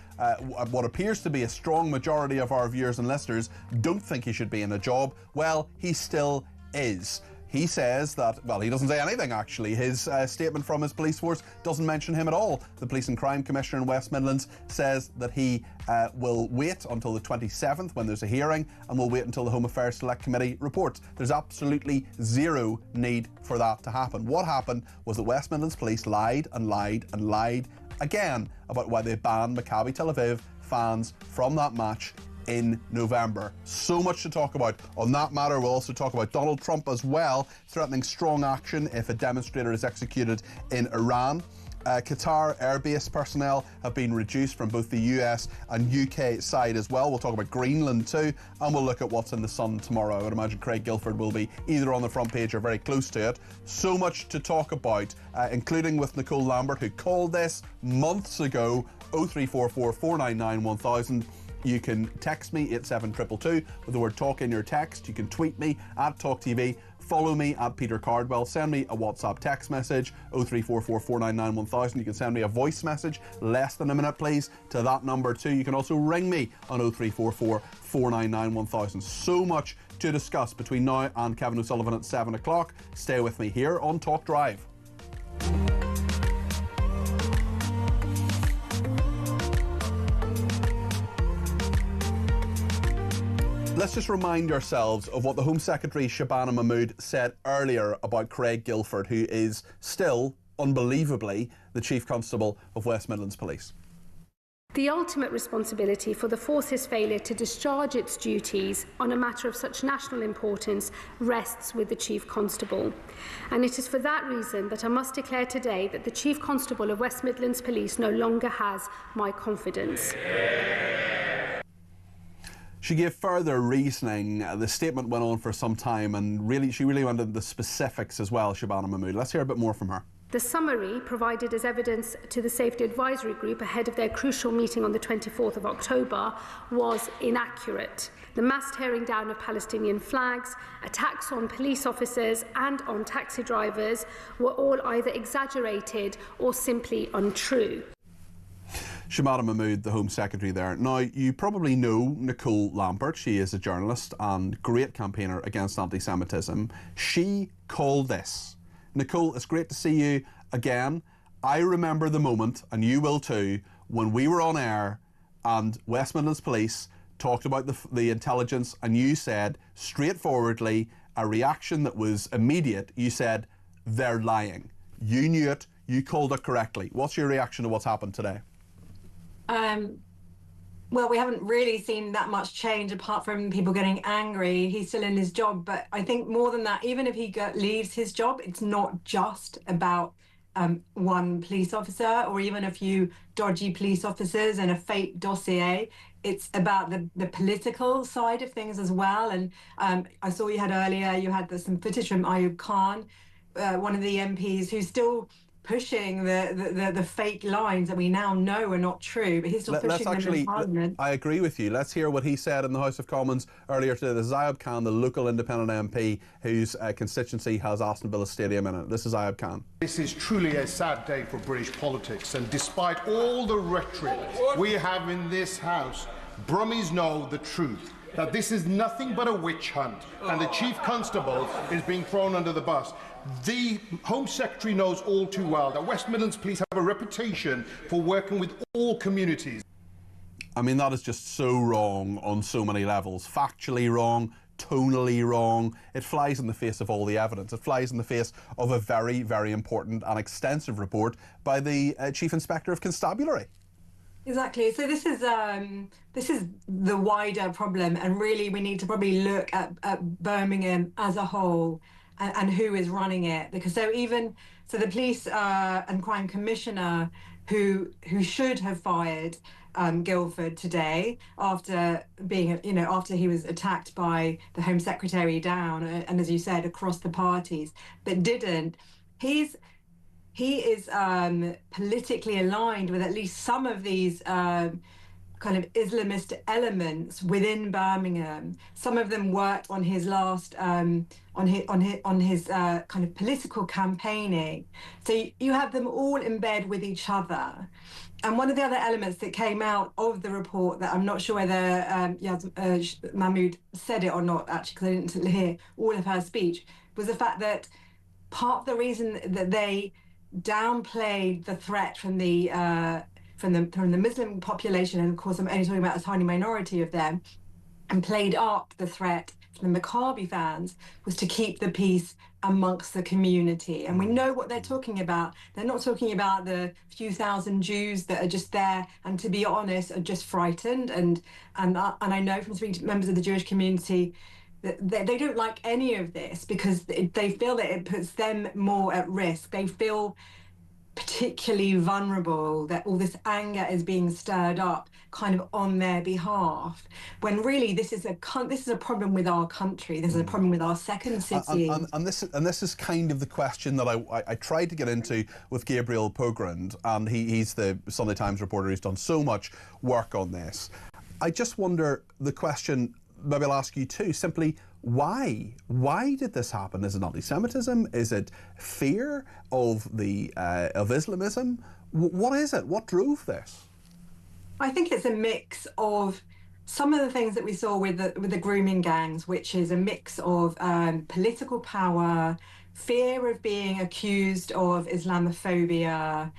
what appears to be a strong majority of our viewers and listeners, don't think he should be in a job, well, he still is. He says that, well, he doesn't say anything actually. His statement from his police force doesn't mention him at all. The Police and Crime Commissioner in West Midlands says that he will wait until the 27th when there's a hearing, and will wait until the Home Affairs Select Committee reports. There's absolutely zero need for that to happen. What happened was that West Midlands Police lied and lied and lied again about why they banned Maccabi Tel Aviv fans from that match in November. So much to talk about on that matter. We'll also talk about Donald Trump as well, threatening strong action if a demonstrator is executed in Iran. Qatar airbase personnel have been reduced from both the US and UK side as well. We'll talk about Greenland too, and we'll look at what's in the Sun tomorrow. I would imagine Craig Guilford will be either on the front page or very close to it. So much to talk about, including with Nicole Lambert, who called this months ago. 0344 499 1000. You can text me 87222 with the word talk in your text. You can tweet me at talkTV. Follow me at Peter Cardwell. Send me a WhatsApp text message 0344 499 1000. You can send me a voice message, less than a minute please, to that number too. You can also ring me on 0344 499 1000. So much to discuss between now and Kevin O'Sullivan at 7 o'clock. Stay with me here on Talk Drive. Let's just remind ourselves of what the Home Secretary Shabana Mahmood said earlier about Craig Guilford, who is still, unbelievably, the Chief Constable of West Midlands Police. The ultimate responsibility for the force's failure to discharge its duties on a matter of such national importance rests with the Chief Constable. And it is for that reason that I must declare today that the Chief Constable of West Midlands Police no longer has my confidence. She gave further reasoning. The statement went on for some time, and she really went into the specifics as well, Shabana Mahmood. Let's hear a bit more from her. The summary provided as evidence to the Safety Advisory Group ahead of their crucial meeting on the 24th of October was inaccurate. The mass tearing down of Palestinian flags, attacks on police officers and on taxi drivers were all either exaggerated or simply untrue. Shabana Mahmood, the Home Secretary there. Now, you probably know Nicole Lambert. She is a journalist and great campaigner against anti-Semitism. She called this. Nicole, it's great to see you again. I remember the moment, and you will too, when we were on air and West Midlands Police talked about the intelligence, and you said, straightforwardly, a reaction that was immediate, you said, they're lying. You knew it, you called it correctly. What's your reaction to what's happened today? Well, we haven't really seen that much change apart from people getting angry. He's still in his job, but I think more than that, even if he leaves his job, it's not just about one police officer or even a few dodgy police officers and a fake dossier. It's about the political side of things as well. And I saw you had some footage from Ayub Khan, one of the MPs who's still pushing the fake lines that we now know are not true, but he's still pushing them in Parliament. I agree with you. Let's hear what he said in the House of Commons earlier today. This is Ayub Khan, the local independent MP whose constituency has Aston Villa Stadium in it. This is Ayub Khan. This is truly a sad day for British politics, and despite all the rhetoric we have in this House, Brummies know the truth, that this is nothing but a witch hunt, and the Chief Constable is being thrown under the bus. The Home Secretary knows all too well that West Midlands Police have a reputation for working with all communities. I mean, that is just so wrong on so many levels. Factually wrong, tonally wrong. It flies in the face of all the evidence. It flies in the face of a very, very important and extensive report by the Chief Inspector of Constabulary. Exactly. So this is the wider problem, and really we need to probably look at Birmingham as a whole. and who is running it. Because so the police and crime commissioner who should have fired Guildford today after being, after he was attacked by the Home Secretary down, and as you said, across the parties, but didn't. He is politically aligned with at least some of these kind of Islamist elements within Birmingham. Some of them worked on his last on his kind of political campaigning. So you have them all in bed with each other. And one of the other elements that came out of the report that I'm not sure whether Mahmood said it or not, actually, because I didn't hear all of her speech, was the fact that part of the reason that they downplayed the threat from the Muslim population, and of course I'm only talking about a tiny minority of them, and played up the threat from the Maccabi fans, was to keep the peace amongst the community. And we know what they're talking about. They're not talking about the few thousand Jews that are just there and, to be honest, are just frightened. And I know from speaking to members of the Jewish community that they don't like any of this, because they feel that it puts them more at risk. They feel particularly vulnerable, that all this anger is being stirred up kind of on their behalf, when really this is a problem with our country. This is a problem with our second city. And this is kind of the question that I tried to get into with Gabriel Pogrund, and he's the Sunday Times reporter who's done so much work on this. I just wonder, the question maybe I'll ask you too, simply, why? Why did this happen? Is it anti-Semitism? Is it fear of Islamism? What is it? What drove this? I think it's a mix of some of the things that we saw with the grooming gangs, which is a mix of political power, fear of being accused of Islamophobia,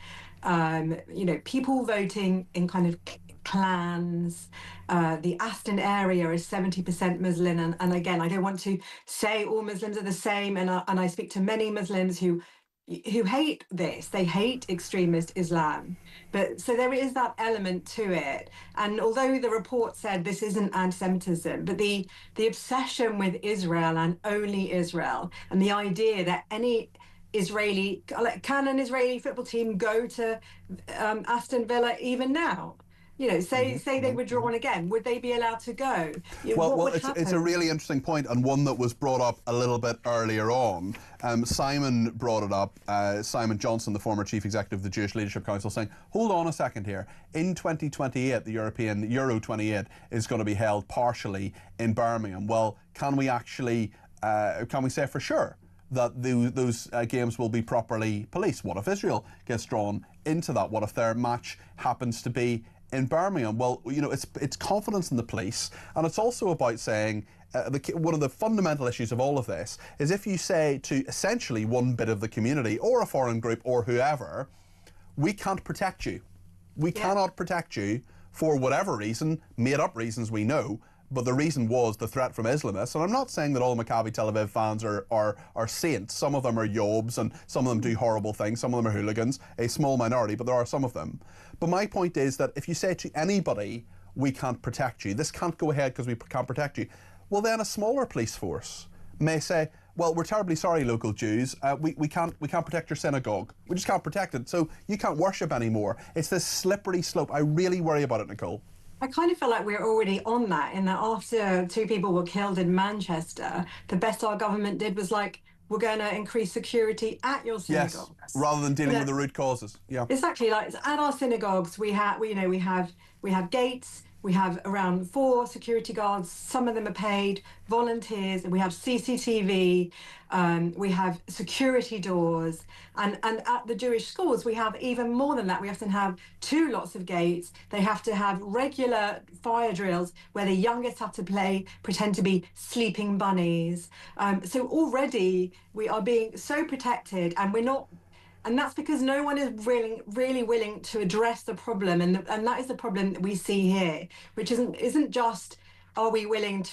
people voting in kind of clans. The Aston area is 70% Muslim, and again, I don't want to say all Muslims are the same, and I speak to many Muslims who hate this. They hate extremist Islam. But so there is that element to it. And although the report said this isn't anti-Semitism, but the obsession with Israel and only Israel, and the idea that any Israeli, can an Israeli football team go to Aston Villa even now? Say they were drawn again, would they be allowed to go? It's a really interesting point, and one that was brought up a little bit earlier on. Simon brought it up, Simon Johnson, the former chief executive of the Jewish Leadership Council, saying, hold on a second here, in 2028, the European Euro 28 is going to be held partially in Birmingham. Well, can we actually, can we say for sure that those games will be properly policed? What if Israel gets drawn into that? What if their match happens to be in Birmingham? Well, it's confidence in the police, and it's also about saying one of the fundamental issues of all of this is, if you say to essentially one bit of the community or a foreign group or whoever, we can't protect you. We cannot protect you for whatever reason, made up reasons we know, but the reason was the threat from Islamists. And I'm not saying that all Maccabi Tel Aviv fans are saints. Some of them are Yobs, and some of them do horrible things. Some of them are hooligans, a small minority, but there are some of them. But my point is that if you say to anybody, we can't protect you, this can't go ahead because we can't protect you, well then a smaller police force may say, well, we're terribly sorry, local Jews, we can't protect your synagogue. We just can't protect it, so you can't worship anymore. It's this slippery slope. I really worry about it, Nicole. I kind of feel like we're already on that, in that after 2 people were killed in Manchester, the best our government did was like, we're going to increase security at your synagogues. Yes, rather than dealing with the root causes. Yeah. Exactly, like at our synagogues, we have gates. We have around 4 security guards. Some of them are paid, volunteers. We have CCTV. We have security doors. And at the Jewish schools, we have even more than that. We often have 2 lots of gates. They have to have regular fire drills where the youngest have to pretend to be sleeping bunnies. So already we are being so protected, and we're not. And that's because no one is really willing to address the problem, and that is the problem that we see here, which isn't just are we willing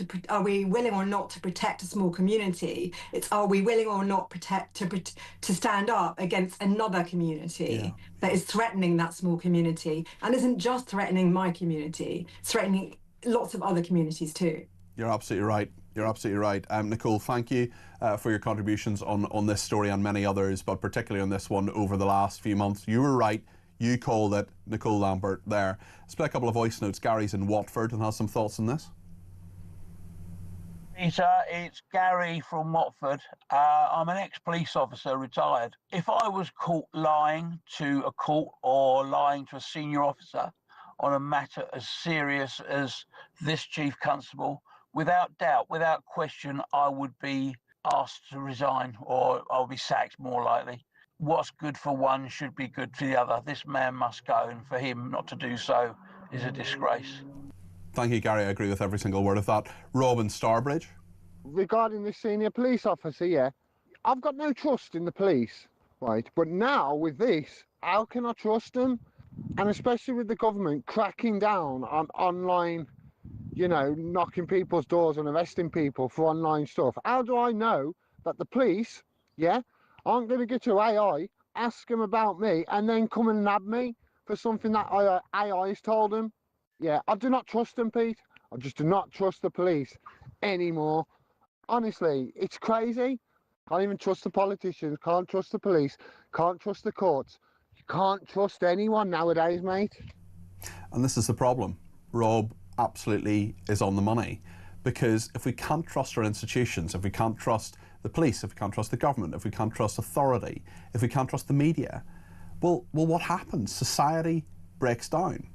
or not to protect a small community. It's, are we willing or not to stand up against another community that is threatening that small community, and isn't just threatening my community, it's threatening lots of other communities too. You're absolutely right. You're absolutely right. Nicole, thank you for your contributions on this story and many others, but particularly on this one over the last few months. You were right. You called it, Nicole Lambert there. Let's play a couple of voice notes. Gary's in Watford and has some thoughts on this. Peter, it's Gary from Watford. I'm an ex-police officer, retired. If I was caught lying to a court or lying to a senior officer on a matter as serious as this Chief Constable, without doubt, without question, I would be asked to resign, or I'll be sacked more likely. What's good for one should be good for the other. This man must go, and for him not to do so is a disgrace. Thank you, Gary. I agree with every single word of that. Rob in Starbridge. Regarding the senior police officer, yeah, I've got no trust in the police, right? But now with this, how can I trust them? And especially with the government cracking down on online, you know, knocking people's doors and arresting people for online stuff. How do I know that the police, yeah, aren't going to get to AI, ask them about me, and then come and nab me for something that AI has told them? Yeah, I do not trust them, Pete. I just do not trust the police anymore. Honestly, it's crazy. Can't even trust the politicians, can't trust the police, can't trust the courts. You can't trust anyone nowadays, mate. And this is the problem. Rob absolutely is on the money. Because if we can't trust our institutions, if we can't trust the police, if we can't trust the government, if we can't trust authority, if we can't trust the media, well, what happens? Society breaks down.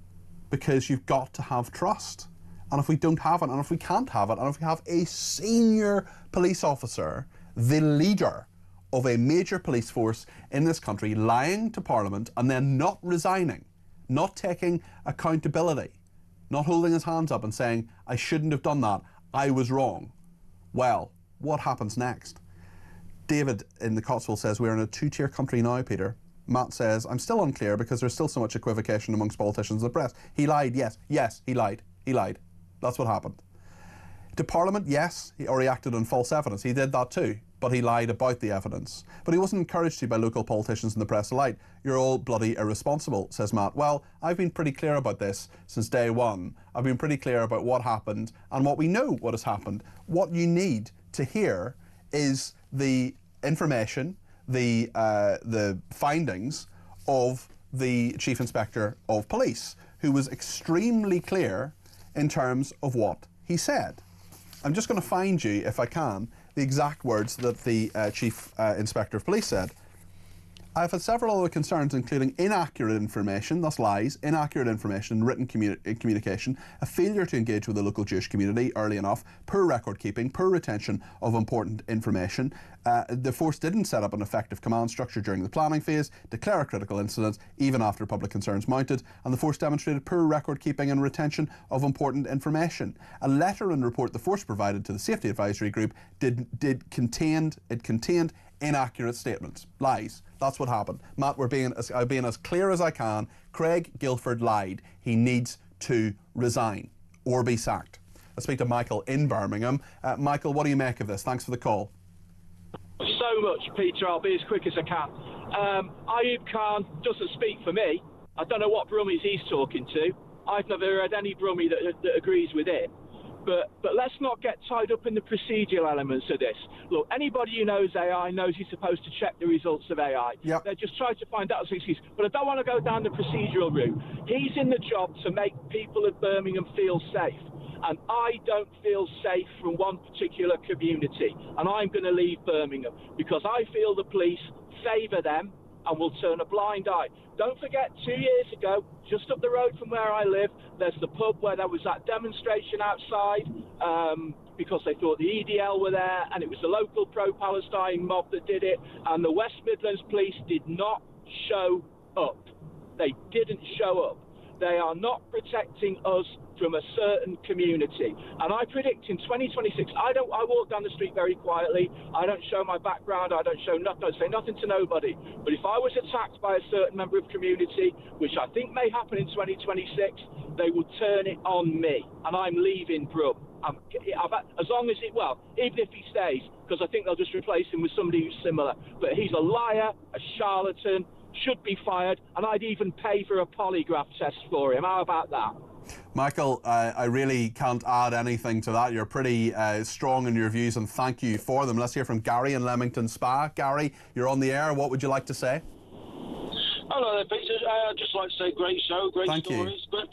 Because you've got to have trust. And if we don't have it, and if we can't have it, and if we have a senior police officer, the leader of a major police force in this country, lying to Parliament and then not resigning, not taking accountability, not holding his hands up and saying, I shouldn't have done that, I was wrong. Well, what happens next? David in the Cotswolds says, we're in a two-tier country now, Peter. Matt says, I'm still unclear because there's still so much equivocation amongst politicians and the press. He lied, yes, he lied. That's what happened. To Parliament, yes, he acted on false evidence. He did that too, but he lied about the evidence. But he wasn't encouraged to by local politicians and the press alike. You're all bloody irresponsible, says Matt. Well, I've been pretty clear about this since day one. I've been pretty clear about what happened and what we know what has happened. What you need to hear is the information, the findings of the Chief Inspector of Police, who was extremely clear in terms of what he said. I'm just going to find you, if I can, the exact words that the Chief Inspector of Police said. I've had several other concerns, including inaccurate information, thus lies, inaccurate information in written communication, a failure to engage with the local Jewish community early enough, poor record keeping, poor retention of important information. The force didn't set up an effective command structure during the planning phase, declare a critical incident even after public concerns mounted, and the force demonstrated poor record keeping and retention of important information. A letter and report the force provided to the Safety Advisory Group contained inaccurate statements, lies. That's what happened. Matt, I'm being as clear as I can. Craig Guilford lied. He needs to resign or be sacked. Let's speak to Michael in Birmingham. Michael, what do you make of this? Thanks for the call. So much, Peter. I'll be as quick as I can. Ayub Khan doesn't speak for me. I don't know what Brummies he's talking to. I've never heard any Brummie that agrees with it. But let's not get tied up in the procedural elements of this. Look, anybody who knows AI knows he's supposed to check the results of AI. Yep. They're just trying to find out an excuse. But I don't want to go down the procedural route. He's in the job to make people of Birmingham feel safe. And I don't feel safe from one particular community. And I'm going to leave Birmingham because I feel the police favour them and will turn a blind eye. Don't forget, 2 years ago, just up the road from where I live, there's the pub where there was that demonstration outside because they thought the EDL were there, and it was the local pro-Palestine mob that did it, and the West Midlands police did not show up. They didn't show up. They are not protecting us from a certain community. And I predict in 2026, I walk down the street very quietly. I don't show my background. I don't say nothing to nobody. But if I was attacked by a certain member of community, which I think may happen in 2026, they will turn it on me. And I'm leaving Brum. As long as even if he stays, because I think they'll just replace him with somebody who's similar. But he's a liar, a charlatan, should be fired, and I'd even pay for a polygraph test for him. How about that? Michael, I really can't add anything to that. You're pretty strong in your views, and thank you for them. Let's hear from Gary in Leamington Spa. Gary, you're on the air. What would you like to say? Hello there, Peter. I'd just like to say great show, great Thank stories. you. But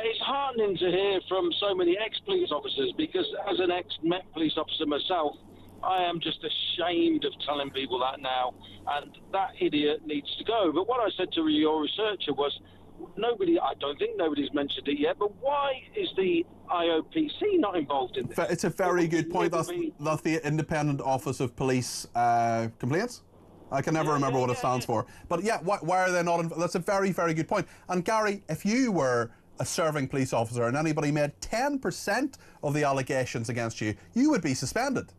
it's heartening to hear from so many ex-police officers, because as an ex-Met police officer myself, I am just ashamed of telling people that now, and that idiot needs to go. But what I said to your researcher was, I don't think nobody's mentioned it yet, but why is the IOPC not involved in this? It's a very good point. That's the Independent Office of Police Complaints. I can never remember what it stands for. But yeah, why are they not? That's a very, very good point. And Gary, if you were a serving police officer and anybody made 10% of the allegations against you, you would be suspended.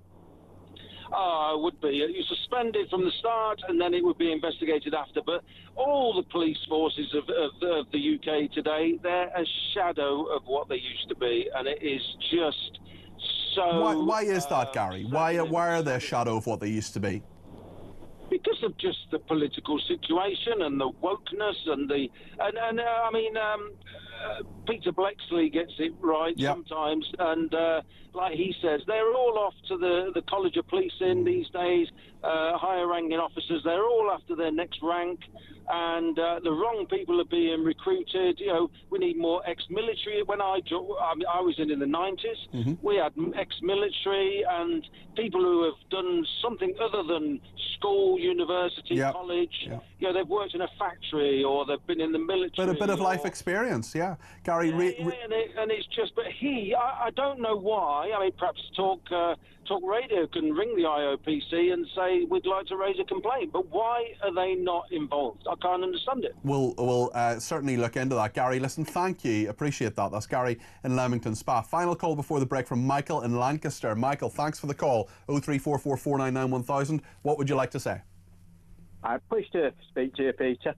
I would be. You're suspended from the start, and then it would be investigated after. But all the police forces of the UK today, they're a shadow of what they used to be, and it is just so... Why is that, Gary? Why are they a shadow of what they used to be? Because of just the political situation and the wokeness and Peter Blexley gets it right sometimes, and like he says, they're all off to the College of Policing these days, higher ranking officers, they're all after their next rank, and the wrong people are being recruited. You know, we need more ex-military. When I was in the 90s, we had ex-military and people who have done something other than school, university, college. You know, they've worked in a factory or they've been in the military. But a bit of life experience, Gary. And it's just, but I don't know why. I mean, perhaps Talk Radio can ring the IOPC and say we'd like to raise a complaint. But why are they not involved? I can't understand it. We'll certainly look into that. Gary, listen, thank you. Appreciate that. That's Gary in Leamington Spa. Final call before the break from Michael in Lancaster. Michael, thanks for the call. 0344 499 1000. What would you like to say? I'm pleased to speak to you, Peter.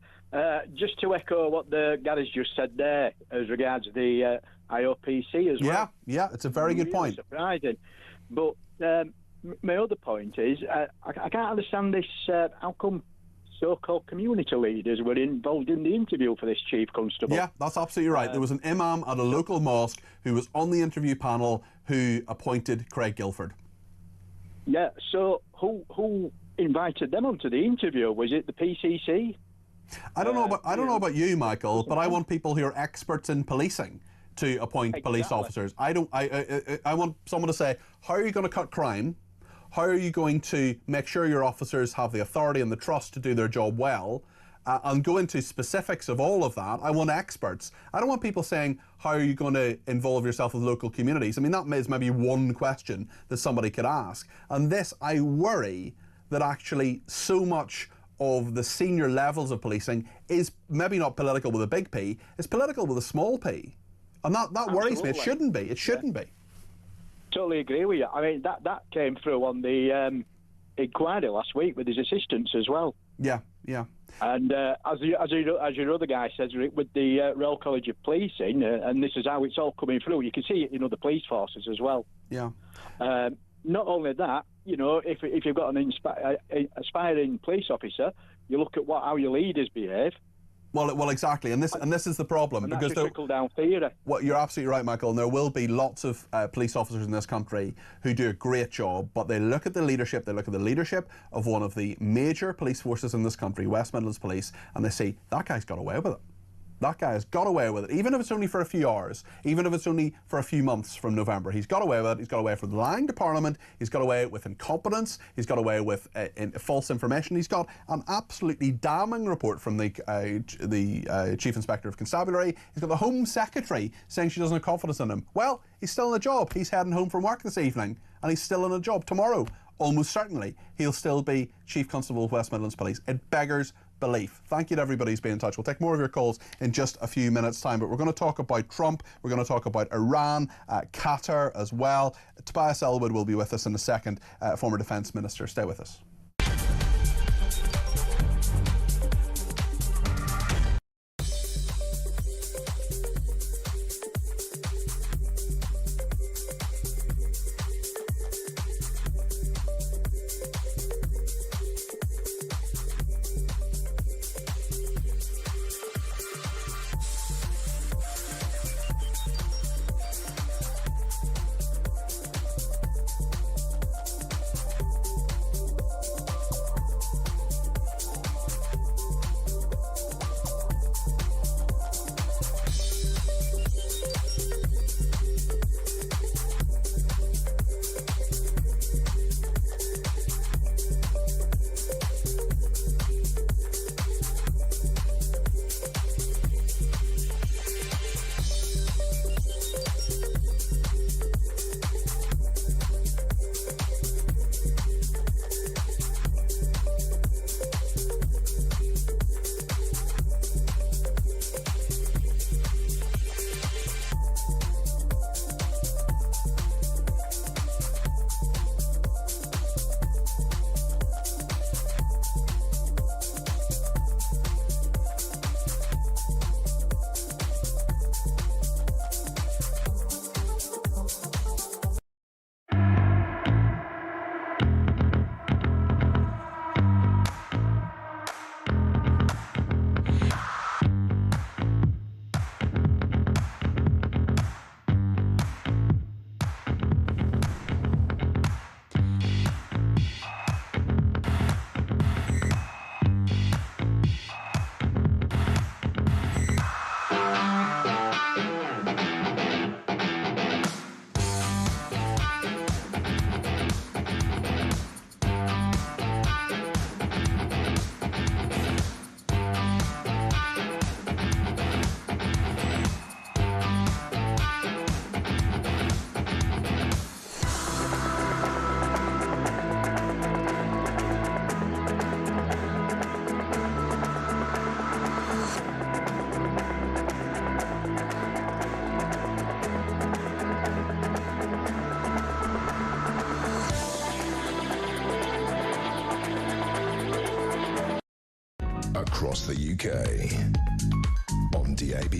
Just to echo what Gary's just said there as regards the IOPC as well. Yeah, it's a very good point. Surprising. But my other point is, I can't understand this. How come so-called community leaders were involved in the interview for this chief constable? Yeah, that's absolutely right. There was an imam at a local mosque who was on the interview panel who appointed Craig Guilford. Yeah, so who invited them onto the interview? Was it the PCC? I don't know about you, Michael, but I want people who are experts in policing to appoint police officers. I want someone to say, how are you going to cut crime? How are you going to make sure your officers have the authority and the trust to do their job well? And go into specifics of all of that. I want experts. I don't want people saying, how are you going to involve yourself with local communities? I mean, that is maybe one question that somebody could ask. And this, I worry that actually so much of the senior levels of policing is maybe not political with a big P, it's political with a small p. And that worries me. It shouldn't be. It shouldn't be. Totally agree with you. I mean, that came through on the inquiry last week with his assistants as well. Yeah. And as your other guy says, with the Royal College of Policing, and this is how it's all coming through, you can see it in other police forces as well. Yeah. Not only that, you know, if you've got an aspiring police officer, you look at how your leaders behave. Well, exactly, and this is the problem, and because that's a trickle-down theory. Well, you're absolutely right, Michael, and there will be lots of police officers in this country who do a great job, but they look at the leadership. They look at the leadership of one of the major police forces in this country, West Midlands Police, and they say that guy's got away with it. That guy has got away with it, even if it's only for a few hours, even if it's only for a few months from November. He's got away with it. He's got away from lying to Parliament. He's got away with incompetence. He's got away with false information. He's got an absolutely damning report from the Chief Inspector of Constabulary. He's got the Home Secretary saying she doesn't have confidence in him. Well, he's still in a job. He's heading home from work this evening, and he's still in a job. Tomorrow, almost certainly, he'll still be Chief Constable of West Midlands Police. It beggars belief. Thank you to everybody who's been in touch. We'll take more of your calls in just a few minutes' time, but we're going to talk about Trump, we're going to talk about Iran, Qatar as well. Tobias Elwood will be with us in a second, former Defence Minister. Stay with us. across the UK, on DAB+,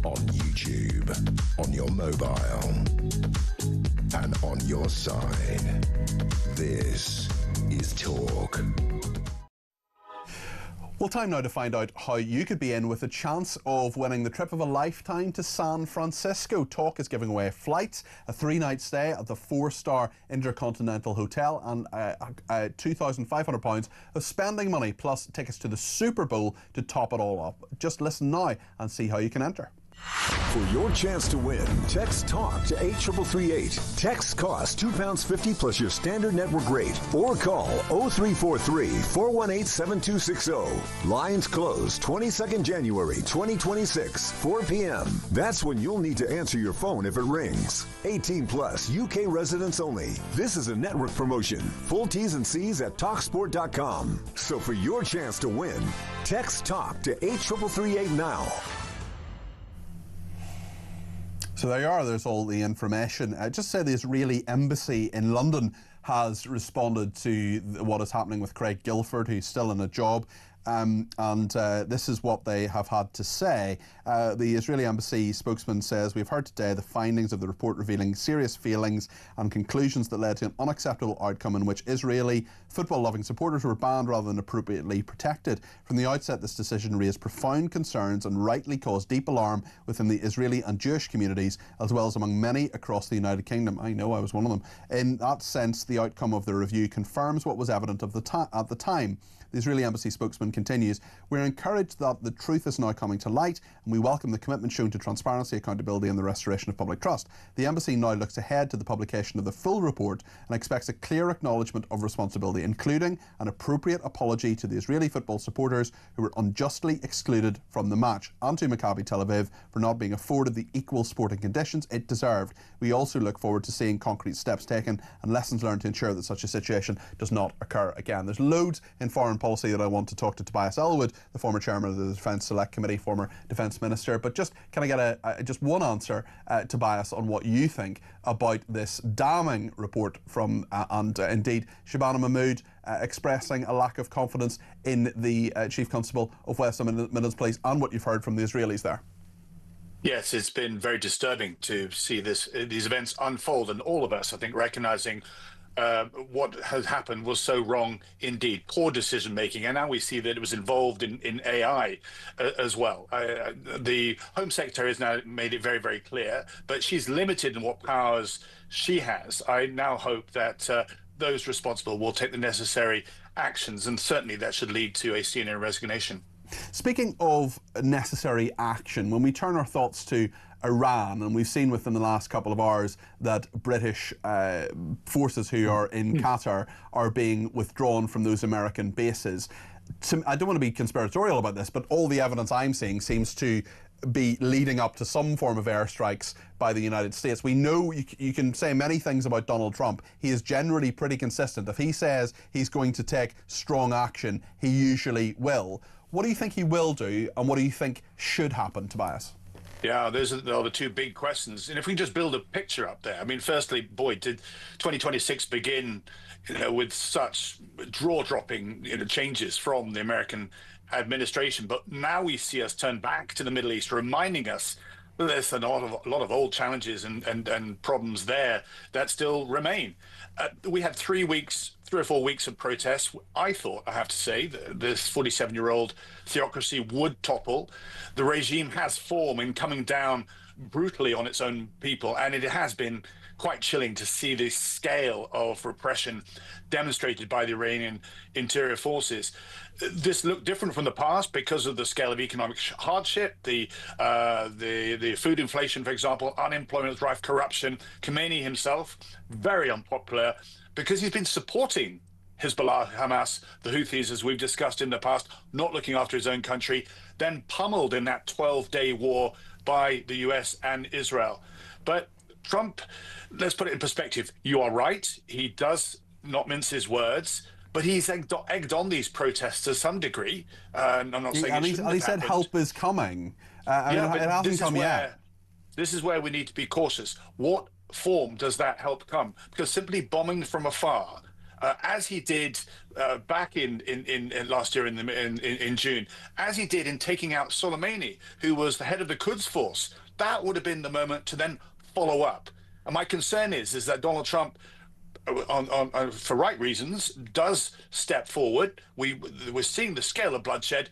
on YouTube, on your mobile, and on your side. This is Talk. Well, time now to find out how you could be in with a chance of winning the trip of a lifetime to San Francisco. Talk is giving away flights, a 3-night stay at the 4-star Intercontinental Hotel, and £2,500 of spending money, plus tickets to the Super Bowl to top it all up. Just listen now and see how you can enter. For your chance to win, text TALK to 83338. Texts cost £2.50 plus your standard network rate. Or call 0343 418 7260. Lines close 22nd January 2026, 4 p.m. That's when you'll need to answer your phone if it rings. 18 plus, UK residents only. This is a network promotion. Full T's and C's at TalkSport.com. So for your chance to win, text TALK to 83338 now. So there you are, there's all the information. Just say the Israeli embassy in London has responded to what is happening with Craig Guilford, who's still in a job. This is what they have had to say. The Israeli embassy spokesman says, "We've heard today the findings of the report revealing serious failings and conclusions that led to an unacceptable outcome in which Israeli football-loving supporters were banned rather than appropriately protected. From the outset, this decision raised profound concerns and rightly caused deep alarm within the Israeli and Jewish communities, as well as among many across the United Kingdom." I know, I was one of them. In that sense, the outcome of the review confirms what was evident at the time. The Israeli embassy spokesman continues, "We're encouraged that the truth is now coming to light, and we welcome the commitment shown to transparency, accountability and the restoration of public trust. The embassy now looks ahead to the publication of the full report and expects a clear acknowledgement of responsibility, including an appropriate apology to the Israeli football supporters who were unjustly excluded from the match, and to Maccabi Tel Aviv for not being afforded the equal sporting conditions it deserved. We also look forward to seeing concrete steps taken and lessons learned to ensure that such a situation does not occur again." There's loads in foreign policy that I want to talk to Tobias Ellwood, the former chairman of the Defence Select Committee, former Defence Minister, but just can I get just one answer, Tobias, on what you think about this damning report from indeed Shabana Mahmood expressing a lack of confidence in the Chief Constable of West Midlands Police, and what you've heard from the Israelis there? Yes, it's been very disturbing to see these events unfold, and all of us, I think, recognising what has happened was so wrong indeed. Poor decision making, and now we see that it was involved in AI as well. The Home Secretary has now made it very, very clear, but she's limited in what powers she has. I now hope that those responsible will take the necessary actions, and certainly that should lead to a senior resignation. Speaking of necessary action, when we turn our thoughts to Iran, and we've seen within the last couple of hours that British forces who are in Qatar are being withdrawn from those American bases. I don't want to be conspiratorial about this, but all the evidence I'm seeing seems to be leading up to some form of airstrikes by the United States. We know you can say many things about Donald Trump. He is generally pretty consistent. If he says he's going to take strong action, he usually will. What do you think he will do, and what do you think should happen, Tobias? Yeah, those are the two big questions. And if we just build a picture up there, I mean, firstly, boy, did 2026 begin, with such jaw-dropping, changes from the American administration. But now we see us turn back to the Middle East, reminding us that there's a lot of old challenges and problems there that still remain. We had 3 or 4 weeks of protests. I thought, I have to say, that this 47-year-old theocracy would topple. The regime has form in coming down brutally on its own people, and it has been quite chilling to see the scale of repression demonstrated by the Iranian interior forces. This looked different from the past because of the scale of economic hardship, the food inflation, for example, unemployment, rife corruption. Khomeini himself, very unpopular because he's been supporting Hezbollah, Hamas, the Houthis, as we've discussed in the past, not looking after his own country, then pummeled in that 12-day war by the US and Israel. But Trump, let's put it in perspective. You are right. He does not mince his words, but he's egged on these protests to some degree. I'm not saying and he said help is coming. It hasn't come yet. This is where we need to be cautious. What form does that help come? Because simply bombing from afar as he did back in last year in June, as he did in taking out Soleimani, who was the head of the Quds Force. That would have been the moment to then follow up. And my concern is that Donald Trump, for right reasons, does step forward. We're seeing the scale of bloodshed.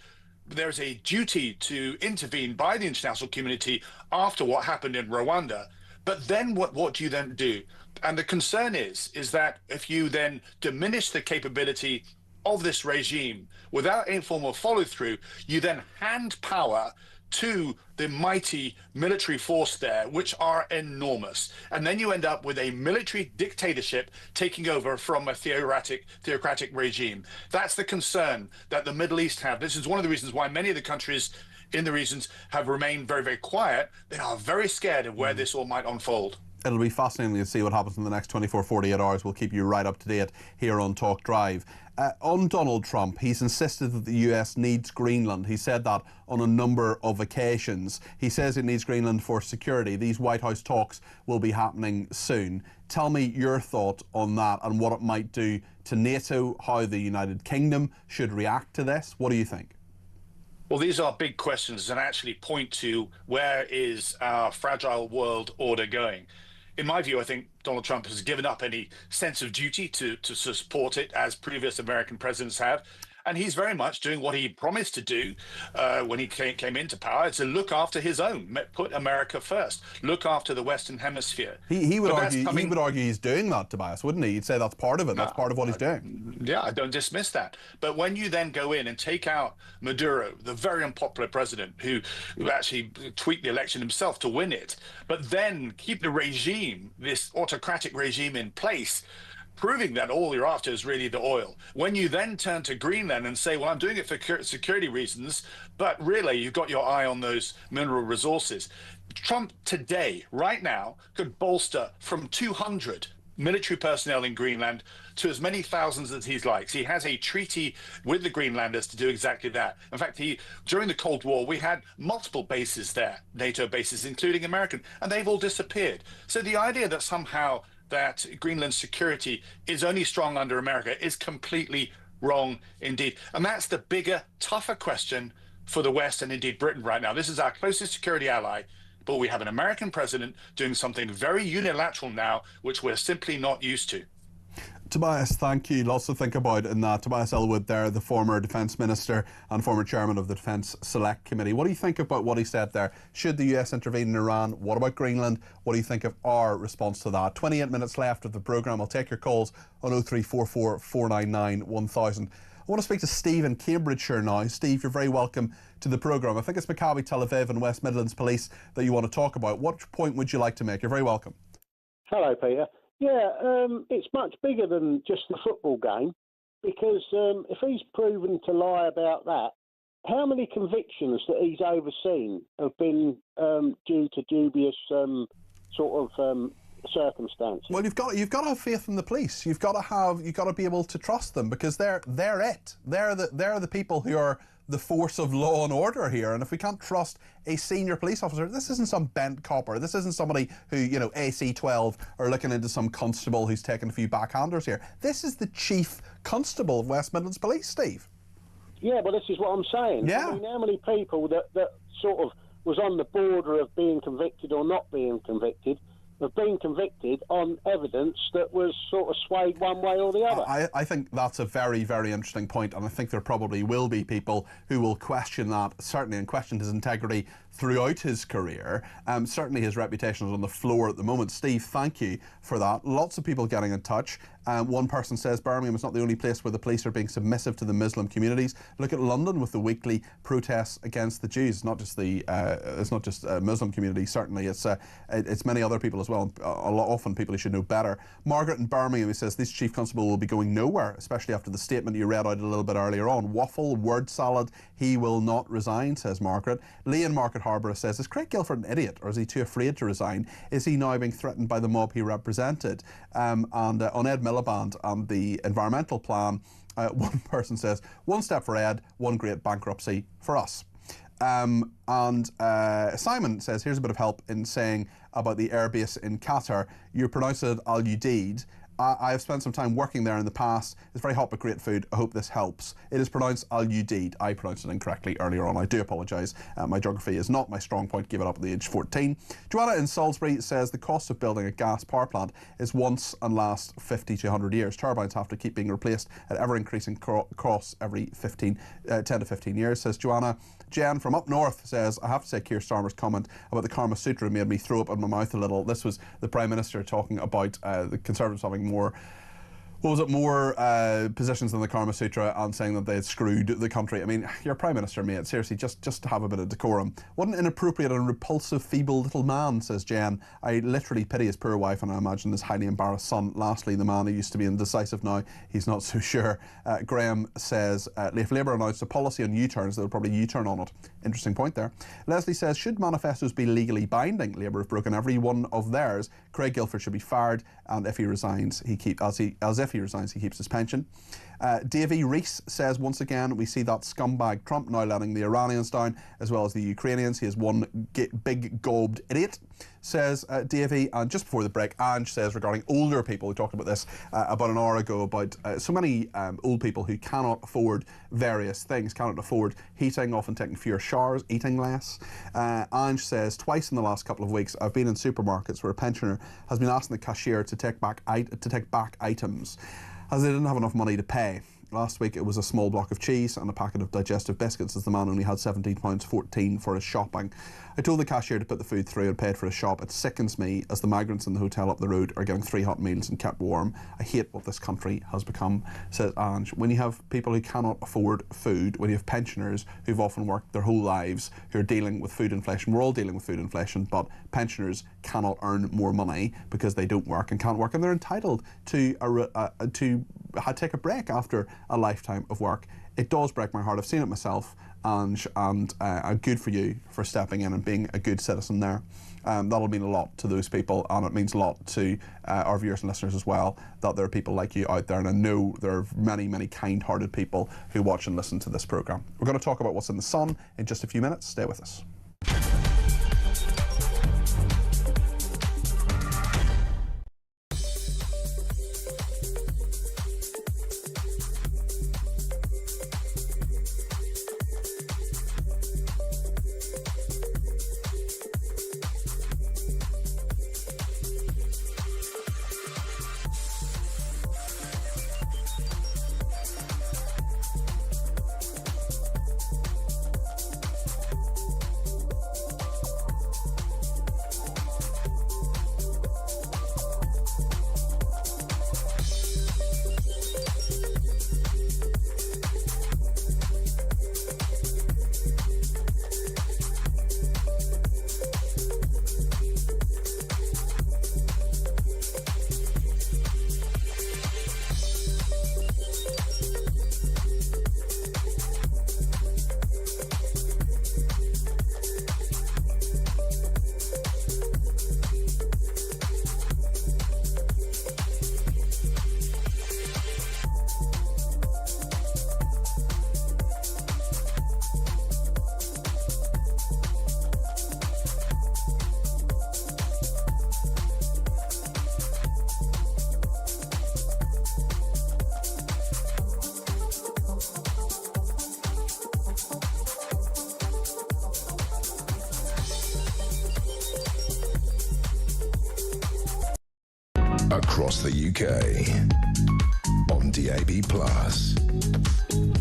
There's a duty to intervene by the international community after what happened in Rwanda. But then what do you then do? And the concern is that if you then diminish the capability of this regime without any form of follow through, you then hand power to the mighty military force there, which are enormous. And then you end up with a military dictatorship taking over from a theocratic regime. That's the concern that the Middle East have. This is one of the reasons why many of the countries in the regions have remained very, very quiet. They are very scared of where this all might unfold. It'll be fascinating to see what happens in the next 24, 48 hours. We'll keep you right up to date here on Talk Drive. On Donald Trump, he's insisted that the US needs Greenland. He said that on a number of occasions. He says it needs Greenland for security. These White House talks will be happening soon. Tell me your thought on that and what it might do to NATO, how the United Kingdom should react to this. What do you think? Well, these are big questions and actually point to where is our fragile world order going. In my view, I think Donald Trump has given up any sense of duty to support it, as previous American presidents have. And he's very much doing what he promised to do when he came into power, to look after his own, put America first, look after the Western Hemisphere. He would argue he's doing that, Tobias, wouldn't he? He'd say that's part of it. That's part of what he's doing. Yeah, I don't dismiss that. But when you then go in and take out Maduro, the very unpopular president who actually tweaked the election himself to win it, but then keep the regime, this autocratic regime in place, proving that all you're after is really the oil. When you then turn to Greenland and say, well, I'm doing it for security reasons, but really you've got your eye on those mineral resources. Trump today, right now, could bolster from 200 military personnel in Greenland to as many thousands as he likes. He has a treaty with the Greenlanders to do exactly that. In fact, during the Cold War, we had multiple bases there, NATO bases, including American, and they've all disappeared. So the idea that somehow that Greenland's security is only strong under America is completely wrong indeed. And that's the bigger, tougher question for the West and indeed Britain right now. This is our closest security ally, but we have an American president doing something very unilateral now, which we're simply not used to. Tobias, thank you. Lots to think about in that. Tobias Ellwood there, the former Defence Minister and former Chairman of the Defence Select Committee. What do you think about what he said there? Should the US intervene in Iran? What about Greenland? What do you think of our response to that? 28 minutes left of the programme. I'll take your calls on 0344 499 1000. I want to speak to Steve in Cambridgeshire now. Steve, you're very welcome to the programme. I think it's Maccabi Tel Aviv and West Midlands Police that you want to talk about. What point would you like to make? You're very welcome. Hello, Peter. Yeah, it's much bigger than just the football game, because if he's proven to lie about that, how many convictions that he's overseen have been due to dubious circumstances? Well, you've got to have faith in the police. You've got to be able to trust them, because they're it. They're the people who are the force of law and order here. And if we can't trust a senior police officer, this isn't some bent copper. This isn't somebody who, AC-12 are looking into some constable who's taking a few backhanders here. This is the chief constable of West Midlands Police, Steve. Yeah, but this is what I'm saying. Yeah. I mean, how many people that sort of was on the border of being convicted or not being convicted have been convicted on evidence that was sort of swayed one way or the other? I think that's a very, very interesting point, and I think there probably will be people who will question that, certainly, and question his integrity throughout his career. Certainly his reputation is on the floor at the moment. Steve, thank you for that. Lots of people getting in touch. One person says Birmingham is not the only place where the police are being submissive to the Muslim communities. Look at London with the weekly protests against the Jews. It's not just Muslim community. Certainly, it's many other people as well. Often people who should know better. Margaret in Birmingham, who says this chief constable will be going nowhere, especially after the statement you read out a little bit earlier on. Waffle, word salad. He will not resign, says Margaret. Lee in Market Harbour says, is Craig Guilford an idiot, or is he too afraid to resign? Is he now being threatened by the mob he represented? And on Ed Miliband and the environmental plan, one person says, one step for Ed, one great bankruptcy for us. And Simon says, here's a bit of help in saying about the airbase in Qatar. You pronounce it Al-Udeid. I have spent some time working there in the past. It's very hot but great food. I hope this helps. It is pronounced Al-Udeid. I pronounced it incorrectly earlier on. I do apologise. My geography is not my strong point. Give it up at the age 14. Joanna in Salisbury says the cost of building a gas power plant is once and lasts 50 to 100 years. Turbines have to keep being replaced at ever-increasing costs every 10 to 15 years, says Joanna. Jen from up north says, I have to say Keir Starmer's comment about the Karma Sutra made me throw up in my mouth a little. This was the Prime Minister talking about the Conservatives having more positions than the Karma Sutra and saying that they had screwed the country. I mean, you're Prime Minister, mate. Seriously, just have a bit of decorum. What an inappropriate and repulsive, feeble little man, says Jen. I literally pity his poor wife and I imagine his highly embarrassed son. Lastly, the man who used to be indecisive now, he's not so sure. Graham says, if Labour announced a policy on U-turns, they'll probably U-turn on it. Interesting point there. Leslie says, should manifestos be legally binding? Labour have broken every one of theirs. Craig Guilford should be fired, and if he resigns, he keeps his pension. Davy Rees says, once again, we see that scumbag Trump now letting the Iranians down as well as the Ukrainians. He is one big gobbed idiot, says Davy. And just before the break, Ange says regarding older people, we talked about this about an hour ago, about so many old people who cannot afford various things, cannot afford heating, often taking fewer showers, eating less. Ange says, twice in the last couple of weeks I've been in supermarkets where a pensioner has been asking the cashier to take back items as they didn't have enough money to pay. Last week it was a small block of cheese and a packet of digestive biscuits as the man only had £17.14 for his shopping. I told the cashier to put the food through and paid for his shop. It sickens me as the migrants in the hotel up the road are getting 3 hot meals and kept warm. I hate what this country has become, says Ange. When you have people who cannot afford food, when you have pensioners who've often worked their whole lives who are dealing with food inflation, we're all dealing with food inflation, but pensioners cannot earn more money because they don't work and can't work, and they're entitled to take a break after a lifetime of work. It does break my heart. I've seen it myself, Ange, and good for you for stepping in and being a good citizen there. That'll mean a lot to those people, and it means a lot to our viewers and listeners as well, that there are people like you out there, and I know there are many, many kind-hearted people who watch and listen to this programme. We're going to talk about what's in the sun in just a few minutes. Stay with us. Across the UK, on DAB+,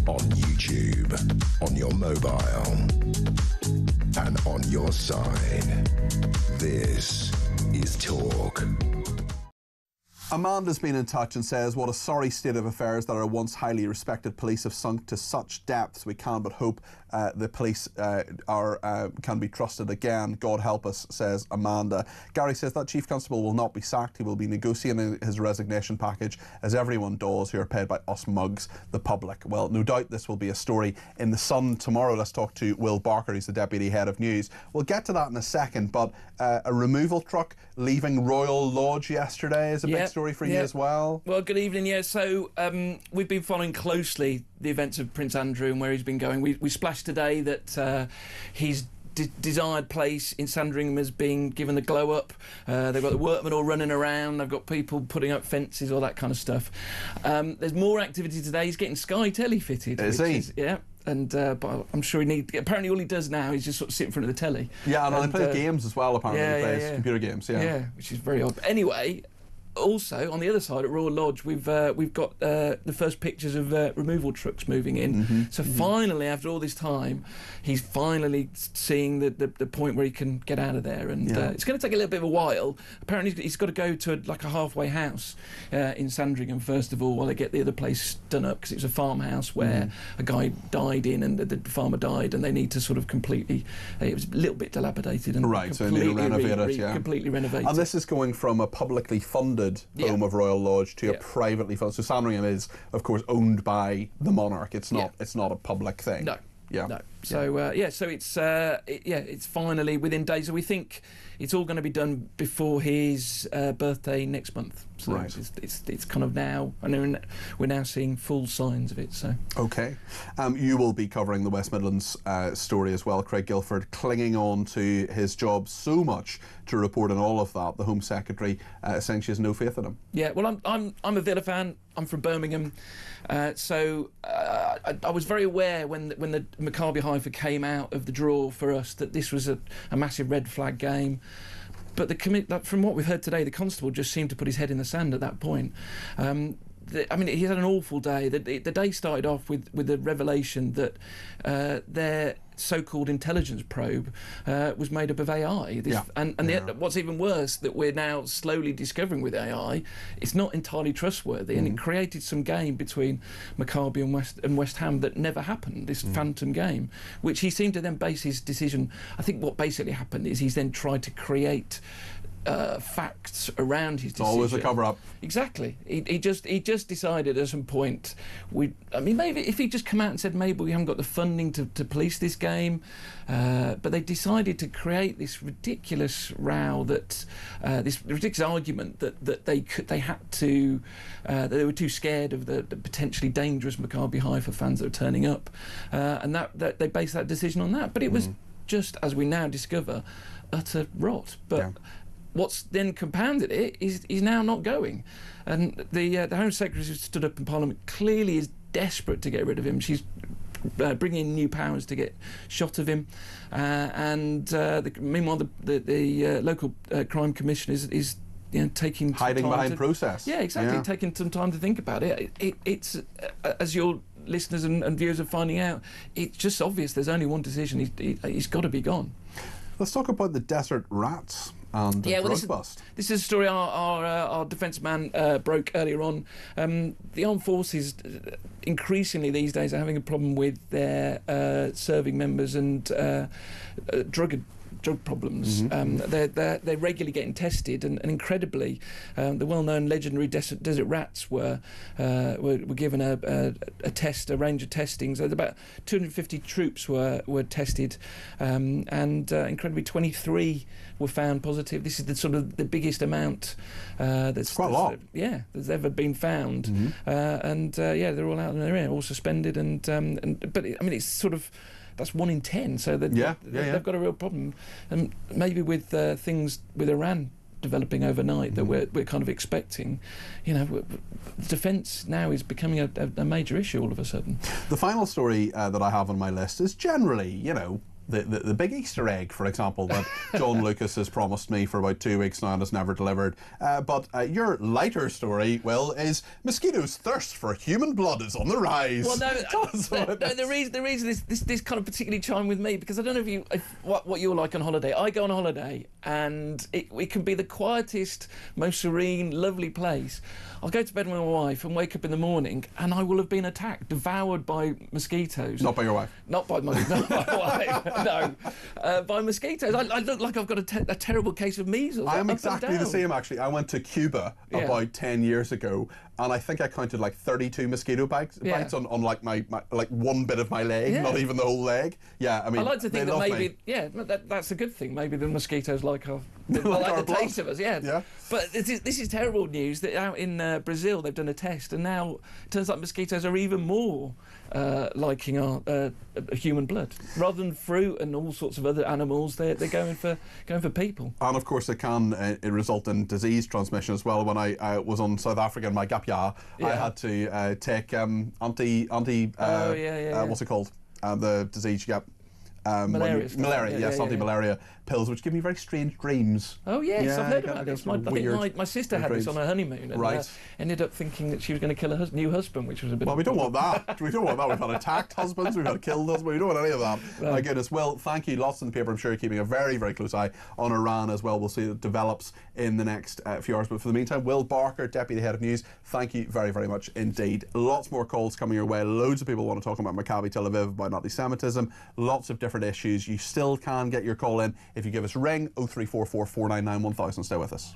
on YouTube, on your mobile, and on your side. This is Talk. Amanda's been in touch and says, what a sorry state of affairs that our once highly respected police have sunk to such depths. We can but hope the police can be trusted again. God help us, says Amanda. Gary says that Chief Constable will not be sacked. He will be negotiating his resignation package, as everyone does who are paid by us mugs, the public. Well, no doubt this will be a story in the Sun tomorrow. Let's talk to Will Barker, who's the Deputy Head of News. We'll get to that in a second, but a removal truck leaving Royal Lodge yesterday is a big story for you as well. Well, good evening. Yeah, so we've been following closely the events of Prince Andrew and where he's been going. We splashed today that he's desired place in Sandringham is being given the glow up. They've got the workmen all running around. They've got people putting up fences, all that kind of stuff. There's more activity today. He's getting Sky Telly fitted. Is he? Yeah. And but I'm sure apparently all he does now is just sort of sit in front of the telly. Yeah, and he plays games as well, apparently. He plays computer games, Yeah, which is very odd. But anyway, also, on the other side at Royal Lodge, we've got the first pictures of removal trucks moving in. So finally, after all this time, he's finally seeing the point where he can get out of there. And it's going to take a little bit of a while. Apparently, he's got to go to a halfway house in Sandringham, first of all, while they get the other place done up, because it was a farmhouse where a guy died in and the farmer died, and they need to sort of completely... it was a little bit dilapidated. And so they need to renovate it, completely renovate it. And this is going from a publicly funded home of Royal Lodge to a privately funded. So Sandringham is, of course, owned by the monarch. It's not. It's not a public thing. No. Yeah. No. So so it's finally within days. So we think it's all going to be done before his birthday next month. So right. It's kind of now, and we're now seeing full signs of it. So okay, you will be covering the West Midlands story as well. Craig Guilford clinging on to his job so much to report on all of that. The Home Secretary essentially has no faith in him. Yeah, well, I'm a Villa fan. I'm from Birmingham, so I was very aware when the Maccabi Haifa came out of the draw for us that this was a massive red flag game. But from what we've heard today, the constable just seemed to put his head in the sand at that point. I mean, he had an awful day. The day started off with the revelation that their so-called intelligence probe was made up of AI. What's even worse, that we're now slowly discovering with AI, it's not entirely trustworthy, and it created some game between Maccabi and West Ham that never happened, this phantom game, which he seemed to then base his decision. I think what basically happened is he's then tried to create facts around his decision. Always a cover-up. Exactly. He just decided at some point, maybe if he'd just come out and said, maybe we haven't got the funding to police this game, but they decided to create this ridiculous row, this ridiculous argument that they had to, that they were too scared of the potentially dangerous Maccabi Haifa fans that were turning up, and that they based that decision on that. But it was just, as we now discover, utter rot. But what's then compounded it is he's now not going, and the Home Secretary who stood up in Parliament clearly is desperate to get rid of him. She's bringing in new powers to get shot of him, meanwhile the local crime commission is taking hiding behind process. Yeah, exactly. Taking some time to think about it. It's as your listeners and viewers are finding out, it's just obvious. There's only one decision. He's got to be gone. Let's talk about the desert rats and the drug bust. This is a story our defence man broke earlier on. The armed forces increasingly these days are having a problem with their serving members and drug problems. They're regularly getting tested, and incredibly, the well-known legendary desert rats were given a test, a range of testings. About 250 troops were tested, and incredibly 23 were found positive. This is the biggest amount that's quite a lot. That's ever been found. They're all out in their air, all suspended, but it's that's 1 in 10, so they've got a real problem. And maybe with things with Iran developing overnight that we're kind of expecting, defence now is becoming a major issue all of a sudden. The final story that I have on my list is generally, the big Easter egg, for example, that John Lucas has promised me for about 2 weeks now and has never delivered. But your lighter story, Will, is mosquitoes' thirst for human blood is on the rise. Well, the reason this kind of particularly chimed with me, because I don't know what you're like on holiday. I go on holiday and it can be the quietest, most serene, lovely place. I'll go to bed with my wife and wake up in the morning and I will have been attacked, devoured by mosquitoes. Not by your wife? Not by my wife. No, by mosquitoes. I look like I've got a terrible case of measles. I am exactly the same, actually. I went to Cuba about 10 years ago, and I think I counted like 32 mosquito bites on like my like one bit of my leg, not even the whole leg. Yeah, I mean, I like to think that maybe, that's a good thing. Maybe the mosquitoes like our like the taste of us, yeah. But this is terrible news that out in Brazil they've done a test, and now it turns out mosquitoes are even more liking our human blood. Rather than fruit and all sorts of other animals, they're going for people. And of course, it can result in disease transmission as well. When I was on South Africa in my gap year, I had to take what's it called? The disease you get. Malaria, anti-malaria pills, which give me very strange dreams. Oh yes, I've heard about this. I think my sister had this on her honeymoon, and ended up thinking that she was going to kill her new husband, which was a bit. Well, we don't want that. We don't want that. We've had attacked husbands, we've had killed husbands. We don't want any of that. My goodness. Well, thank you. Lots in the paper. I'm sure you're keeping a very, very close eye on Iran as well. We'll see it develops in the next few hours. But for the meantime, Will Barker, Deputy Head of News, thank you very, very much indeed. Lots more calls coming your way. Loads of people want to talk about Maccabi Tel Aviv, about anti-Semitism. Lots of different issues. You still can get your call in if you give us a ring. 0344 499 1000. Stay with us.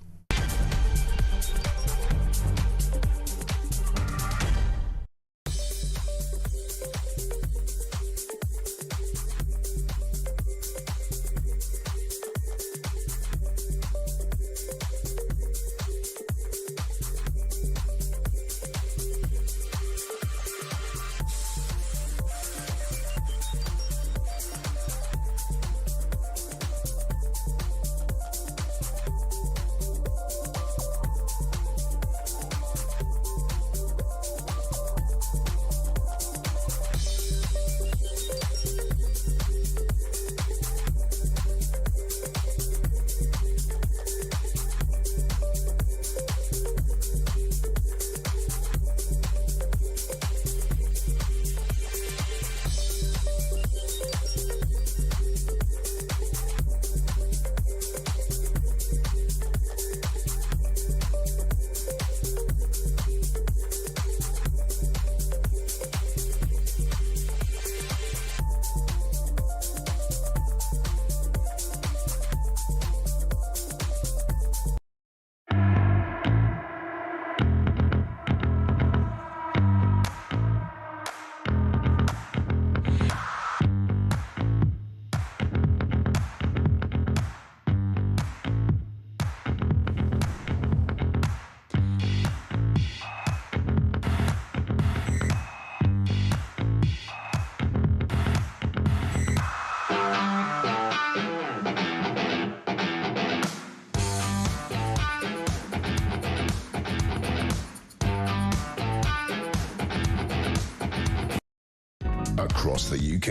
Across the UK,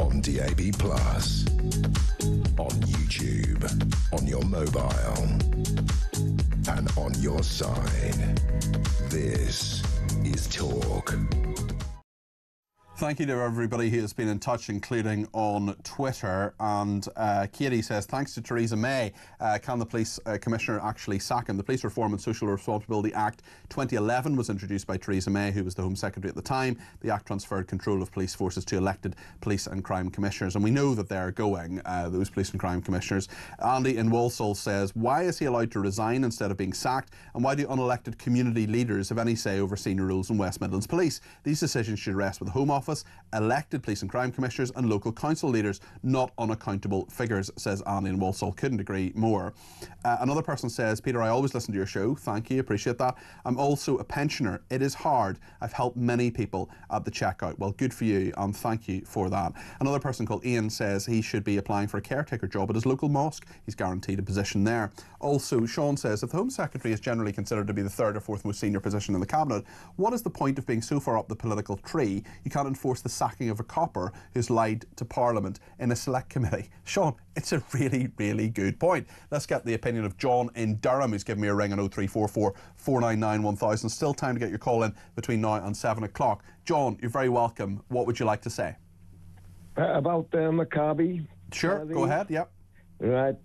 on DAB+, on YouTube, on your mobile, and on your side. This is Talk. Thank you to everybody who has been in touch, including on Twitter. And Katie says, thanks to Theresa May, can the police commissioner actually sack him? The Police Reform and Social Responsibility Act 2011 was introduced by Theresa May, who was the Home Secretary at the time. The Act transferred control of police forces to elected police and crime commissioners. And we know that they're going, those police and crime commissioners. Andy in Walsall says, why is he allowed to resign instead of being sacked? And why do unelected community leaders have any say over senior roles in West Midlands Police? These decisions should rest with the Home Office, elected police and crime commissioners and local council leaders, not unaccountable figures, says Annie in Walsall. Couldn't agree more. Another person says, Peter, I always listen to your show. Thank you, appreciate that. I'm also a pensioner. It is hard. I've helped many people at the checkout. Well, good for you, and thank you for that. Another person called Ian says he should be applying for a caretaker job at his local mosque. He's guaranteed a position there. Also, Sean says, if the Home Secretary is generally considered to be the third or fourth most senior position in the Cabinet, what is the point of being so far up the political tree you can't enforce the sacking of a copper who's lied to Parliament in a select committee? Sean, it's a really, really good point. Let's get the opinion of John in Durham, who's given me a ring on 0344 499 1000. Still time to get your call in between now and 7 o'clock. John, you're very welcome. What would you like to say? About Maccabi. Sure, go ahead, yep. Right,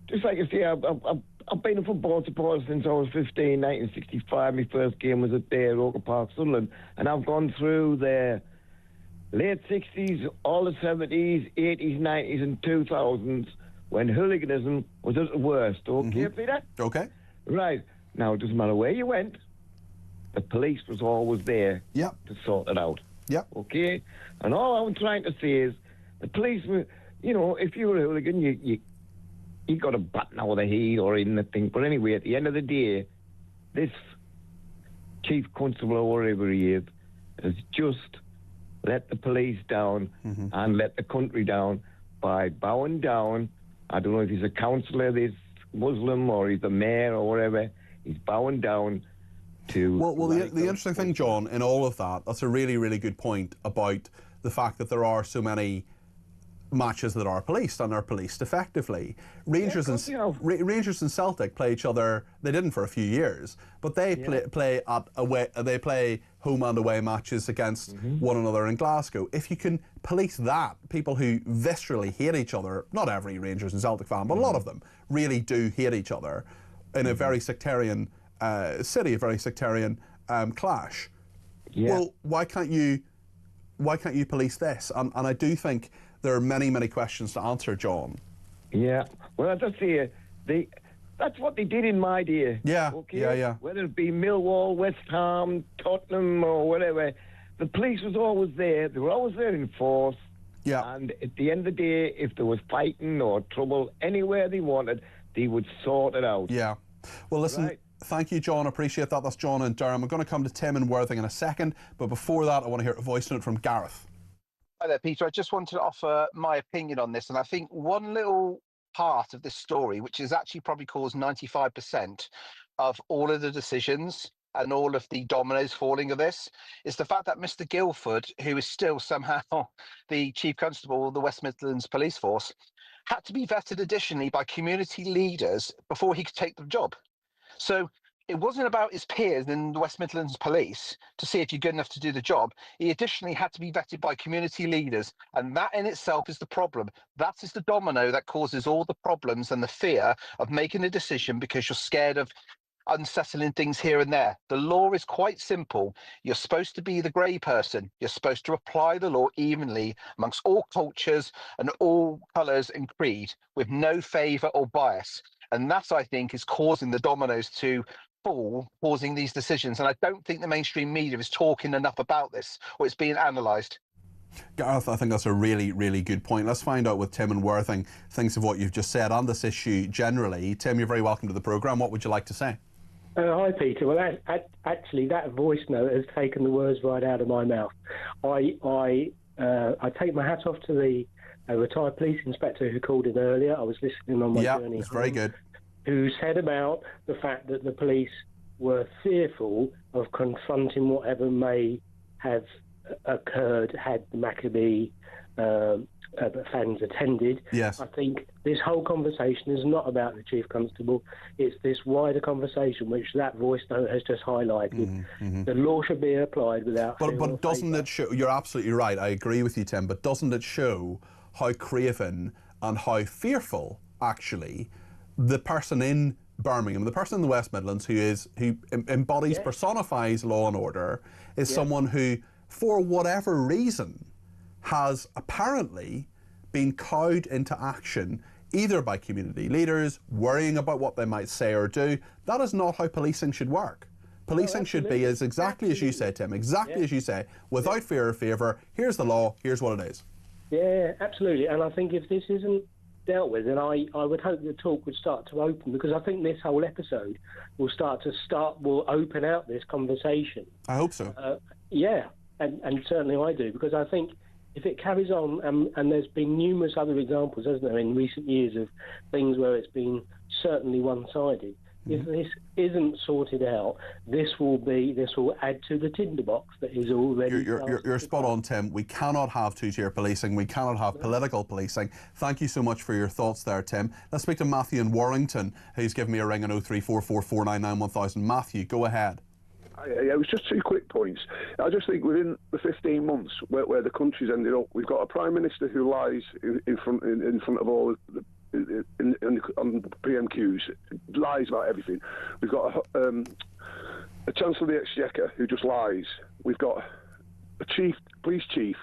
just like you say, I've been a football supporter since I was 15, 1965. My first game was at Oak Park, Sunderland. And I've gone through the late 60s, all the 70s, 80s, 90s and 2000s when hooliganism was at the worst. Okay, Peter? Okay. Right. Now, it doesn't matter where you went, the police was always there to sort it out. Yep. Okay? And all I'm trying to say is, the police were, you know, if you were a hooligan, you got a button out of the head or in the thing. But anyway, at the end of the day, this chief constable or whatever he is has just let the police down and let the country down by bowing down. I don't know if he's a councillor, this Muslim, or he's the mayor or whatever. He's bowing down to... Well, the interesting thing, John, in all of that, that's a really, really good point about the fact that there are so many matches that are policed and are policed effectively. Rangers and Celtic play each other. They didn't for a few years, but they play home and away matches against one another in Glasgow. If you can police that, people who viscerally hate each other, not every Rangers and Celtic fan, but a lot of them really do hate each other in a very sectarian city, a very sectarian clash. Well, why can't you police this? And I do think there are many, many questions to answer, John. Yeah. Well, I just say that's what they did in my day. Yeah. Okay? Yeah. Whether it be Millwall, West Ham, Tottenham, or whatever, the police was always there. They were always there in force. Yeah. And at the end of the day, if there was fighting or trouble anywhere they wanted, they would sort it out. Yeah. Well, listen. Thank you, John. Appreciate that. That's John in Durham. I'm going to come to Tim in Worthing in a second, but before that, I want to hear a voice note from Gareth. Hi there, Peter. I just wanted to offer my opinion on this, and I think one little part of this story, which has actually probably caused 95% of all of the decisions and all of the dominoes falling of this, is the fact that Mr. Guildford, who is still somehow the Chief Constable of the West Midlands Police Force, had to be vetted additionally by community leaders before he could take the job. So it wasn't about his peers in the West Midlands Police to see if you're good enough to do the job. He additionally had to be vetted by community leaders, and that in itself is the problem. That is the domino that causes all the problems and the fear of making a decision because you're scared of unsettling things here and there. The law is quite simple. You're supposed to be the grey person. You're supposed to apply the law evenly amongst all cultures and all colours and creed with no favour or bias. And that, I think, is causing the dominoes to fall, causing these decisions. And I don't think the mainstream media is talking enough about this, or it's being analysed. Gareth, I think that's a really, really good point. Let's find out what Tim in Worthing thinks of what you've just said on this issue generally. Tim, you're very welcome to the programme. What would you like to say? Hi, Peter. Well, actually, that voice note has taken the words right out of my mouth. I take my hat off to the a retired police inspector who called in earlier. I was listening on my journey. Yeah, it's very good. Who said about the fact that the police were fearful of confronting whatever may have occurred had the Maccabee fans attended. Yes. I think this whole conversation is not about the Chief Constable. It's this wider conversation which that voice note has just highlighted. The law should be applied without... But doesn't it show... You're absolutely right. I agree with you, Tim. But doesn't it show how craven and how fearful, actually, the person in Birmingham, the person in the West Midlands who embodies, personifies law and order, is someone who, for whatever reason, has apparently been cowed into action either by community leaders, worrying about what they might say or do. That is not how policing should work. Policing should be as exactly as you say, Tim, exactly as you say, without fear or favour. Here's the law, here's what it is. Yeah, absolutely. And I think if this isn't dealt with, then I would hope the talk would start to open, because I think this whole episode will open out this conversation. I hope so. And certainly I do, because I think if it carries on, and there's been numerous other examples, hasn't there, in recent years of things where it's been certainly one-sided. If this isn't sorted out, this will add to the tinderbox that is already... You're spot on, Tim. We cannot have two-tier policing. We cannot have political policing. Thank you so much for your thoughts there, Tim. Let's speak to Matthew in Warrington, who's given me a ring on 03444991000. Matthew, go ahead. It was just 2 quick points. I just think within the 15 months where the country's ended up, we've got a Prime Minister who lies in front of all on PMQs, lies about everything. We've got a Chancellor of the Exchequer who just lies. We've got a police chief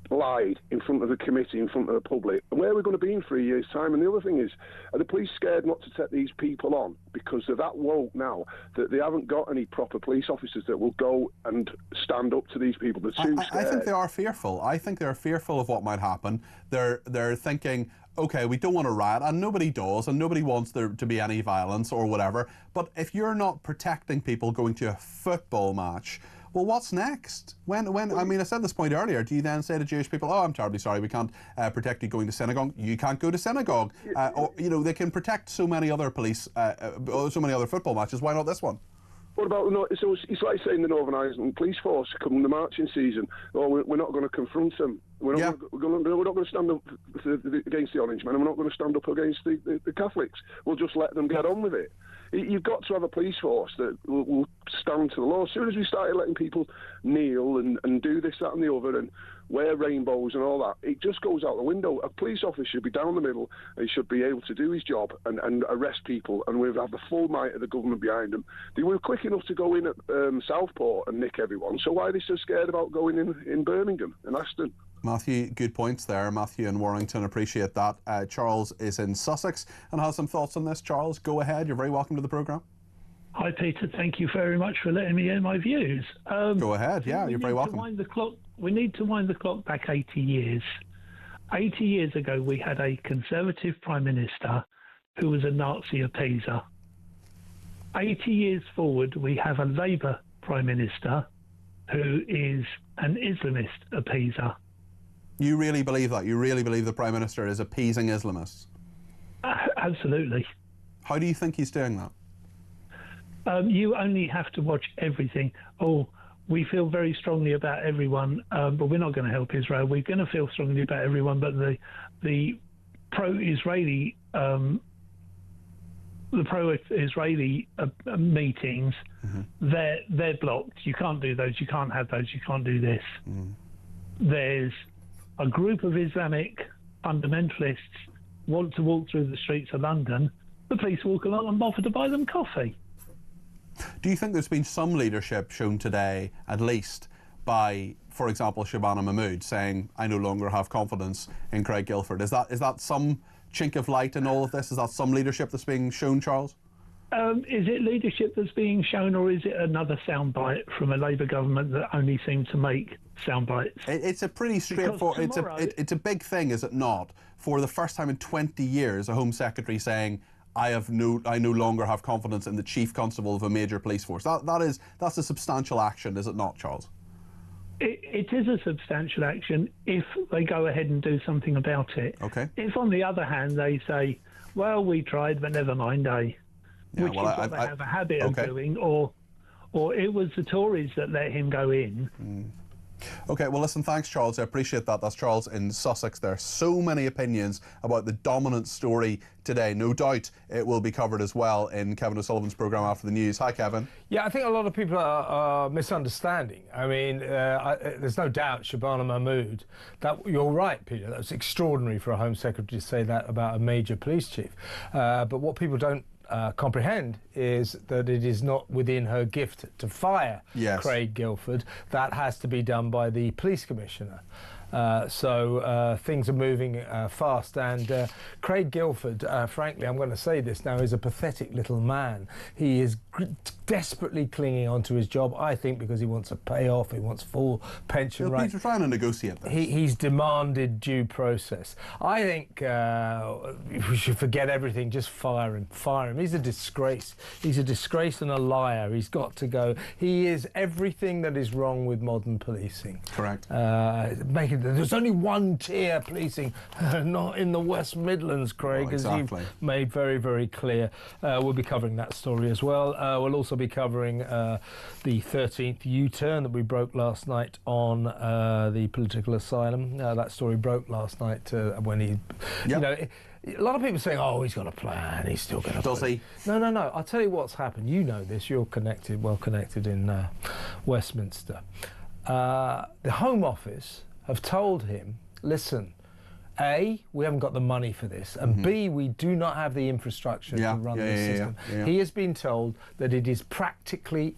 lied in front of the committee, in front of the public, and where are we going to be in 3 years' time? And the other thing is, are the police scared not to take these people on because they're that woke now that they haven't got any proper police officers that will go and stand up to these people? They're too scared. I think they are fearful. I think they're fearful of what might happen. They're thinking, okay, we don't want to riot, and nobody does, and nobody wants there to be any violence or whatever. But if you're not protecting people going to a football match, well, what's next? When I mean, I said this point earlier. Do you then say to Jewish people, "Oh, I'm terribly sorry, we can't protect you going to synagogue. You can't go to synagogue." Or they can protect so many other police, so many other football matches. Why not this one? What about, it's like saying the Northern Ireland Police Force come the marching season, we're not going to confront them. We're not going to stand up against the Orange Men, and we're not going to stand up against the Catholics. We'll just let them get on with it. You've got to have a police force that will stand to the law. As soon as we started letting people kneel and do this, that and the other and wear rainbows and all that, it just goes out the window. A police officer should be down the middle. He should be able to do his job and arrest people, and we'll have the full might of the government behind them. They were quick enough to go in at Southport and nick everyone, so why are they so scared about going in Birmingham and Aston? Matthew, good points there. Matthew in Warrington, appreciate that. Charles is in Sussex and has some thoughts on this. Charles, go ahead. You're very welcome to the programme. Hi, Peter. Thank you very much for letting me hear my views. Go ahead. Yeah, you're very welcome. We need to wind the clock back 80 years. 80 years ago, we had a Conservative Prime Minister who was a Nazi appeaser. 80 years forward, we have a Labour Prime Minister who is an Islamist appeaser. You really believe that? You really believe the Prime Minister is appeasing Islamists? Absolutely. How do you think he's doing that? You only have to watch everything. Oh, we feel very strongly about everyone, but we're not going to help Israel. We're going to feel strongly about everyone, but the pro-Israeli meetings, they're blocked. You can't do those. You can't have those. You can't do this. There's a group of Islamic fundamentalists want to walk through the streets of London. The police walk along and bother to buy them coffee. Do you think there's been some leadership shown today, at least, by, for example, Shabana Mahmood saying, I no longer have confidence in Craig Guilford? Is that some chink of light in all of this? Is that some leadership that's being shown, Charles? Is it leadership that's being shown, or is it another soundbite from a Labour government that only seem to make soundbites? It's a pretty straightforward... It's a big thing, is it not? For the first time in 20 years, a Home Secretary saying, I no longer have confidence in the Chief Constable of a major police force. That's a substantial action, is it not, Charles? It is a substantial action if they go ahead and do something about it. Okay. If, on the other hand, they say, well, we tried, but never mind, which is what they have a habit of doing, or it was the Tories that let him go in. Okay, well, listen, thanks, Charles. I appreciate that. That's Charles in Sussex. There are so many opinions about the dominant story today. No doubt it will be covered as well in Kevin O'Sullivan's programme after the news. Hi, Kevin. Yeah, I think a lot of people are misunderstanding. I mean, there's no doubt Shabana Mahmood, you're right, Peter, that's extraordinary for a Home Secretary to say that about a major police chief. But what people don't comprehend is that it is not within her gift to fire Craig Guilford. That has to be done by the police commissioner. So things are moving fast, and Craig Guilford, frankly, I'm going to say this now, is a pathetic little man. He is desperately clinging onto his job, I think, because he wants a payoff, he wants full pension rights. He's trying to negotiate this. He's demanded due process. I think we should forget everything, just fire him. Fire him. He's a disgrace. He's a disgrace and a liar. He's got to go. He is everything that is wrong with modern policing. Correct. There's only one tier policing, not in the West Midlands, Craig, as you've made very, very clear. We'll be covering that story as well. We'll also be covering the 13th U-turn that we broke last night on the political asylum. That story broke last night when he, you know, a lot of people saying, oh, he's got a plan, he's still going to... Does he? No. I'll tell you what's happened. You know this. You're connected, well connected in Westminster. The Home Office have told him, listen, A, we haven't got the money for this, and B, we do not have the infrastructure to run this system. He has been told that it is practically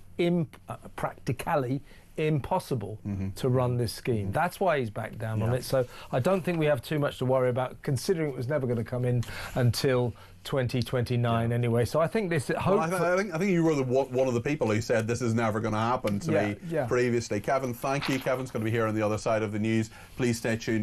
impossible to run this scheme. That's why he's backed down on it. So I don't think we have too much to worry about, considering it was never going to come in until 2029 anyway. So I think this. I think you were one of the people who said this is never going to happen to me previously. Kevin, thank you. Kevin's going to be here on the other side of the news. Please stay tuned.